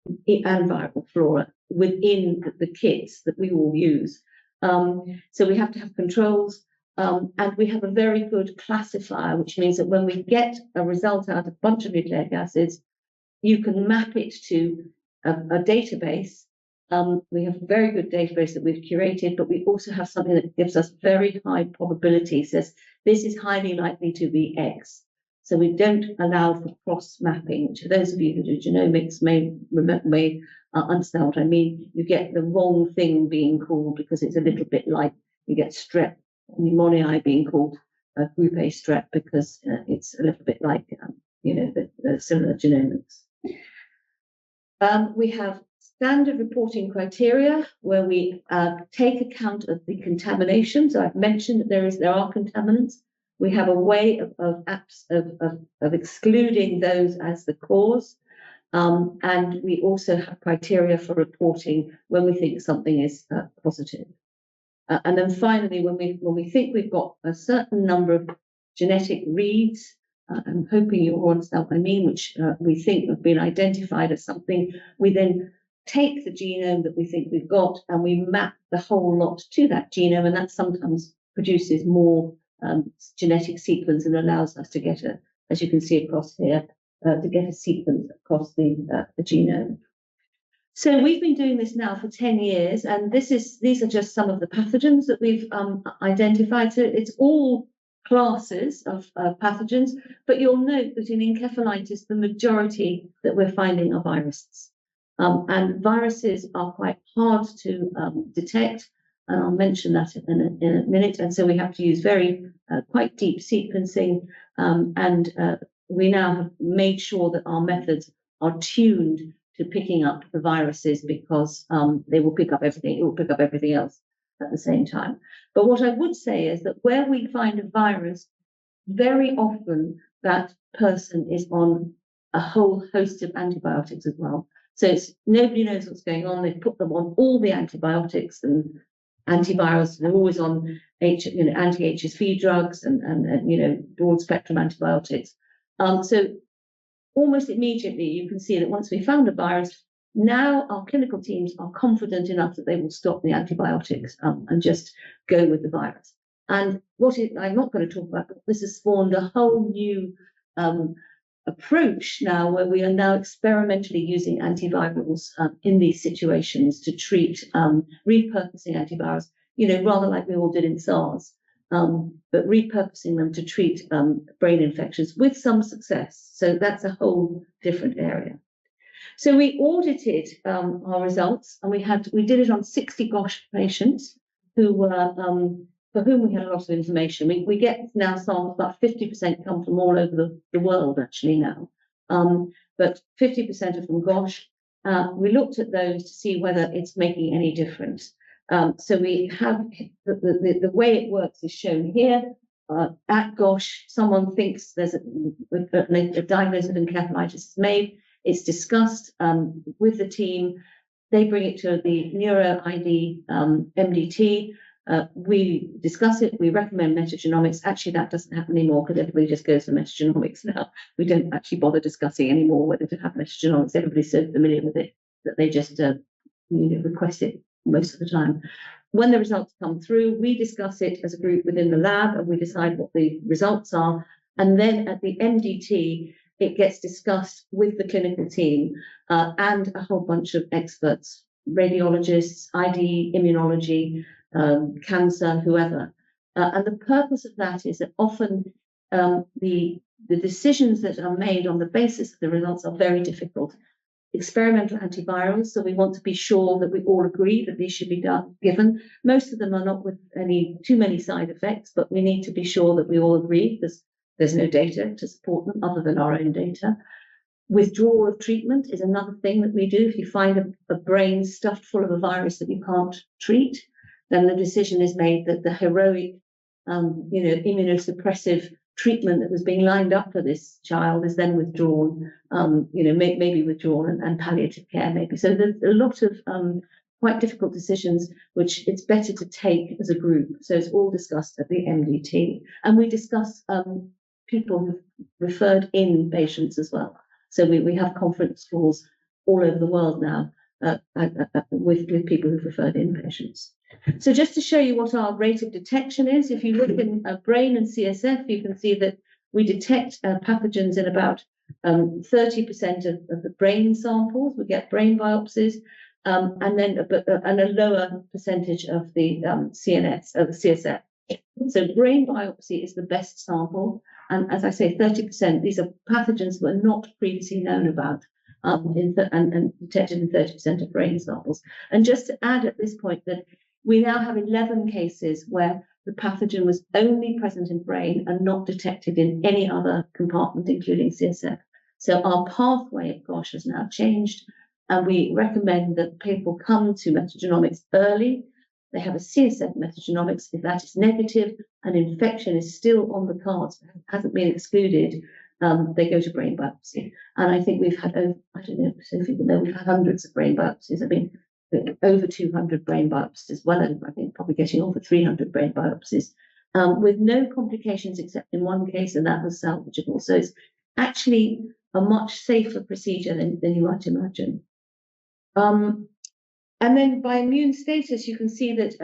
and viral flora within the kits that we all use. So we have to have controls, and we have a very good classifier, which means that when we get a result out of a bunch of nucleic acids, you can map it to a database. We have a very good database that we've curated, but we also have something that gives us very high probability. It says this is highly likely to be X. So we don't allow for cross mapping, which for those of you who do genomics may understand what I mean. You get the wrong thing being called because it's a little bit like you get strep pneumoniae being called group A strep because it's a little bit like the similar genomics. We have standard reporting criteria where we take account of the contamination. So I've mentioned that there are contaminants. We have a way of excluding those as the cause. And we also have criteria for reporting when we think something is positive. And then finally, when we think we've got a certain number of genetic reads, I'm hoping you all understand what I mean, which we think have been identified as something, we then take the genome that we think we've got and we map the whole lot to that genome, and that sometimes produces more genetic sequence and allows us to get as you can see across here, to get a sequence across the genome. So we've been doing this now for 10 years, and these are just some of the pathogens that we've identified. So it's all classes of pathogens, but you'll note that in encephalitis, the majority that we're finding are viruses. And viruses are quite hard to detect, and I'll mention that in a minute. And so we have to use very quite deep sequencing, and we now have made sure that our methods are tuned to picking up the viruses because they will pick up everything. It will pick up everything else at the same time. But what I would say is that where we find a virus, very often that person is on a whole host of antibiotics as well. So nobody knows what's going on. They've put them on all the antibiotics and antivirals. They're always on anti-HSV drugs and broad spectrum antibiotics. So almost immediately you can see that once we found a virus, now our clinical teams are confident enough that they will stop the antibiotics and just go with the virus. And I'm not going to talk about, but this has spawned a whole new approach now where we are now experimentally using antivirals in these situations to treat repurposing antivirals, rather like we all did in SARS. But repurposing them to treat brain infections with some success. So that's a whole different area. So we audited our results, and we did it on 60 GOSH patients who were for whom we had a lot of information. We get now samples, about 50% come from all over the world actually now, but 50% are from GOSH. We looked at those to see whether it's making any difference. So we have the way it works is shown here. At GOSH, someone thinks there's a diagnosis of encephalitis is made. It's discussed with the team. They bring it to the NeuroID MDT. We discuss it. We recommend metagenomics. Actually, that doesn't happen anymore because everybody just goes for metagenomics now. We don't actually bother discussing anymore whether to have metagenomics. Everybody's so familiar with it that they just request it most of the time. When the results come through, we discuss it as a group within the lab and we decide what the results are. And then at the MDT, it gets discussed with the clinical team and a whole bunch of experts, radiologists, ID, immunology, cancer, whoever. And the purpose of that is that often the decisions that are made on the basis of the results are very difficult. Experimental antivirals, so we want to be sure that we all agree that these should be given. Most of them are not with too many side effects, but we need to be sure that we all agree because there's no data to support them other than our own data. Withdrawal of treatment is another thing that we do. If you find a brain stuffed full of a virus that you can't treat, then the decision is made that the heroic, immunosuppressive treatment that was being lined up for this child is then withdrawn, maybe withdrawn, and palliative care maybe. So there's a lot of quite difficult decisions, which it's better to take as a group. So it's all discussed at the MDT. And we discuss people who've referred in patients as well. So we have conference calls all over the world now with people who've referred in patients. So just to show you what our rate of detection is, if you look in brain and CSF, you can see that we detect pathogens in about 30% of the brain samples. We get brain biopsies, and then a lower percentage of the CSF. So brain biopsy is the best sample, and as I say, 30%. These are pathogens that were not previously known about, and detected in 30% of brain samples. And just to add at this point that we now have 11 cases where the pathogen was only present in brain and not detected in any other compartment, including CSF. So our pathway at GOSH has now changed, and we recommend that people come to metagenomics early. They have a CSF metagenomics. If that is negative, an infection is still on the cards, hasn't been excluded, they go to brain biopsy. And I think we've had, I don't know, Sophie, we've had hundreds of brain biopsies. I mean, over 200 brain biopsies, well over, I think, probably getting over 300 brain biopsies, with no complications except in one case, and that was salvageable. So it's actually a much safer procedure than you might imagine. And then by immune status, you can see that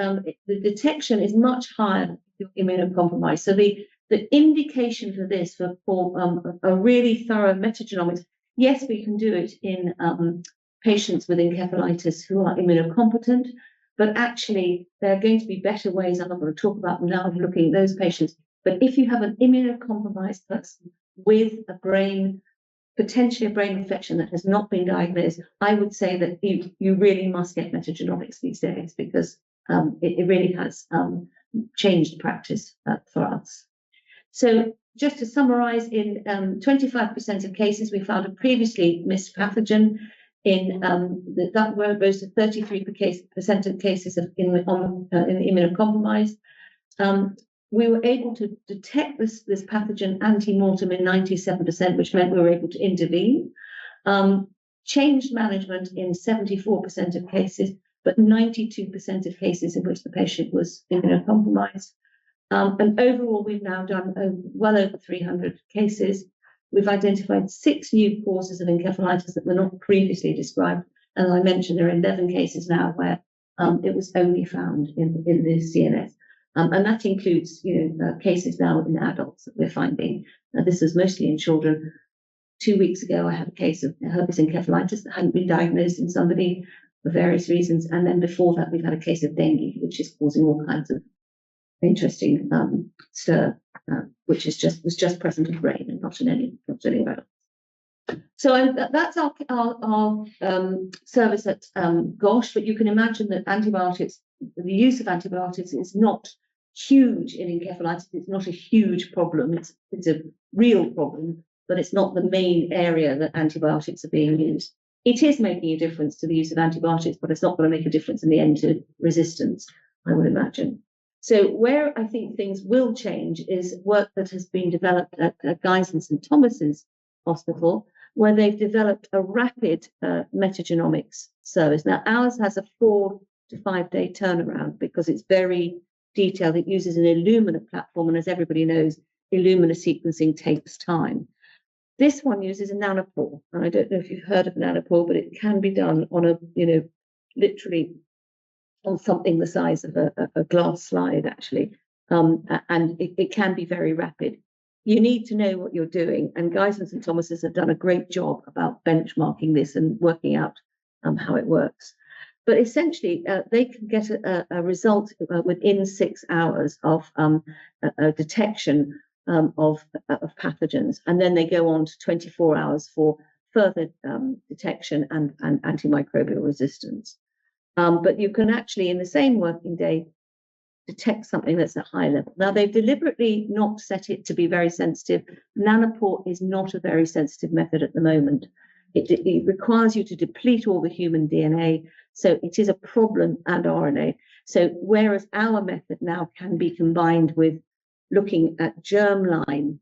the detection is much higher if you're immunocompromised. So the indication for this, for a really thorough metagenomics, yes, we can do it in patients with encephalitis who are immunocompetent, but actually there are going to be better ways, and I'm going to talk about now, of looking at those patients. But if you have an immunocompromised person with potentially a brain infection that has not been diagnosed, I would say that you really must get metagenomics these days, because it really has changed practice for us. So just to summarize, in 25% of cases, we found a previously missed pathogen. That rose to 33% of cases in the immunocompromised. We were able to detect this pathogen ante-mortem in 97%, which meant we were able to intervene. Changed management in 74% of cases, but 92% of cases in which the patient was immunocompromised. And overall, we've now done well over 300 cases. We've identified 6 new causes of encephalitis that were not previously described. And I mentioned there are 11 cases now where it was only found in the CNS. And that includes, cases now in adults that we're finding. This is mostly in children. 2 weeks ago, I had a case of herpes encephalitis that hadn't been diagnosed in somebody for various reasons. And then before that, we've had a case of dengue, which is causing all kinds of interesting stir, which was just present in the brain and not anywhere else. So that's our service at GOSH. But you can imagine that the use of antibiotics is not huge in encephalitis. It's not a huge problem. It's a real problem, but it's not the main area that antibiotics are being used. It is making a difference to the use of antibiotics, but it's not going to make a difference in the end to resistance, I would imagine. So where I think things will change is work that has been developed at Guy's and St Thomas's Hospital, where they've developed a rapid metagenomics service. Now, ours has a 4 to 5 day turnaround because it's very detailed. It uses an Illumina platform, and as everybody knows, Illumina sequencing takes time. This one uses a nanopore, and I don't know if you've heard of nanopore, but it can be done on literally on something the size of a glass slide, actually, and it can be very rapid. You need to know what you're doing, and Guy's and St Thomas's have done a great job about benchmarking this and working out how it works. But essentially, they can get a result within 6 hours of a detection of pathogens, and then they go on to 24 hours for further detection and antimicrobial resistance. But you can actually, in the same working day, detect something that's at high level. Now, they've deliberately not set it to be very sensitive. Nanopore is not a very sensitive method at the moment. It requires you to deplete all the human DNA, so it is a problem, and RNA. So whereas our method now can be combined with looking at germline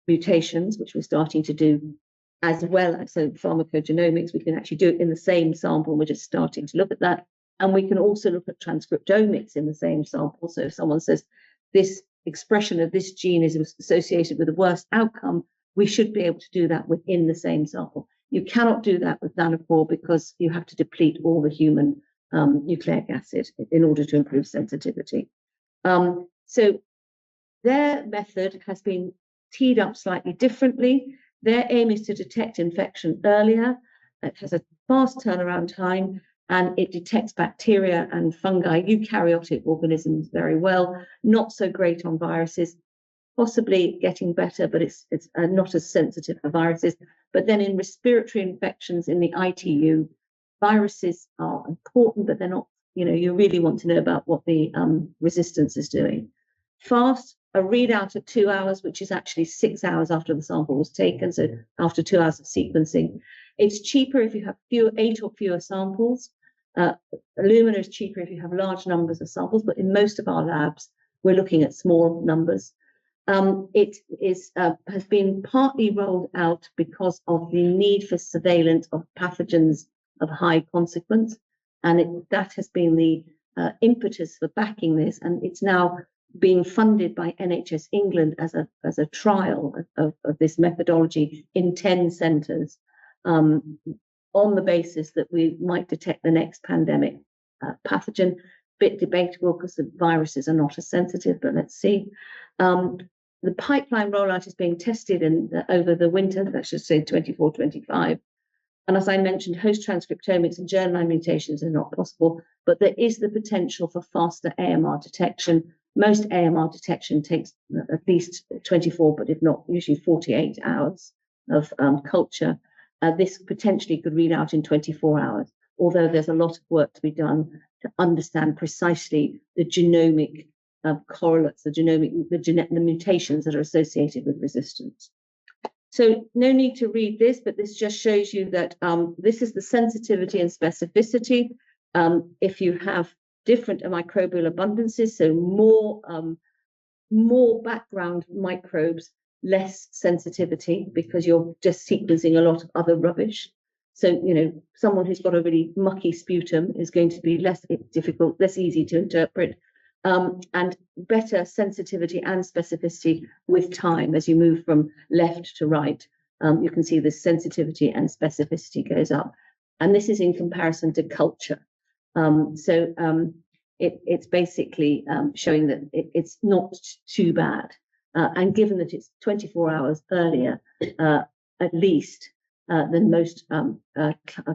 mutations, which we're starting to do as well as so pharmacogenomics, we can actually do it in the same sample. We're just starting to look at that. And we can also look at transcriptomics in the same sample. So if someone says this expression of this gene is associated with a worse outcome, we should be able to do that within the same sample. You cannot do that with nanopore because you have to deplete all the human nucleic acid in order to improve sensitivity. So their method has been teed up slightly differently. Their aim is to detect infection earlier. It has a fast turnaround time, and it detects bacteria and fungi, eukaryotic organisms, very well. Not so great on viruses, possibly getting better, but it's not as sensitive for viruses. But then in respiratory infections in the ITU, viruses are important, but they're not, you really want to know about what the resistance is doing. Fast, a readout at 2 hours, which is actually 6 hours after the sample was taken, so after 2 hours of sequencing. It's cheaper if you have 8 or fewer samples. Illumina is cheaper if you have large numbers of samples, but in most of our labs, we're looking at small numbers. It has been partly rolled out because of the need for surveillance of pathogens of high consequence, and that has been the impetus for backing this, and it's now being funded by NHS England as a trial of this methodology in 10 centres, on the basis that we might detect the next pandemic pathogen. Bit debatable because the viruses are not as sensitive, but let's see. The pipeline rollout is being tested over the winter, let's just say 24-25. And as I mentioned, host transcriptomics and germline mutations are not possible, but there is the potential for faster AMR detection. Most AMR detection takes at least 24, but if not, usually 48 hours of culture. This potentially could read out in 24 hours, although there's a lot of work to be done to understand precisely the genomic correlates, the mutations that are associated with resistance. So no need to read this, but this just shows you that this is the sensitivity and specificity. If you have different microbial abundances, so more background microbes, less sensitivity because you're just sequencing a lot of other rubbish. So, someone who's got a really mucky sputum is going to be less difficult, less easy to interpret, and better sensitivity and specificity with time as you move from left to right. You can see the sensitivity and specificity goes up. And this is in comparison to culture. It's basically showing that it's not too bad. And given that it's 24 hours earlier, at least, than most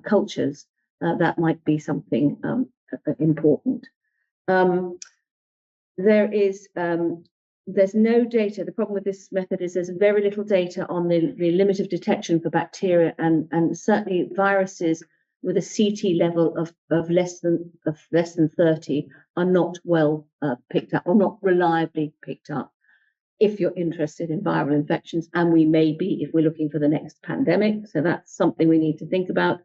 cultures, that might be something important. There's no data. The problem with this method is there's very little data on the limit of detection for bacteria, and certainly viruses with a CT level of less than 30 are not well picked up, or not reliably picked up. If you're interested in viral infections, and we may be if we're looking for the next pandemic. So that's something we need to think about.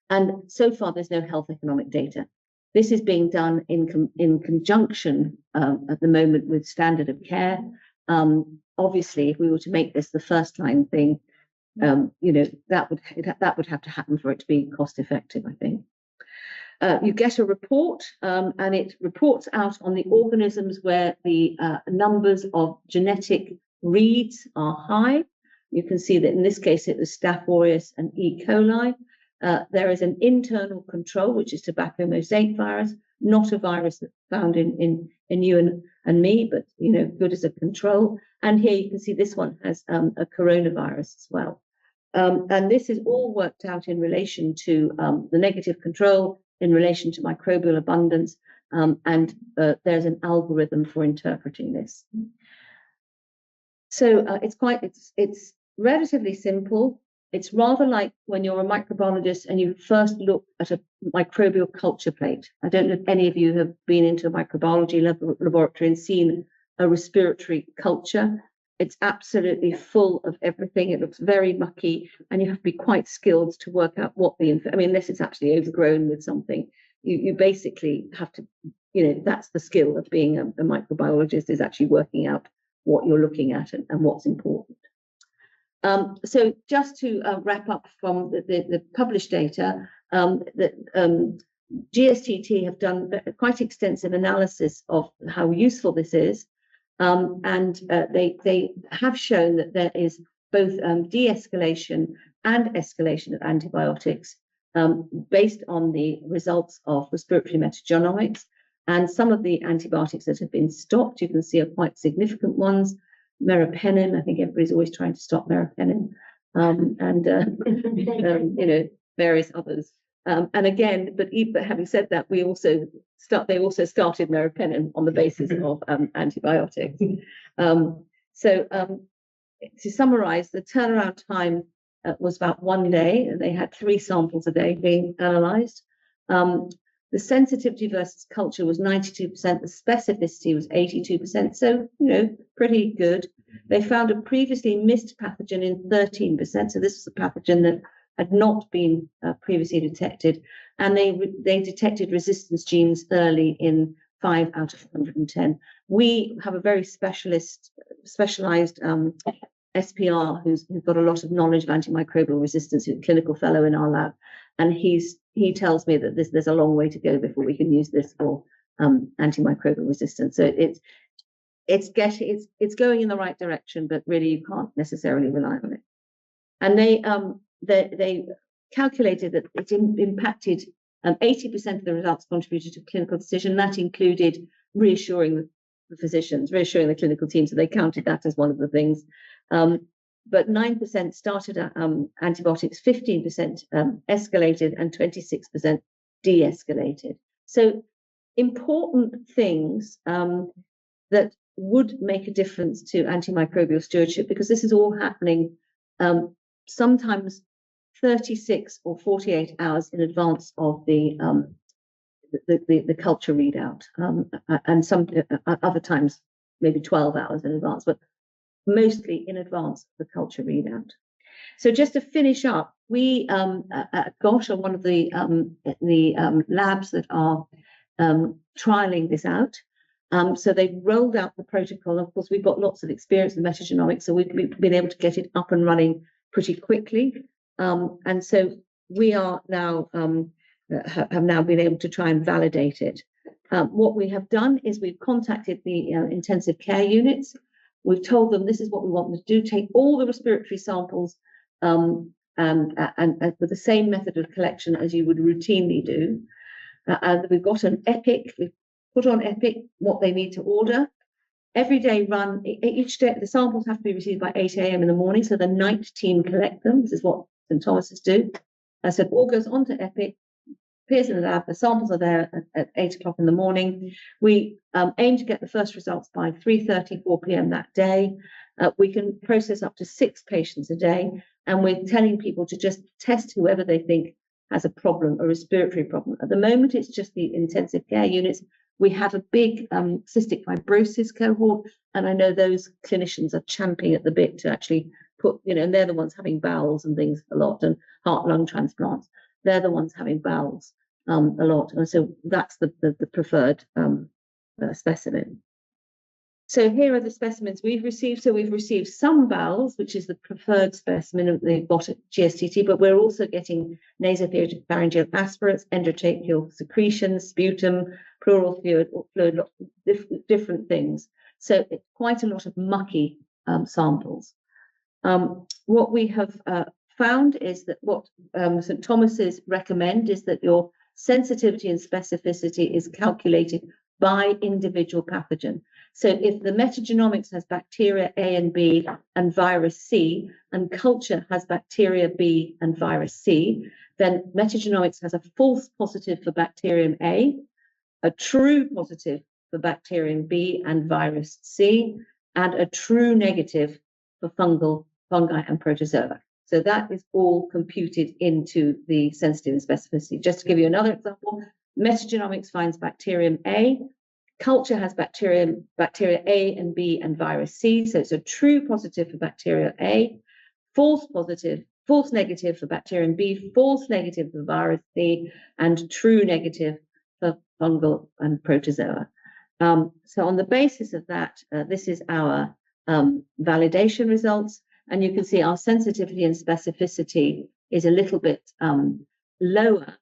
And so far, there's no health economic data. This is being done in conjunction at the moment with standard of care. Obviously, if we were to make this the first line thing, that would have to happen for it to be cost effective, I think. You get a report, and it reports out on the organisms where the numbers of genetic reads are high. You can see that in this case it was Staph aureus and E. coli. There is an internal control, which is tobacco mosaic virus, not a virus that's found in you and me, but good as a control. And here you can see this one has a coronavirus as well. And this is all worked out in relation to the negative control, in relation to microbial abundance, and there's an algorithm for interpreting this. So it's relatively simple. It's rather like when you're a microbiologist and you first look at a microbial culture plate. I don't know if any of you have been into a microbiology laboratory and seen a respiratory culture. It's absolutely full of everything. It looks very mucky, and you have to be quite skilled to work out unless it's actually overgrown with something. You basically have to, that's the skill of being a microbiologist, is actually working out what you're looking at and what's important. So just to wrap up from the published data, GSTT have done quite extensive analysis of how useful this is, and they have shown that there is both de-escalation and escalation of antibiotics based on the results of respiratory metagenomics. And some of the antibiotics that have been stopped, you can see, are quite significant ones. Meropenem, I think everybody's always trying to stop meropenem, various others. And again, but having said that, they also started meropenem on the basis of antibiotics. To summarize, the turnaround time was about 1 day, and they had 3 samples a day being analyzed. The sensitivity versus culture was 92%, the specificity was 82%, so, pretty good. They found a previously missed pathogen in 13%, so this was a pathogen that had not been previously detected, and they detected resistance genes early in 5 out of 110. We have a very specialized SPR who's got a lot of knowledge of antimicrobial resistance, who's a clinical fellow in our lab, and he tells me that there's a long way to go before we can use this for antimicrobial resistance. So it's going in the right direction, but really you can't necessarily rely on it. And they calculated that it impacted 80% of the results contributed to clinical decision. That included reassuring the physicians, reassuring the clinical team. So they counted that as one of the things. But 9% started antibiotics, 15% escalated, and 26% de-escalated. So important things that would make a difference to antimicrobial stewardship, because this is all happening sometimes 36 or 48 hours in advance of the culture readout, and some other times maybe 12 hours in advance, but mostly in advance of the culture readout. So just to finish up, we at GOSH are one of the labs that are trialing this out. So they've rolled out the protocol. Of course, we've got lots of experience in metagenomics, so we've been able to get it up and running pretty quickly. And so we are now have now been able to try and validate it. What we have done is we've contacted the intensive care units. We've told them this is what we want them to do: take all the respiratory samples and with the same method of collection as you would routinely do. And we've got an Epic. We've put on Epic what they need to order. Every day run, each day, the samples have to be received by 8 a.m. in the morning, so the night team collect them. This is what St. Thomas's do. So it all goes onto Epic, appears in the lab, the samples are there at 8 o'clock in the morning. We aim to get the first results by 3:30, 4 p.m. that day. We can process up to 6 patients a day, and we're telling people to just test whoever they think has a problem, a respiratory problem. At the moment, it's just the intensive care units. We have a big cystic fibrosis cohort, and I know those clinicians are champing at the bit to actually put, and they're the ones having bowels and things a lot, and heart-lung transplants. They're the ones having bowels a lot, and so that's the preferred specimen. So here are the specimens we've received. So we've received some bowels, which is the preferred specimen they've got at GSTT, but we're also getting nasopharyngeal aspirates, endotracheal secretions, sputum, pleural fluid, different things. So it's quite a lot of mucky samples. What we have found is that what St. Thomas's recommend is that your sensitivity and specificity is calculated by individual pathogen. So if the metagenomics has bacteria A and B and virus C, and culture has bacteria B and virus C, then metagenomics has a false positive for bacterium A, a true positive for bacterium B and virus C, and a true negative for fungi and protozoa. So that is all computed into the sensitivity and specificity. Just to give you another example, metagenomics finds bacterium A, culture has bacteria A and B and virus C, so it's a true positive for bacteria A, false negative for bacterium B, false negative for virus C, and true negative for fungal and protozoa. So on the basis of that, this is our validation results. And you can see our sensitivity and specificity is a little bit lower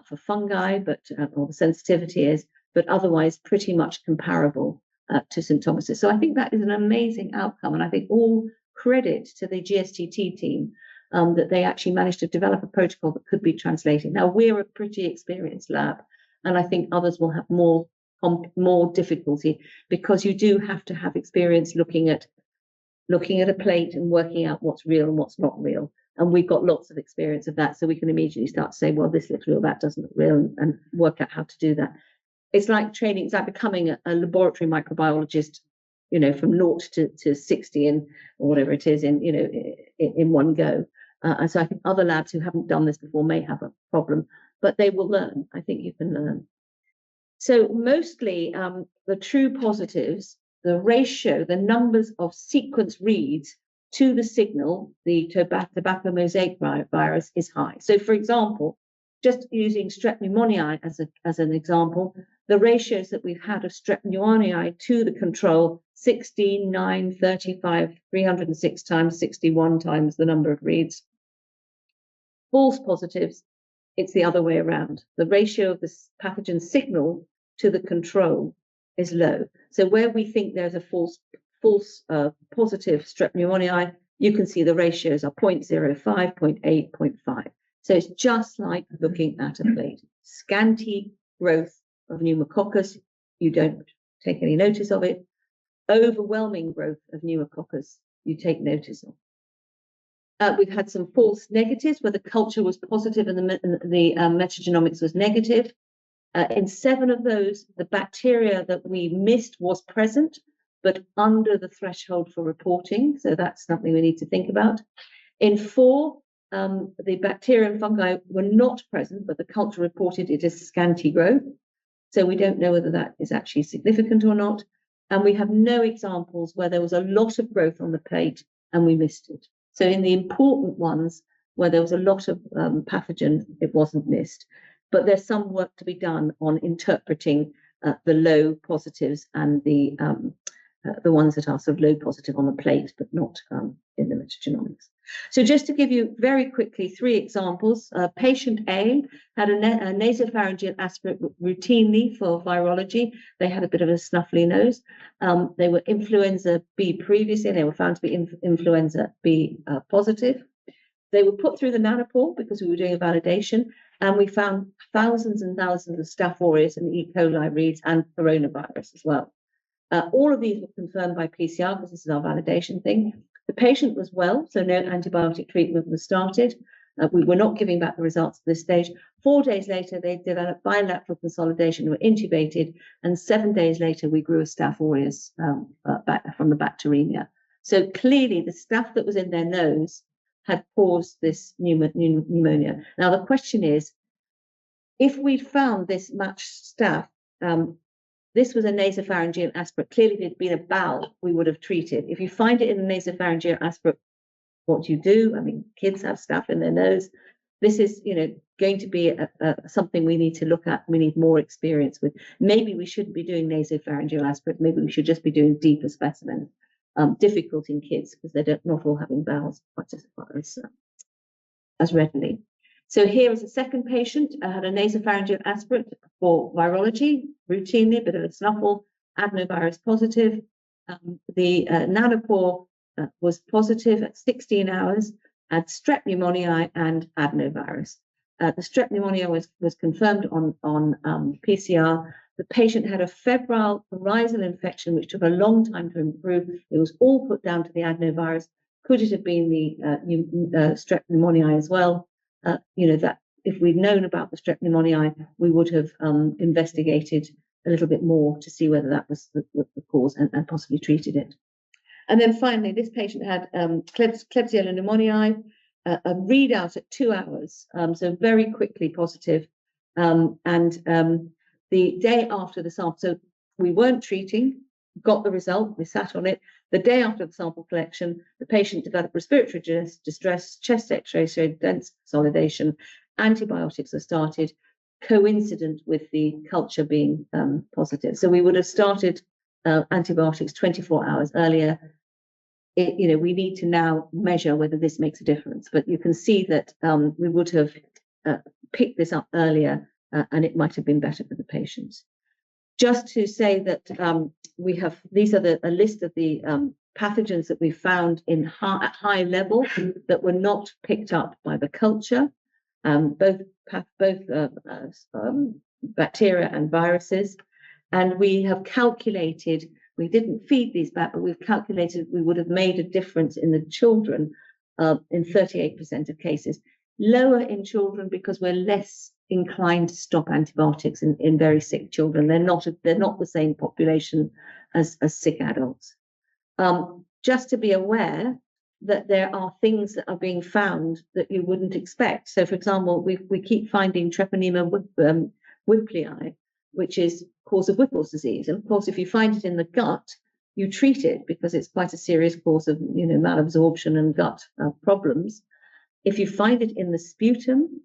for fungi, but or the sensitivity is, but otherwise pretty much comparable to St. Thomas's. So I think that is an amazing outcome, and I think all credit to the GSTT team that they actually managed to develop a protocol that could be translated. Now, we're a pretty experienced lab, and I think others will have more difficulty, because you do have to have experience looking at a plate and working out what's real and what's not real. And we've got lots of experience of that, so we can immediately start to say, well, this looks real, that doesn't look real, and work out how to do that. It's like training, it's like becoming a laboratory microbiologist, from 0 to 60 or whatever it is in one go. And so I think other labs who haven't done this before may have a problem, but they will learn. I think you can learn. So mostly the true positives, the ratio, the numbers of sequence reads to the signal, the tobacco mosaic virus, is high. So for example, just using strep pneumoniae as an example, the ratios that we've had of strep pneumoniae to the control, 16, 9, 35, 306 times, 61 times the number of reads. False positives, it's the other way around. The ratio of the pathogen signal to the control is low. So where we think there's a false positive strep pneumoniae, you can see the ratios are 0.05, 0.8, 0.5. So it's just like looking at a plate. Scanty growth of pneumococcus, you don't take any notice of it. Overwhelming growth of pneumococcus, you take notice of. We've had some false negatives where the culture was positive and the metagenomics was negative. In 7 of those, the bacteria that we missed was present, but under the threshold for reporting. So that's something we need to think about. In 4, the bacteria and fungi were not present, but the culture reported it as scanty growth. So we don't know whether that is actually significant or not. And we have no examples where there was a lot of growth on the plate and we missed it. So in the important ones where there was a lot of pathogen, it wasn't missed. But there's some work to be done on interpreting the low positives and the ones that are sort of low positive on the plate, but not in the metagenomics. So just to give you very quickly 3 examples, patient A had a nasopharyngeal aspirate routinely for virology. They had a bit of a snuffly nose. They were influenza B previously, and they were found to be influenza B positive. They were put through the nanopore because we were doing a validation, and we found thousands and thousands of Staph aureus and E. coli reads and coronavirus as well. All of these were confirmed by PCR because this is our validation thing. The patient was well, so no antibiotic treatment was started. We were not giving back the results at this stage. 4 days later, they developed bilateral consolidation, were intubated, and 7 days later, we grew a Staph aureus from the bacteremia. So clearly, the staph that was in their nose had caused this pneumonia. Now, the question is, if we'd found this matched staph, this was a nasopharyngeal aspirate. Clearly, if it had been a bowel, we would have treated. If you find it in a nasopharyngeal aspirate, what do you do? I mean, kids have staph in their nose. This is, going to be something we need to look at. We need more experience with. Maybe we shouldn't be doing nasopharyngeal aspirate. Maybe we should just be doing deeper specimens. Difficult in kids because they're not all having bowels quite as readily. So here is a second patient, had a nasopharyngeal aspirate for virology, routinely, a bit of a snuffle, adenovirus positive. The nanopore was positive at 16 hours, had strep pneumoniae and adenovirus. The strep pneumonia was confirmed on PCR. The patient had a febrile parisal infection, which took a long time to improve. It was all put down to the adenovirus. Could it have been the strep pneumoniae as well? That if we'd known about the strep pneumoniae, we would have investigated a little bit more to see whether that was the cause and possibly treated it. And then finally, this patient had Klebsiella pneumoniae, a readout at 2 hours, so very quickly positive. The day after the sample, so we weren't treating, got the result, we sat on it. The day after the sample collection, the patient developed respiratory distress, chest x-ray showed dense consolidation, antibiotics were started, coincident with the culture being positive. So we would have started antibiotics 24 hours earlier. we need to now measure whether this makes a difference. But you can see that we would have picked this up earlier, and it might have been better for the patients. Just to say that these are a list of the pathogens that we found at high level that were not picked up by the culture, both bacteria and viruses. And we have calculated, we didn't feed these back, but we've calculated we would have made a difference in the children in 38% of cases. Lower in children because we're less inclined to stop antibiotics in very sick children. They're not the same population as sick adults. Just to be aware that there are things that are being found that you wouldn't expect. So, for example, we keep finding Treponema whipplei, which is cause of Whipple's disease. And of course, if you find it in the gut, you treat it because it's quite a serious cause of malabsorption and gut problems. If you find it in the sputum,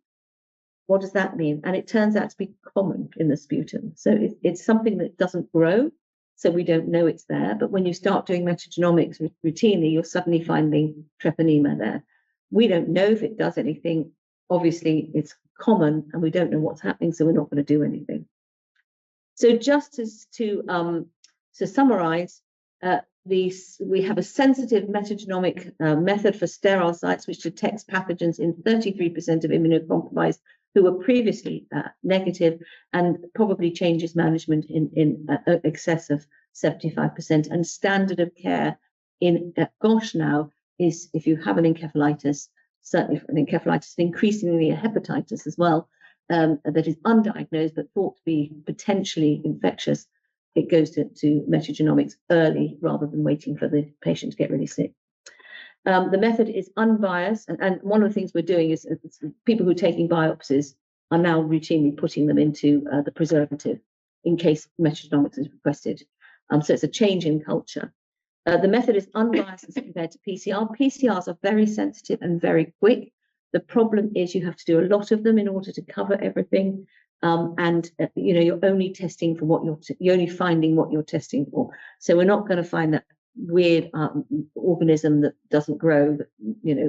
what does that mean? And it turns out to be common in the sputum. So it's something that doesn't grow, so we don't know it's there. But when you start doing metagenomics routinely, you're suddenly finding Treponema there. We don't know if it does anything. Obviously, it's common, and we don't know what's happening, so we're not going to do anything. So just to summarize, we have a sensitive metagenomic method for sterile sites, which detects pathogens in 33% of immunocompromised who were previously negative, and probably changes management in excess of 75%. And standard of care in GOSH now is, if you have an encephalitis, certainly an encephalitis, and increasingly a hepatitis as well, that is undiagnosed but thought to be potentially infectious, it goes to metagenomics early rather than waiting for the patient to get really sick. The method is unbiased, and one of the things we're doing is people who are taking biopsies are now routinely putting them into the preservative in case metagenomics is requested. So it's a change in culture. The method is unbiased as compared to PCR. PCRs are very sensitive and very quick. The problem is you have to do a lot of them in order to cover everything. And you're only testing for what you're only finding what you're testing for. So we're not going to find that weird organism that doesn't grow that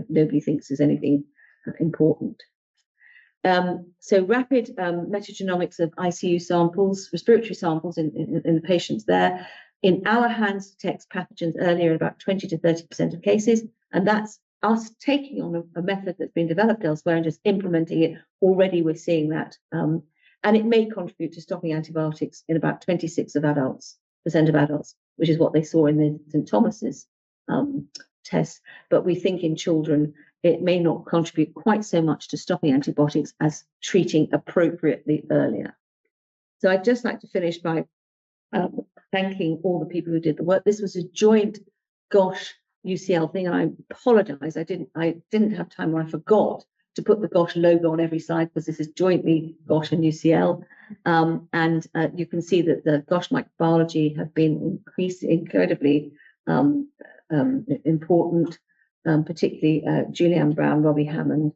nobody thinks is anything important. So rapid metagenomics of ICU samples, respiratory samples in the patients there, in our hands detects pathogens earlier in about 20 to 30% of cases, and that's us taking on a method that's been developed elsewhere and just implementing it. Already we're seeing that. And it may contribute to stopping antibiotics in about 26% of adults, which is what they saw in the St. Thomas's test. But we think in children, it may not contribute quite so much to stopping antibiotics as treating appropriately earlier. So I'd just like to finish by thanking all the people who did the work. This was a joint GOSH UCL thing, and I apologize. I didn't have time, or I forgot to put the GOSH logo on every slide, because this is jointly GOSH and UCL. And you can see that the GOSH microbiology have been incredibly important, particularly Julianne Brown, Robbie Hammond,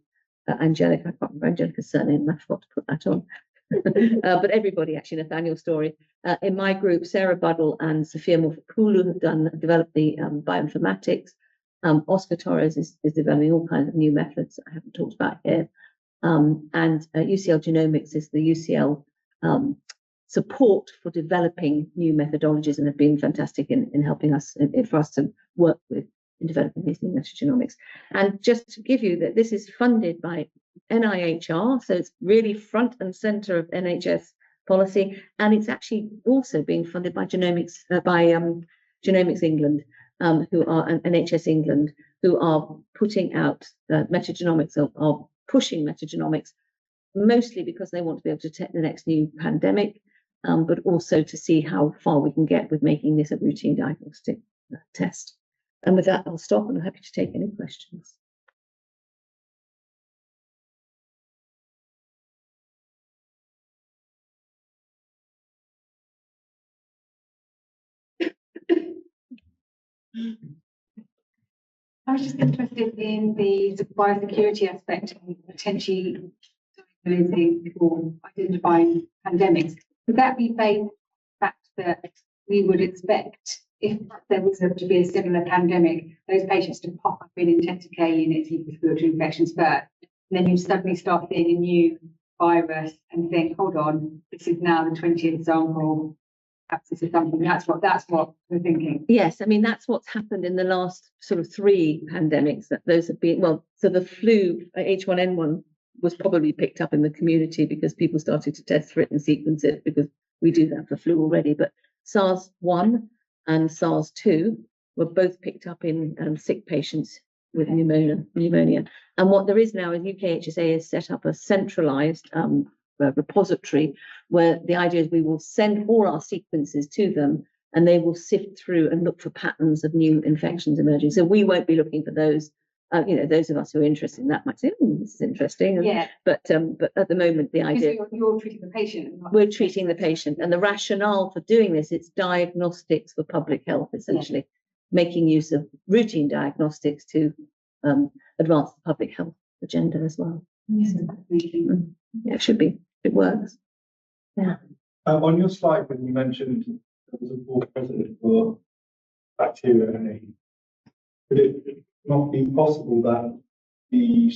Angelica, I can't remember Angelica's surname, I forgot to put that on. But everybody, actually, Nathaniel Story. In my group, Sarah Buddle and Sophia Morfakulu have developed the bioinformatics. Oscar Torres is developing all kinds of new methods that I haven't talked about here. And UCL Genomics is the UCL support for developing new methodologies, and have been fantastic in helping us, for us to work with in developing these new metagenomics. And just to give you that, this is funded by NIHR, so it's really front and center of NHS policy, and it's actually also being funded by Genomics England, who are NHS England, who are putting out metagenomics, are pushing metagenomics, mostly because they want to be able to detect the next new pandemic, but also to see how far we can get with making this a routine diagnostic test. And with that, I'll stop, and I'm happy to take any questions. I was just interested in the biosecurity aspect and potentially diagnosing or identifying pandemics. Would that be based on the fact that we would expect if there was to be a similar pandemic, those patients to pop up in intensive care units with respiratory infections first. And then you suddenly start seeing a new virus and think, hold on, this is now the 20th sample. Perhaps this is something. That's what we're thinking. Yes, I mean, that's what's happened in the last sort of 3 pandemics, that those have been, well, so the flu, H1N1, was probably picked up in the community because people started to test for it and sequence it, because we do that for flu already. But SARS-1 and SARS-2 were both picked up in sick patients with pneumonia. And what there is now is UKHSA has set up a centralised repository, where the idea is we will send all our sequences to them and they will sift through and look for patterns of new infections emerging. So we won't be looking for those. Those of us who are interested in that might say, this is interesting. Yeah. But at the moment, the idea, you're treating the patient. we're treating the patient, and the rationale for doing this, it's diagnostics for public health, essentially, making use of routine diagnostics to advance the public health agenda as well. Yeah, it should be. It works. Yeah. On your slide, when you mentioned there was a board president for bacteria and AIDS, would it not be possible that the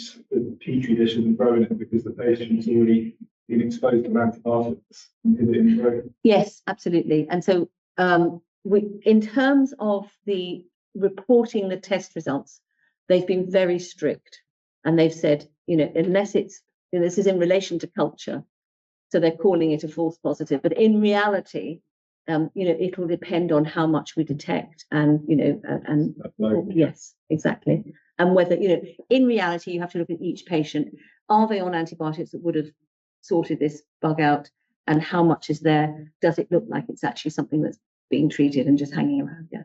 petri dish isn't growing it because the patient's already been exposed to antibiotics in growing? Yes, absolutely. And so in terms of the reporting the test results, they've been very strict, and they've said, unless it's, this is in relation to culture, so they're calling it a false positive, but in reality, it will depend on how much we detect, and yes, exactly. And whether, in reality, you have to look at each patient. Are they on antibiotics that would have sorted this bug out? And how much is there? Does it look like it's actually something that's being treated and just hanging around? Yeah.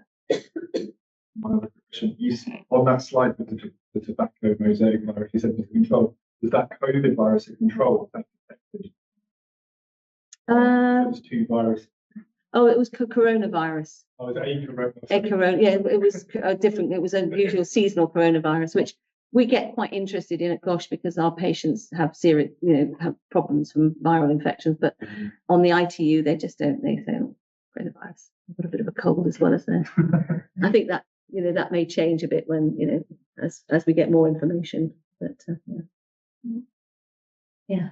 One other question. You said on that slide with the tobacco mosaic virus, you said was controlled. Was that COVID virus a control? It was 2 viruses. Oh, it was coronavirus. Oh, was it A corona, yeah, it was different. It was an unusual seasonal coronavirus, which we get quite interested in at GOSH because our patients have serious, have problems from viral infections. But on the ITU, they just don't. They say, oh, coronavirus. I've got a bit of a cold as well as that. I think that that may change a bit when as we get more information. But yeah.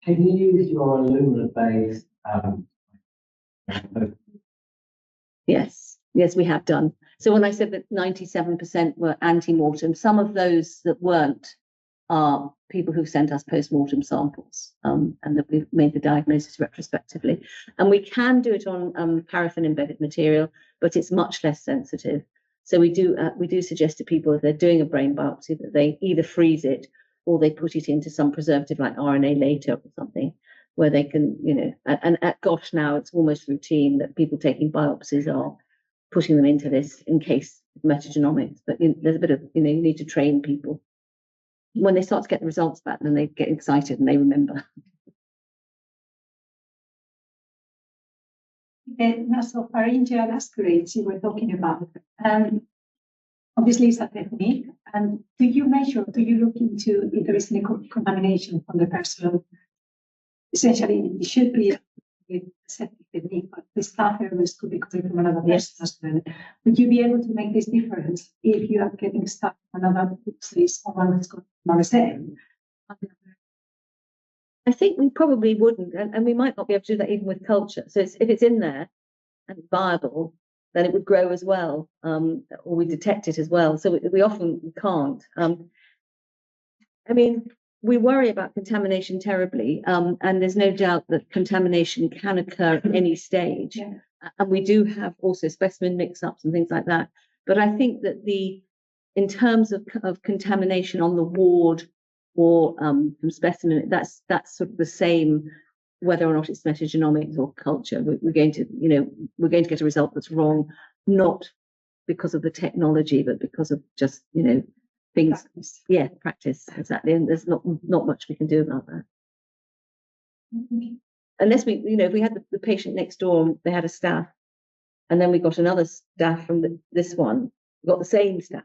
Can you use your Illumina-based? Yes, we have done. So when I said that 97% were anti-mortem, some of those that weren't are people who've sent us post-mortem samples, and that we've made the diagnosis retrospectively. And we can do it on paraffin-embedded material, but it's much less sensitive. So we do suggest to people, if they're doing a brain biopsy, that they either freeze it or they put it into some preservative like RNA later or something, where they can, and at GOSH now, it's almost routine that people taking biopsies are putting them into this in case of metagenomics. But there's a bit of, you need to train people. When they start to get the results back, then they get excited and they remember. The nasopharyngeal aspirates you were talking about, obviously it's a technique. And do you look into if there is any contamination from the person? Essentially, it should be a septic technique, but the staph aureus could be coming from another person as well. Would you be able to make this difference if you are getting stuck from another place or one that's got MRSA? I think we probably wouldn't, and we might not be able to do that even with culture. So if it's in there and it's viable, then it would grow as well, or we detect it as well. So we often can't. We worry about contamination terribly, and there's no doubt that contamination can occur at any stage. Yeah. And we do have also specimen mix-ups and things like that. But I think that in terms of contamination on the ward or from specimen, that's sort of the same, whether or not it's metagenomics or culture. We're going to get a result that's wrong, not because of the technology, but because of just things. Practice. Yeah, practice, exactly. And there's not much we can do about that. Mm-hmm. Unless we, if we had the patient next door and they had a staph, and then we got another staph from this one, got the same staph,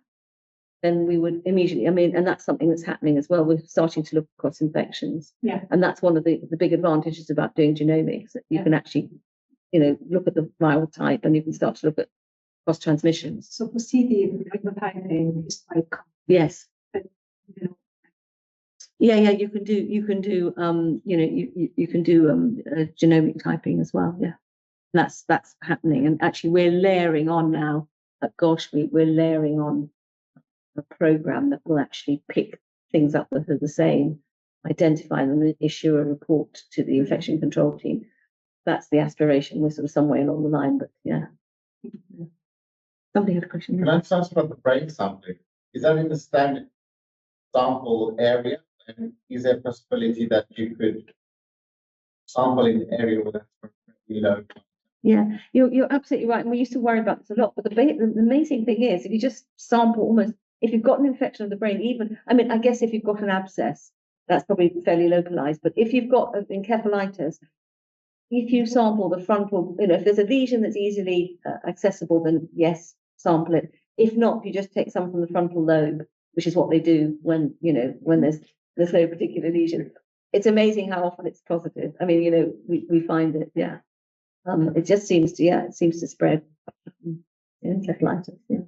then we would immediately, and that's something that's happening as well. We're starting to look across infections. Yeah. And that's one of the big advantages about doing genomics, that you can actually, look at the viral type, and you can start to look at cross transmissions. So for CD, the phenotyping is quite common. Yes. But, you know, Yeah, you can do you can do genomic typing as well. Yeah, that's happening, and actually we're layering on now at Gosh we're layering on a program that will actually pick things up that are the same, identify them, and issue a report to the infection control team. That's the aspiration. We're sort of somewhere along the line, but yeah. Somebody had a question. Can I just ask about the brain sampling? Is that in the standard sample area? And is there a possibility that you could sample in the area where that's really low? Yeah, you're absolutely right. And we used to worry about this a lot. But the amazing thing is, if you just sample almost, if you've got an infection of the brain, even, I mean, I guess if you've got an abscess, that's probably fairly localized. But if you've got encephalitis, if you sample the frontal, if there's a lesion that's easily accessible, then yes, sample it. If not, you just take some from the frontal lobe, which is what they do when there's no particular lesion. It's amazing how often it's positive. I mean, we find it, yeah. It just seems to spread. Encephalitis, yeah.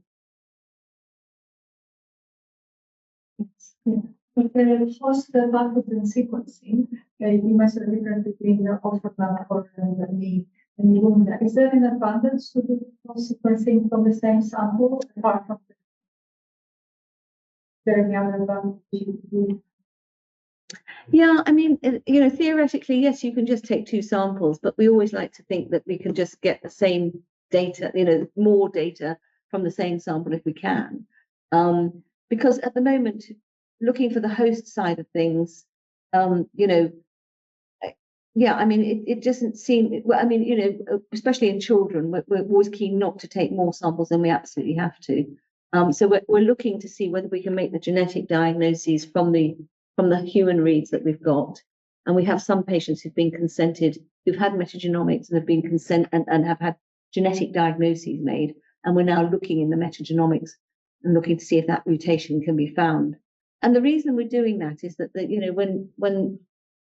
With the post-pathogen sequencing, you mentioned the difference between the overlap and the Illumina. Is there an advantage to do sequencing from the same sample apart from the, there any other advantage? Yeah, I mean, theoretically, yes, you can just take two samples, but we always like to think that we can just get the same data, more data from the same sample if we can. Because at the moment, looking for the host side of things, yeah, I mean, it doesn't seem, well, I mean, especially in children, we're always keen not to take more samples than we absolutely have to. So we're looking to see whether we can make the genetic diagnoses from the human reads that we've got. And we have some patients who've been consented, who've had metagenomics and have been and have had genetic diagnoses made. And we're now looking in the metagenomics and looking to see if that mutation can be found. And the reason we're doing that is that when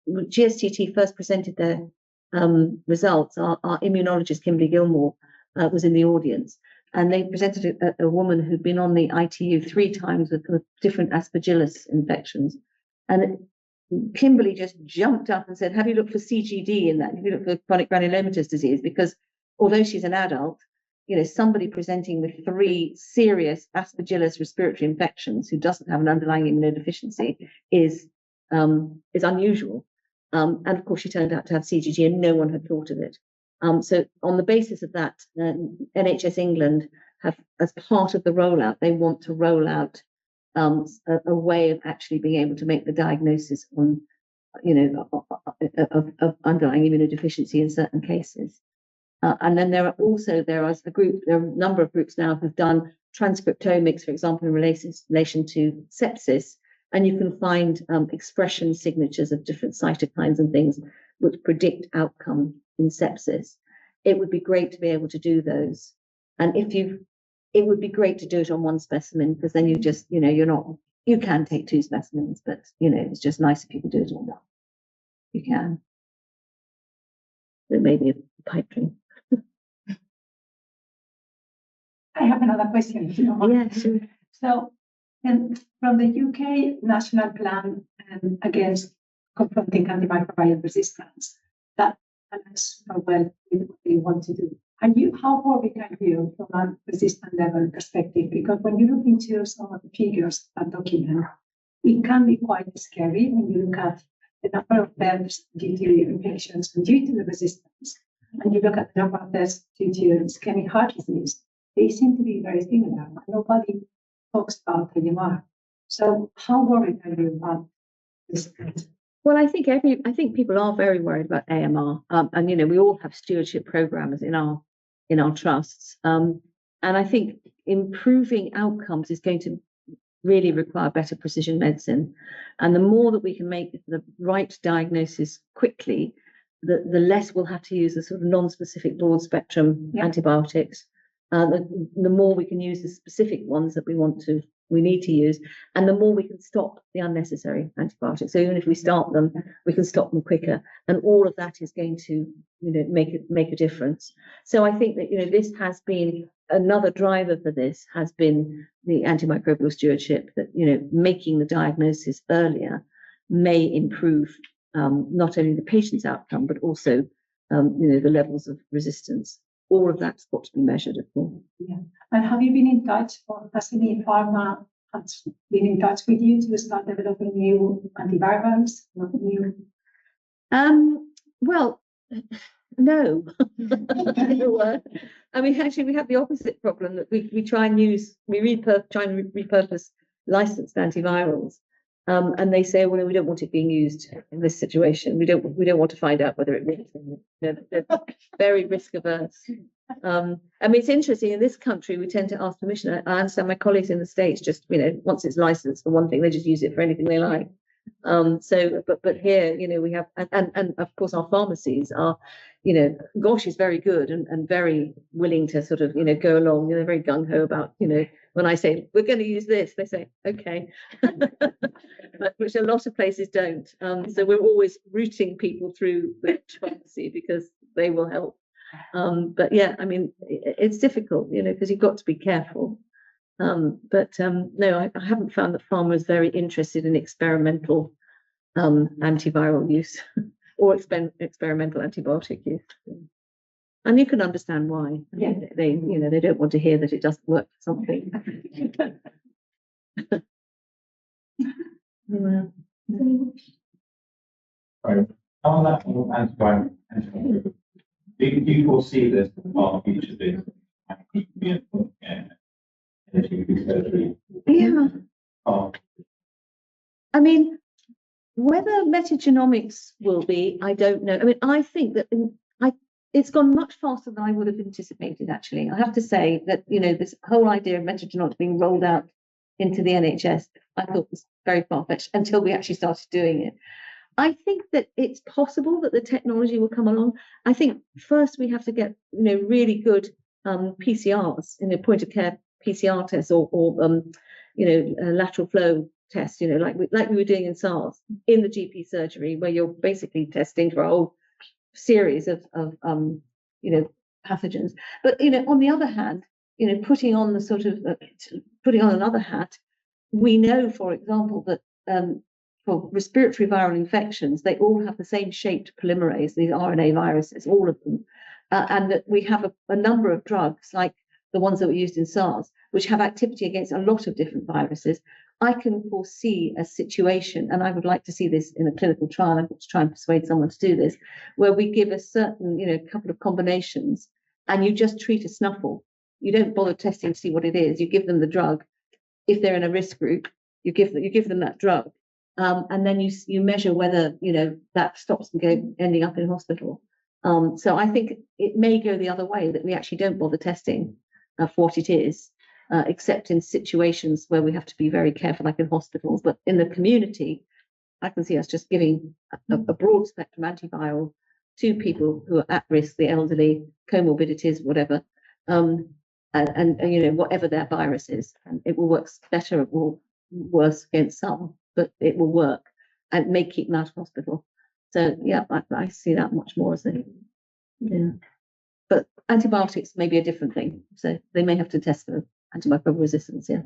GSTT first presented their results, our immunologist, Kimberly Gilmore, was in the audience. And they presented a woman who'd been on the ITU 3 times with different aspergillus infections. And Kimberly just jumped up and said, have you looked for CGD in that? Have you looked for chronic granulomatous disease? Because although she's an adult, somebody presenting with 3 serious aspergillus respiratory infections who doesn't have an underlying immunodeficiency is unusual. And of course, she turned out to have CGD and no one had thought of it. So on the basis of that, NHS England have, as part of the rollout, they want to roll out a way of actually being able to make the diagnosis on, of underlying immunodeficiency in certain cases. And then there are a number of groups now who've done transcriptomics, for example, in relation to sepsis, and you can find expression signatures of different cytokines and things which predict outcome in sepsis. It would be great to be able to do those. And it would be great to do it on one specimen, because then you just, you can take 2 specimens, but, it's just nice if you can do it on one. You can. It may be a pipe dream. I have another question, if you don't mind. Yeah, sure. So, from the UK National Plan against confronting antimicrobial resistance, that aligns super well with what they want to do. And how worried are you from a resistant level perspective? Because when you look into some of the figures that document, it can be quite scary when you look at the number of deaths due to infections and due to the resistance, and you look at the number of deaths due to ischemic heart disease. They seem to be very similar. Nobody talks about AMR. So how worried are you about this? Well, I think people are very worried about AMR, and we all have stewardship programs in our trusts, and I think improving outcomes is going to really require better precision medicine, and the more that we can make the right diagnosis quickly, the less we'll have to use the sort of non-specific broad spectrum antibiotics. The more we can use the specific ones that we need to use, and the more we can stop the unnecessary antibiotics. So even if we start them, we can stop them quicker, and all of that is going to, make a difference. So I think that this has been another driver for this has been the antimicrobial stewardship, that, making the diagnosis earlier may improve not only the patient's outcome, but also, the levels of resistance. All of that's got to be measured, of course. Yeah. And have you been in touch, or has any pharma has been in touch with you to start developing new antivirals? Well, no. I mean, actually, we have the opposite problem, that we try and repurpose licensed antivirals, and they say, well, we don't want it being used in this situation. We don't want to find out whether it works. They're very risk averse. I mean, it's interesting, in this country we tend to ask permission. I understand my colleagues in the States just, once it's licensed for one thing, they just use it for anything they like. But here, we have, and of course our pharmacies are, gosh, is very good and very willing to sort of, go along. They're very gung ho about, when I say we're going to use this, they say okay, but which a lot of places don't. So we're always routing people through the pharmacy because they will help. But yeah, I mean, it's difficult, because you've got to be careful. No, I haven't found that pharma is very interested in experimental antiviral use or experimental antibiotic use. And you can understand why. Yeah. They don't want to hear that it doesn't work for something. Yeah. Right. On that antiviral, do you foresee this part of each of these? Yeah. I mean, whether metagenomics will be, I don't know. I mean, I think that it's gone much faster than I would have anticipated, actually. I have to say that, this whole idea of metagenomics being rolled out into the NHS, I thought was very far-fetched until we actually started doing it. I think that it's possible that the technology will come along. I think first we have to get, really good PCRs, point of care PCR tests or lateral flow tests, like we were doing in SARS in the GP surgery, where you're basically testing for a whole series of pathogens. But on the other hand, putting on another hat, we know, for example, that for respiratory viral infections, they all have the same shaped polymerase, these RNA viruses, all of them, and that we have a number of drugs, like the ones that were used in SARS, which have activity against a lot of different viruses. I can foresee a situation, and I would like to see this in a clinical trial. I'm going to try and persuade someone to do this, where we give a certain, couple of combinations, and you just treat a snuffle. You don't bother testing to see what it is. You give them the drug. If they're in a risk group, you give them that drug, and then you measure whether that stops them ending up in hospital. So I think it may go the other way, that we actually don't bother testing for what it is. Except in situations where we have to be very careful, like in hospitals. But in the community, I can see us just giving a broad spectrum antiviral to people who are at risk, the elderly, comorbidities, whatever, and whatever their virus is. And it will work better or worse against some, but it will work and may keep them out of hospital. So yeah, I see that much more as But antibiotics may be a different thing. So they may have to test for antimicrobial resistance, yeah.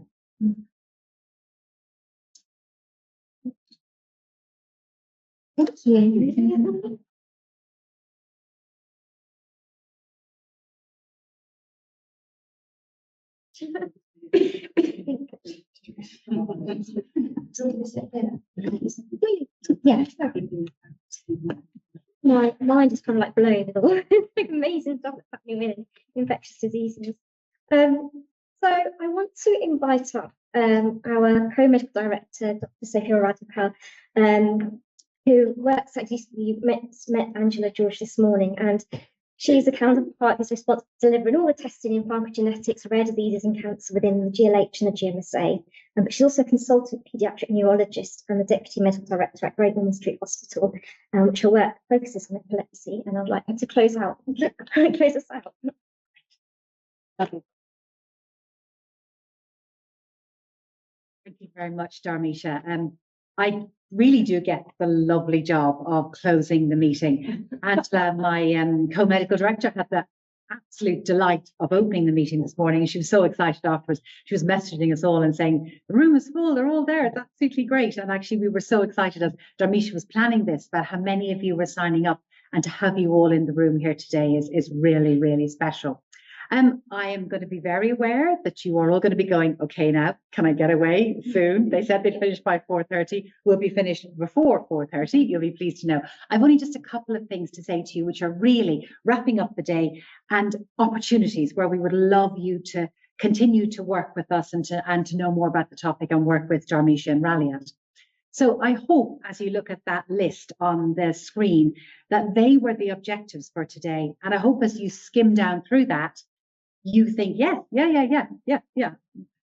Thank you. Yeah. My mind is kind of like blown with all like amazing stuff that's happening in infectious diseases. So I want to invite up our co-medical director, Dr. Sophia Radipal, who works at UCB. You met Angela George this morning, and she's a counterpart who's responsible for delivering all the testing in pharmacogenetics, rare diseases and cancer within the GLH and the GMSA. But she's also a consultant paediatric neurologist and the deputy medical director at Great Ormond Street Hospital, which her work focuses on epilepsy. And I'd like her to close us out. Thank you very much, Dharmeesha. I really do get the lovely job of closing the meeting. Angela, my co-medical director, had the absolute delight of opening the meeting this morning. And she was so excited afterwards. She was messaging us all and saying, the room is full, they're all there. It's absolutely great. And actually, we were so excited as Dharmisha was planning this, about how many of you were signing up, and to have you all in the room here today is really, really special. I am going to be very aware that you are all going to be going, okay, now, can I get away soon? They said they'd finish by 4:30. We'll be finished before 4:30. You'll be pleased to know. I've only just a couple of things to say to you, which are really wrapping up the day and opportunities where we would love you to continue to work with us and to know more about the topic and work with Dharmisha and Raliat. So I hope, as you look at that list on the screen, that they were the objectives for today. And I hope as you skim down through that, you think, yeah.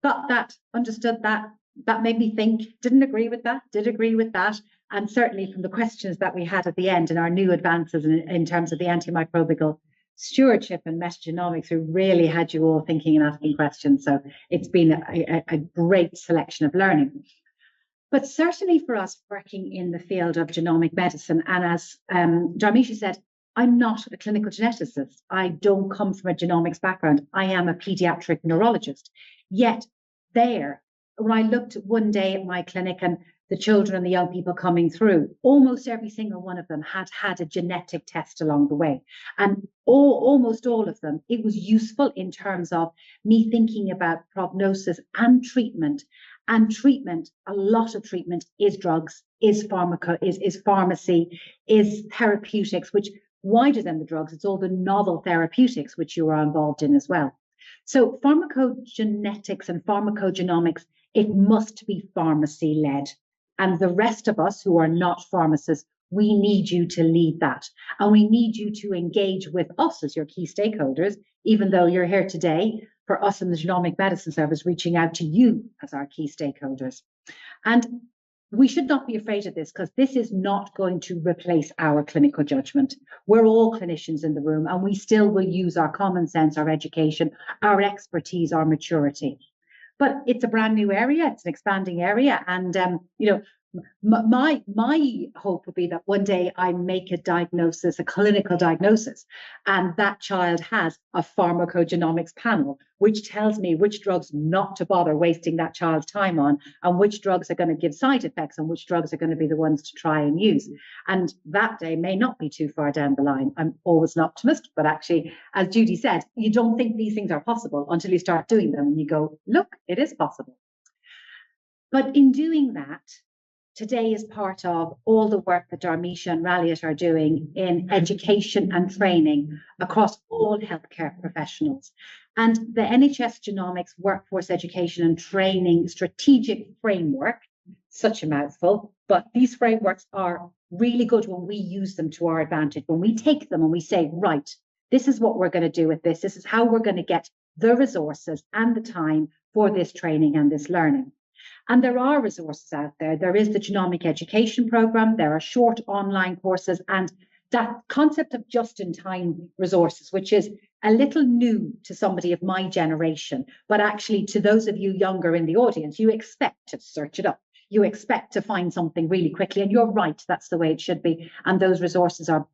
Got that, understood that. That made me think, didn't agree with that, did agree with that. And certainly from the questions that we had at the end and our new advances in terms of the antimicrobial stewardship and metagenomics, who really had you all thinking and asking questions. So it's been a great selection of learning. But certainly for us working in the field of genomic medicine, and as Dharmisha said, I'm not a clinical geneticist. I don't come from a genomics background. I am a pediatric neurologist. Yet there, when I looked one day at my clinic and the children and the young people coming through, almost every single one of them had had a genetic test along the way. And almost all of them, it was useful in terms of me thinking about prognosis and treatment. And treatment, a lot of treatment is drugs, is pharmacy, is therapeutics, which wider than the drugs, it's all the novel therapeutics which you are involved in as well. So pharmacogenetics and pharmacogenomics, it must be pharmacy led. And the rest of us who are not pharmacists, we need you to lead that. And we need you to engage with us as your key stakeholders, even though you're here today for us in the Genomic Medicine Service, reaching out to you as our key stakeholders. And we should not be afraid of this, because this is not going to replace our clinical judgment. We're all clinicians in the room, and we still will use our common sense, our education, our expertise, our maturity. But it's a brand new area, it's an expanding area. And, my hope would be that one day I make a diagnosis, a clinical diagnosis, and that child has a pharmacogenomics panel, which tells me which drugs not to bother wasting that child's time on, and which drugs are going to give side effects, and which drugs are going to be the ones to try and use. And that day may not be too far down the line. I'm always an optimist, but actually, as Judy said, you don't think these things are possible until you start doing them, and you go, look, it is possible. But in doing that, today is part of all the work that Dharmisha and Raliat are doing in education and training across all healthcare professionals. And the NHS Genomics Workforce Education and Training Strategic Framework, such a mouthful, but these frameworks are really good when we use them to our advantage, when we take them and we say, right, this is what we're going to do with this. This is how we're going to get the resources and the time for this training and this learning. And there are resources out there. There is the Genomic Education Programme. There are short online courses, and that concept of just-in-time resources, which is a little new to somebody of my generation, but actually to those of you younger in the audience, you expect to search it up. You expect to find something really quickly, and you're right, that's the way it should be. And those resources are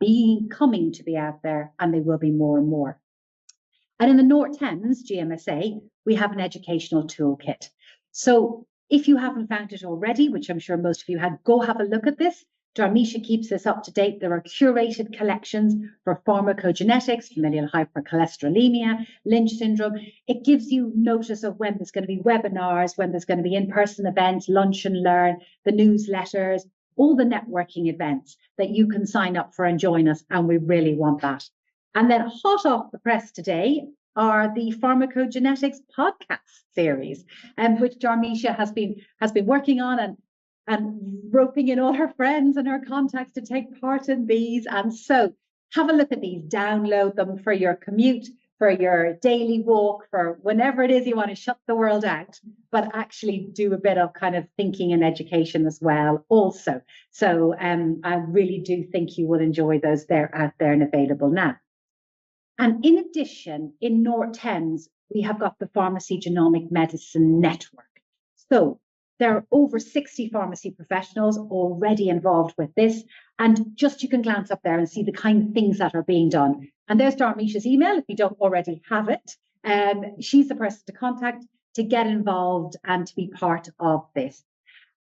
coming to be out there, and they will be more and more. And in the North Thames GMSA, we have an educational toolkit. So if you haven't found it already, which I'm sure most of you had, go have a look at this. Dharmisha keeps this up to date. There are curated collections for pharmacogenetics, familial hypercholesterolemia, Lynch syndrome. It gives you notice of when there's going to be webinars, when there's going to be in-person events, lunch and learn, the newsletters, all the networking events that you can sign up for and join us. And we really want that. And then hot off the press today are the Pharmacogenetics podcast series, which Dharmisha has been working on and roping in all her friends and her contacts to take part in these. And so have a look at these, download them for your commute, for your daily walk, for whenever it is you want to shut the world out, but actually do a bit of kind of thinking and education as well also. So I really do think you will enjoy those. They're out there and available now. And in addition, in North Thames, we have got the Pharmacy Genomic Medicine Network. So There are over 60 pharmacy professionals already involved with this. And just you can glance up there and see the kind of things that are being done. And there's Darmisha's email, if you don't already have it. She's the person to contact to get involved and to be part of this.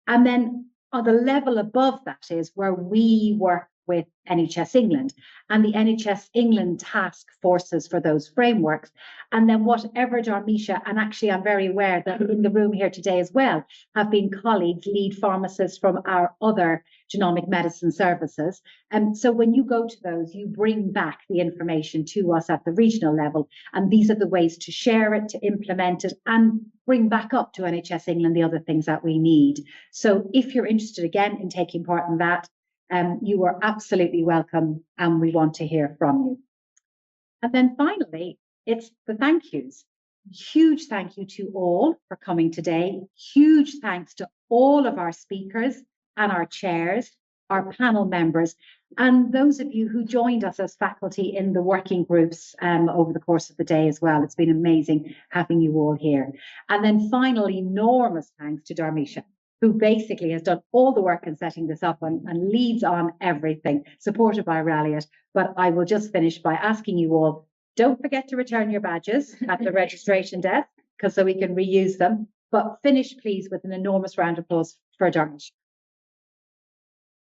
And then on the level above that is where we work with NHS England and the NHS England task forces for those frameworks. And then whatever Darmisha, and actually I'm very aware that in the room here today as well, have been colleagues, lead pharmacists from our other genomic medicine services. And so when you go to those, you bring back the information to us at the regional level. And these are the ways to share it, to implement it, and bring back up to NHS England the other things that we need. So if you're interested again in taking part in that, you are absolutely welcome and we want to hear from you. And then finally, it's the thank yous. Huge thank you to all for coming today. Huge thanks to all of our speakers and our chairs, our panel members, and those of you who joined us as faculty in the working groups over the course of the day as well. It's been amazing having you all here. And then finally, enormous thanks to Darmisha, who basically has done all the work in setting this up and leads on everything, supported by Ralliat. But I will just finish by asking you all, don't forget to return your badges at the registration desk, because so we can reuse them. But finish, please, with an enormous round of applause for Darmisha.